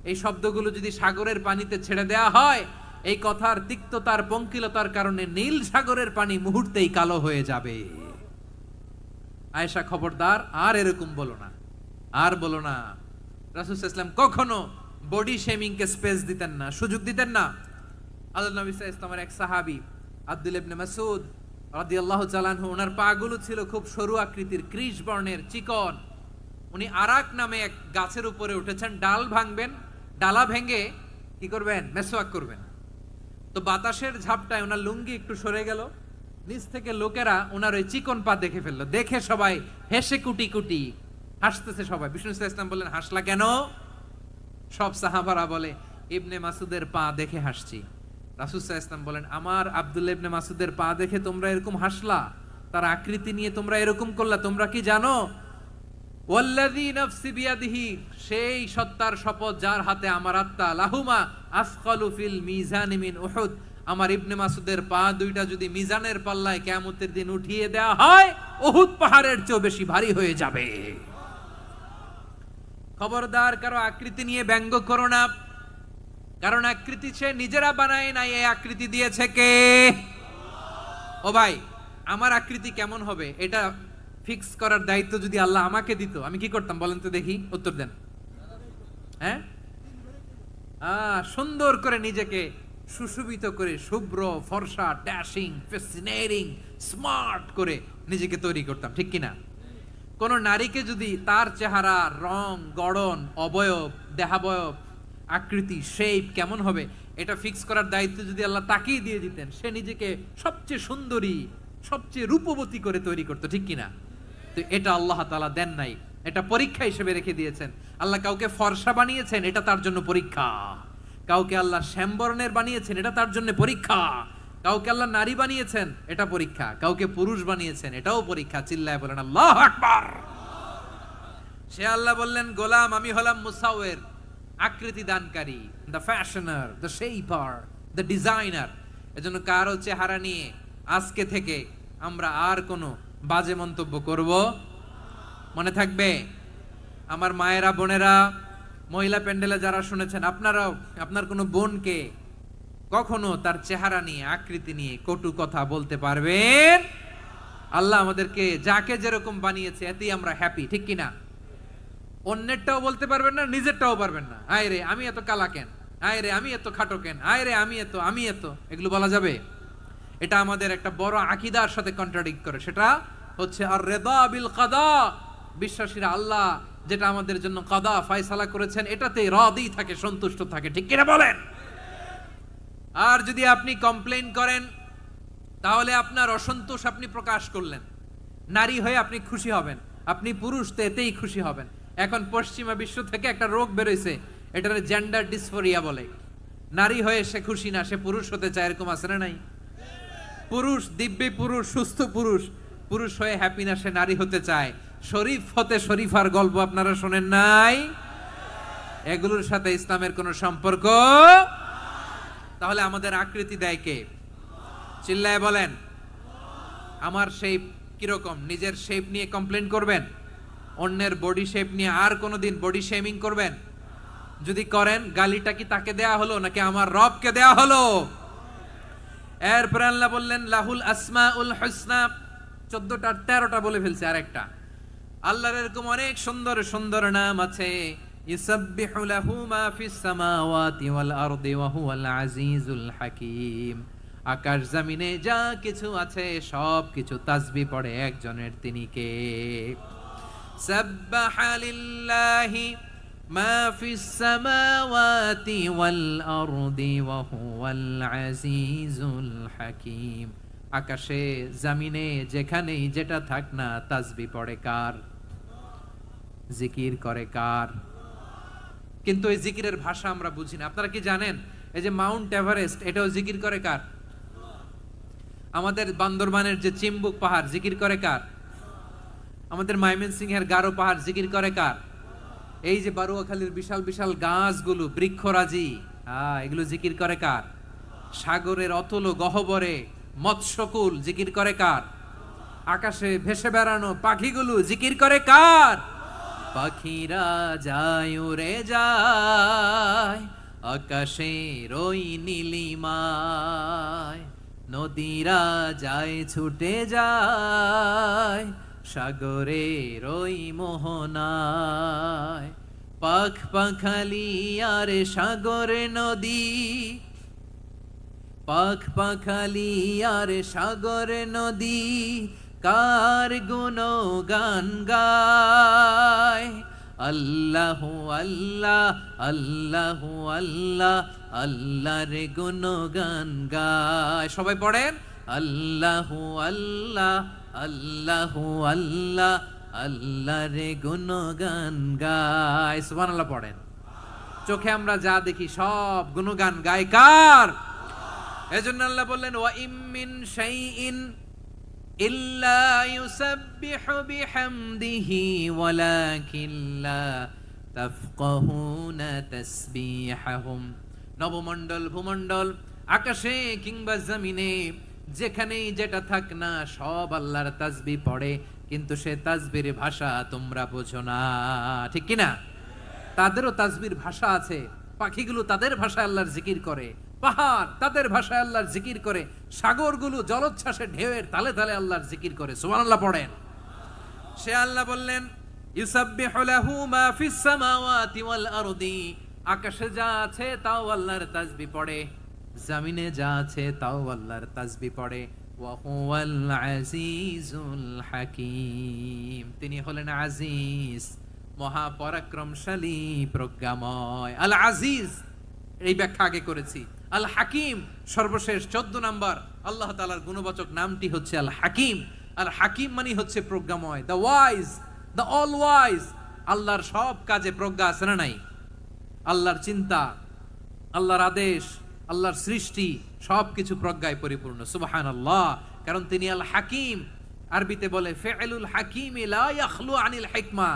এই শব্দগুলো যদি সাগরের পানিতে ছেড়ে দেয়া হয়, এই কথার তিক্ততার, পঙ্কিলতার কারণে নীল সাগরের পানি মুহূর্তেই কালো হয়ে যাবে। আয়েশা, খবরদার, আর এরকম বলো না, আর বলো না। রাসূল সাল্লাল্লাহু আলাইহি ওয়াসাল্লাম কখনো বডি শেমিং কে স্পেস দিতেন না, সুযোগ দিতেন না। আল্লাহর নবী সাল্লাল্লাহু আলাইহি ওয়াসাল্লামের এক সাহাবী আব্দুল্লাহ ইবনে মাসউদ রাদিয়াল্লাহু তাআলা আনহু, ওনার পাগুলো ছিল খুব সরু আকৃতির, কৃশ বর্ণের, চিকন। উনি আরাক নামে এক গাছের উপরে উঠেছেন, ডাল ভাঙবেন, ডালা ভেঙে কি করবেন? মেসওয়াক করবেন। তো বাতাসের ঝাপটায় ওনার লুঙ্গি একটু সরে গেল, নিচ থেকে লোকেরা ওনার ওই চিকন পা দেখে ফেললো। দেখে সবাই হেসে কুটি কুটি হাসতেছে সবাই। বিষ্ণু সাল্লাল্লাহু আলাইহি ওয়াসাল্লাম বললেন, হাসলা কেন? সব সাহাবারা বলে, ইবনে মাসুদের পা দেখে হাসছি। রাসূল সাল্লাল্লাহু আলাইহি ওয়াসাল্লাম বলেন, আমার আব্দুল্লাহ ইবনে মাসুদের পা দেখে তোমরা এরকম হাসলা, তার আকৃতি নিয়ে তোমরা এরকম করলা, তোমরা কি জানো? ওয়াল্লাযী নাফসি বিয়াদিহি, সেই সত্তার শপথ যার হাতে আমার আত্মা, লাহুমা আসকালু ফিল মিজানি মিন উহুদ, আমার ইবনে মাসুদের পা দুইটা যদি মিজানের পাল্লায় কিয়ামতের দিন উঠিয়ে দেওয়া হয়, উহুদ পাহাড়ের চেয়ে বেশি ভারী হয়ে যাবে। খবরদার কারো আকৃতি নিয়ে ব্যঙ্গ করো না, কারণ আকৃতি সে নিজেরা বানায় নাই, এই আকৃতি দিয়েছে কে? ও ভাই, আমার আকৃতি কেমন হবে এটা ফিক্স করার দায়িত্ব যদি আল্লাহ আমাকে দিত, আমি কি করতাম বলেন তো দেখি, উত্তর দেন। হ্যাঁ, সুন্দর করে নিজেকে সুশোভিত করে, শুভ্র ফর্সা ড্যাশিং ফ্যাসিনেটিং স্মার্ট করে নিজেকে তৈরি করতাম, ঠিক কিনা? কোন নারীকে যদি তার চেহারা, রং, গড়ন, অবয়ব, দেহাবয়ব, আকৃতি, শেপ কেমন হবে এটা ফিক্স করার দায়িত্ব যদি আল্লাহ তাকেই দিয়ে দিতেন, সে নিজেকে সবচেয়ে সুন্দরী, সবচেয়ে রূপবতী করে তৈরি করতো, ঠিক কিনা? তো এটা আল্লাহ তাআলা দেন নাই, এটা পরীক্ষা হিসেবে রেখে দিয়েছেন। আল্লাহ কাউকে ফর্সা বানিয়েছেন, এটা তার জন্য পরীক্ষা। কাউকে আল্লাহ শ্যামবর্ণের বানিয়েছেন, এটা তার জন্য পরীক্ষা। কাউকে আল্লাহ নারী বানিয়েছেন, এটা পরীক্ষা। কাউকে পুরুষ বানিয়েছেন, এটাও পরীক্ষা। চিল্লায় বলেন আল্লাহু আকবার। সে আল্লাহ বললেন, গোলাম আমি হলাম মুসাওয়ির, আকৃতি দানকারী, the fashioner, the shaper, the designer. এজন্য কারো চেহারা নিয়ে আজকে থেকে আমরা আর কোনো বাজে মন্তব্য করব মনে থাকবে? আমার মায়েরা, বোনেরা, মহিলা প্যান্ডেলে যারা শুনেছেন, আপনারাও আপনার কোনো বোনকে কখনো তার চেহারা নিয়ে, আকৃতি নিয়ে কটু কথা বলতে পারবেন? আল্লাহ আমাদেরকে যাকে যেরকম বানিয়েছে এতেই আমরা হ্যাপি, ঠিক কিনা? অন্যেরটাও বলতে পারবেন না, নিজেরটাও পারবেন না। আয় রে আমি এত কালা কেন, আয় রে আমি এত খাটো কেন, আয় রে আমি এত, এগুলো বলা যাবে? এটা আমাদের একটা বড় আকীদার সাথে কন্ট্রাডিক্ট করে। সেটা হচ্ছে আর রিদা বিল কাদা। বিশ্বাসীরা আল্লাহ যেটা আমাদের জন্য কাদা ফয়সালা করেছেন এটাতে রাদি থাকে, সন্তুষ্ট থাকে, ঠিক কিনা বলেন? আর যদি আপনি কমপ্লেইন করেন তাহলে আপনার অসন্তোষ আপনি প্রকাশ করলেন। নারী হয়ে আপনি খুশি হবেন, আপনি পুরুষ তো এতেই খুশি হবেন। এখন পশ্চিমা বিশ্ব থেকে একটা রোগ বেরোইছে, এটার জেন্ডার ডিসফোরিয়া বলে। নারী হয়ে সে খুশি না, সে পুরুষ হতে চায়, এরকম আছে না নাই? পুরুষ, দিব্যি পুরুষ, সুস্থ পুরুষ, পুরুষ হয়ে হ্যাপি না, সে নারী হতে চায়। শরীফ হতে শরীফার গল্প আপনারা শোনেন নাই? এগুলোর সাথে ইসলামের কোনো সম্পর্ক? তাহলে আমাদের আকৃতি দেয় কে? চিল্লায় বলেন। আমার শেপ কিরকম, নিজের শেপ নিয়ে কমপ্লেন করবেন? অন্যের বডি শেপ নিয়ে আর কোনোদিন বডি শেমিং করবেন? যদি করেন, গালিটা কি তাকে দেয়া হলো নাকি আমার রবকে দেয়া হলো? এরপর আল্লাহ বললেন লাহুল আসমাউল হুসনা। 14টা 13টা বলে ফেলছে, আরেকটা। আল্লাহর এরকম অনেক সুন্দর সুন্দর নাম আছে। ইউসাব্বিহু লাহু মা ফিস সামাওয়াতি ওয়াল আরদি ওয়া হুয়াল আজিজুল হাকীম। আকাশ জমিনে যা কিছু আছে সব কিছু তাসবিহ পড়ে একজনের, তিনি কে? সাব্বাহা লিল্লাহি মা ফিস সামাওয়াতি ওয়াল আরদি ওয়া হুয়াল আজিজুল হাকীম। আকাশে জমিনে যেখানেই যেটা থাক না, তাসবিহ পড়ে কার? জিকির করে কার? কিন্তু এই জিকিরের ভাষা আমরা বুঝি না। আপনারা কি জানেন এই যে মাউন্ট এভারেস্ট, এটাও জিকির করে কার? আমাদের বান্দরবানের যে চিম্বুক পাহাড়, জিকির করে কার? আমাদের ময়মনসিংহের গারো পাহাড়, জিকির করে কার? এই যে বারুয়াখালীর বিশাল বিশাল গাছগুলো, বৃক্ষরাজি, এগুলো জিকির করে কার? সাগরের অতল গহ্বরে মৎস্যকুল, জিকির করে কার? আকাশে ভেসে বেড়ানো পাখিগুলো, জিকির করে কার? পাখিরা যায় উড়ে যায় আকাশের ওই নীলিমায়, নদীরা যায় ছুটে যায় সাগরের ওই মোহনায়। পাখ পাখালি আর সাগর নদী, পাখ পাখালি আর সাগর নদী কার গুণগান গায়। আল্লাহু আল্লাহ আল্লাহু আল্লাহ আল্লাহর গুণগান গায়। সবাই পড়েন আল্লাহু আল্লাহ আল্লাহু আল্লাহ আল্লাহর গুণগান গায়। সুবহানাল্লাহ পড়েন। চোখে আমরা যা দেখি সব গুণগান গায় কার? এজন্য আল্লাহ বললেন ওয়া ইম মিন শাইইন ইল্লা ইউসাব্বিহু বিহামদিহি ওয়ালাকিন লা তাফকাহুনা তাসবিহাহুম। নবমণ্ডল, ভূমণ্ডল, আকাশে কিংবা জমিনে যেখানেই যেটা থাক না, সব আল্লাহর তাসবিহ পড়ে, কিন্তু সে তাসবিহর ভাষা তোমরা বোঝো না, ঠিক কিনা? তাদেরও তাসবির ভাষা আছে, পাখিগুলো তাদের ভাষায় আল্লাহর জিকির করে, পাহাড় তাদের ভাষায় আল্লাহর জিকির করে, সাগরগুলো জলোচ্ছ্বাসে ঢেউয়ের তালে তালে আল্লাহর জিকির করে। সুবহানাল্লাহ পড়েন। সে আল্লাহ বললেন ইউসাব্বিহু লাহু মা ফিস সামাওয়াতি ওয়াল আরদি, আকাশে যা আছে তাও আল্লাহর তাসবিহ পড়ে, জমিনে যা আছে তাও আল্লাহর তাসবিহ পড়ে। ওয়া হুয়াল আজিজুল হাকীম, তিনি হলেন আজিজ, মহাপরাক্রমশালী, প্রজ্ঞাময়। আল আজিজ এই ব্যাখ্যা আগে করেছি। আল হাকিম সর্বশেষ 14 নম্বর আল্লাহ তাআলার গুণবাচক নামটি হচ্ছে আল হাকিম। আল হাকিম মানে হচ্ছে প্রজ্ঞাময়, the wise, the all wise. আল্লাহর সব কাজে প্রজ্ঞা আছে না নাই? আল্লাহর চিন্তা, আল্লাহর আদেশ, আল্লাহর সৃষ্টি সবকিছু প্রজ্ঞায় পরিপূর্ণ। সুবহানাল্লাহ, কারণ তিনি আল হাকিম। আরবিতে বলে ফিআলুল হাকিম লা ইয়াখলু আনিল হিকমা,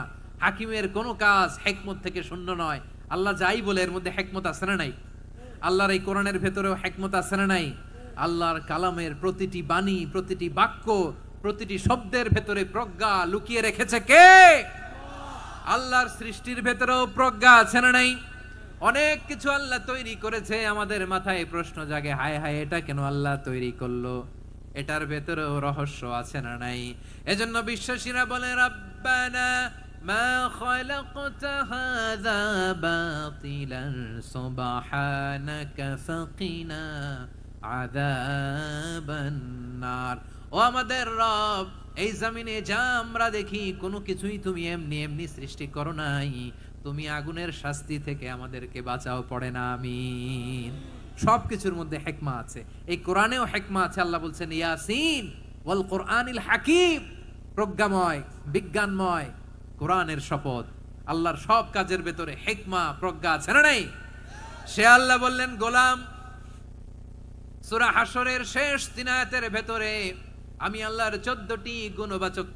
হাকিমের কোনো কাজ হিকমত থেকে শূন্য নয়। আল্লাহ যাই বলে এর মধ্যে হিকমত আছে না নাই? আল্লাহর এই কোরআনের ভেতরেও হিকমত আছে না নাই? আল্লাহর কালামের প্রতিটি বাণী, প্রতিটি বাক্য, প্রতিটি শব্দের ভেতরে প্রজ্ঞা লুকিয়ে রেখেছে কে? আল্লাহর সৃষ্টির ভেতরেও প্রজ্ঞা আছে না নাই? অনেক কিছু আল্লাহ তৈরি করেছে, আমাদের মাথায় প্রশ্ন জাগে, হায় হায় এটা কেন আল্লাহ তৈরি করলো? এটার ভেতরেও রহস্য আছে না নাই? এজন্য বিশ্বাসীরা বলে রব্বানা মা খালাকতা হাযা বাতিলান সুবহানাকা ফাকিনা আযাবান নার। ও আমাদের রব, এই জমিনে যা আমরা দেখি কোনো কিছুই তুমি এমনি এমনি সৃষ্টি করো নাই, তুমি আগুনের শাস্তি থেকে আমাদেরকে বাঁচাও, পড়ে না আমিন। সবকিছুর মধ্যে হিকমা আছে, এই কোরআনেও হিকমা আছে। আল্লাহ বলছেন ইয়াসিন ওয়াল কোরআনিল হাকিম, প্রজ্ঞাময়, বিজ্ঞানময় কোরআনের শপথ। আল্লাহর সব কাজের ভেতরে হিকমা, প্রজ্ঞা আছে না নাই? সে আল্লাহ বললেন গোলাম, সূরা হাশরের শেষ 3 আয়াতের ভেতরে আমি আল্লাহর 14টি গুণবাচক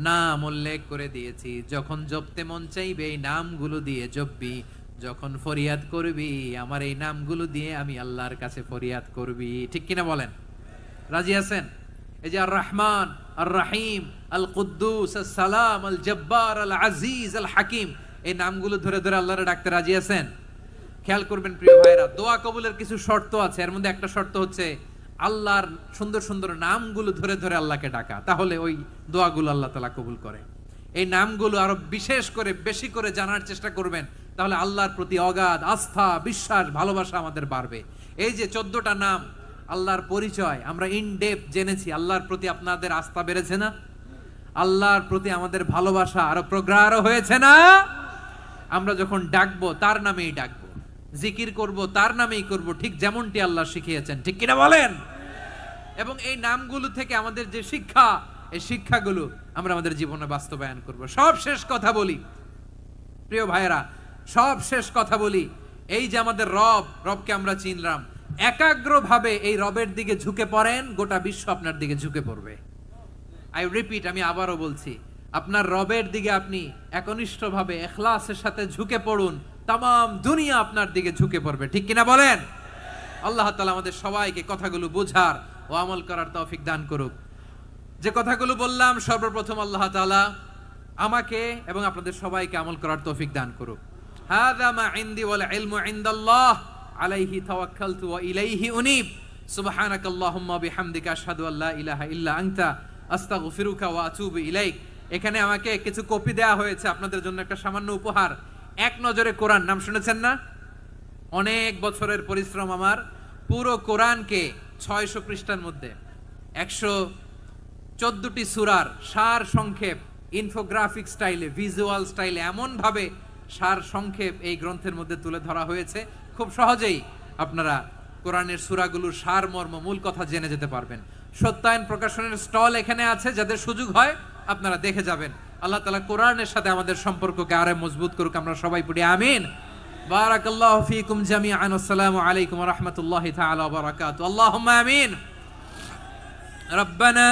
নাম উল্লেখ করে দিয়েছি। যখন জপতে মন চাইবে এই নামগুলো দিয়ে জপবি, যখন ফরিয়াদ করবি আমার এই নামগুলো দিয়ে আমি আল্লাহর কাছে ফরিয়াদ করবি। ঠিক কিনা বলেন? রাজি আছেন? এই যে আর রহমান, আর রাহিম, আল কুদ্দুস, আস সালাম, আল জব্বার, আল আজিজ, আল হাকিম, এই নামগুলো ধরে ধরে আল্লাহরে ডাকতে রাজি আছেন? খেয়াল করবেন প্রিয় ভাইরা, দোয়া কবুলের কিছু শর্ত আছে। এর মধ্যে একটা শর্ত হচ্ছে আল্লাহর সুন্দর সুন্দর নামগুলো ধরে ধরে আল্লাহকে ডাকা, তাহলে ওই দোয়াগুলো আল্লাহ তাআলা কবুল করে। এই নামগুলো আরো বিশেষ করে বেশি করে জানার চেষ্টা করবেন, তাহলে আল্লাহর প্রতি অগাধ আস্থা, বিশ্বাস, ভালোবাসা আমাদের বাড়বে। এই যে 14টা নাম আল্লাহর পরিচয় আমরা ইন ডেপথ জেনেছি, আল্লাহর প্রতি আপনাদের আস্থা বেড়েছে না? আল্লাহর প্রতি আমাদের ভালোবাসা আরো প্রগাঢ় হয়েছে না? আমরা যখন ডাকবো তার নামেই ডাকবো, জিকির করব তার নামেই করব, ঠিক যেমনটি আল্লাহ শিখিয়েছেন। ঠিক কিনা বলেন? এবং এই নামগুলো থেকে আমাদের যে শিক্ষা, এই শিক্ষাগুলো আমরা আমাদের জীবনে বাস্তবায়ন করব। সব শেষ কথা বলি প্রিয় ভাইয়েরা, সব শেষ কথা বলি, এই যে আমাদের রবকে আমরা চিনলাম, একাগ্রভাবে এই রবের দিকে ঝুঁকে পড়েন, গোটা বিশ্ব আপনার দিকে ঝুঁকে পড়বে। আই রিপিট, আমি আবারও বলছি, আপনার রবের দিকে আপনি একনিষ্ঠভাবে ইখলাসের সাথে ঝুঁকে পড়ুন, তাম দুনিয়া আপনার দিকে ঝুঁকে পড়বে। ঠিক কিনা বলেন? আল্লাহ তাআলা আমাদের সবাইকে কথাগুলো বোঝার ও আমল করার তৌফিক দান করুক। যে কথাগুলো বললাম, সর্বপ্রথম আল্লাহ তাআলা আমাকে এবং আপনাদের সবাইকে আমল করার তৌফিক দান করুক। হাযা মা ইনদি ওয়াল ইলমু ইনদাল্লাহ আলাইহি তাওয়াক্কালতু ওয়া ইলাইহি উনীব। সুবহানাকাল্লাহুম্মা বিহামদিকা আশহাদু আল্লা ইলাহা ইল্লা আনতা আস্তাগফিরুকা ওয়া আতুবু ইলাইক। এখানে আমাকে কিছু কপি দেয়া হয়েছে আপনাদের জন্য, একটা সামান্য উপহার। এক নজরে কোরআন, নাম শুনেছেন না? অনেক বছরের পরিশ্রম আমার, পুরো কোরআনকে 600 পৃষ্ঠার মধ্যে 114টি সূরার সার সংক্ষেপ, ইনফোগ্রাফিক স্টাইলে, ভিজুয়াল স্টাইলে এমন ভাবে সার সংক্ষেপ এই গ্রন্থের মধ্যে তুলে ধরা হয়েছে, খুব সহজেই আপনারা কোরআনের সূরাগুলোর সার মর্ম, মূল কথা জেনে যেতে পারবেন। সত্যায়ন প্রকাশনের স্টল এখানে আছে, যাদের সুযোগ হয় আপনারা দেখে যাবেন। আল্লাহ তাআলা কোরআনের সাথে আমাদের সম্পর্ককে আরো মজবুত করুক, আমরা সবাই পড়ি আমিন। বারাকাল্লাহু ফীকুম জামিআন, আসসালামু আলাইকুম ওয়া রাহমাতুল্লাহি তাআলা ওয়া বারাকাতুহু। আল্লাহুম্মা আমিন। রব্বানা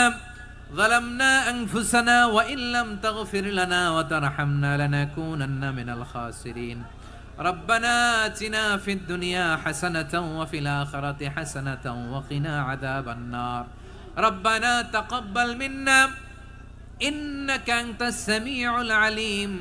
ظلمنا أنفسنا وإن لم تغفر لنا وترحمنا لنكونن من الخاسرين. ربنا آتنا في الدنيا حسنة وفي الآخرة حسنة وقنا عذاب النار. ربنا تقبل منا إنك أنت السميع العليم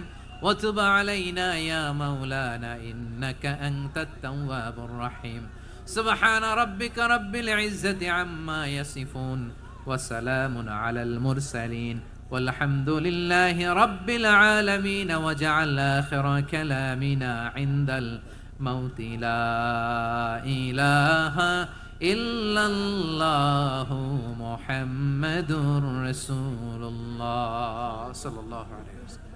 وتب علينا يا مولانا إنك أنت التواب الرحيم سبحان ربك رب العزة عما يصفون وسلام على المرسلين والحمد لله رب العالمين وجعل آخر كلامنا عند الموت لا إله إلا الله محمد رسول الله صلى الله عليه وسلم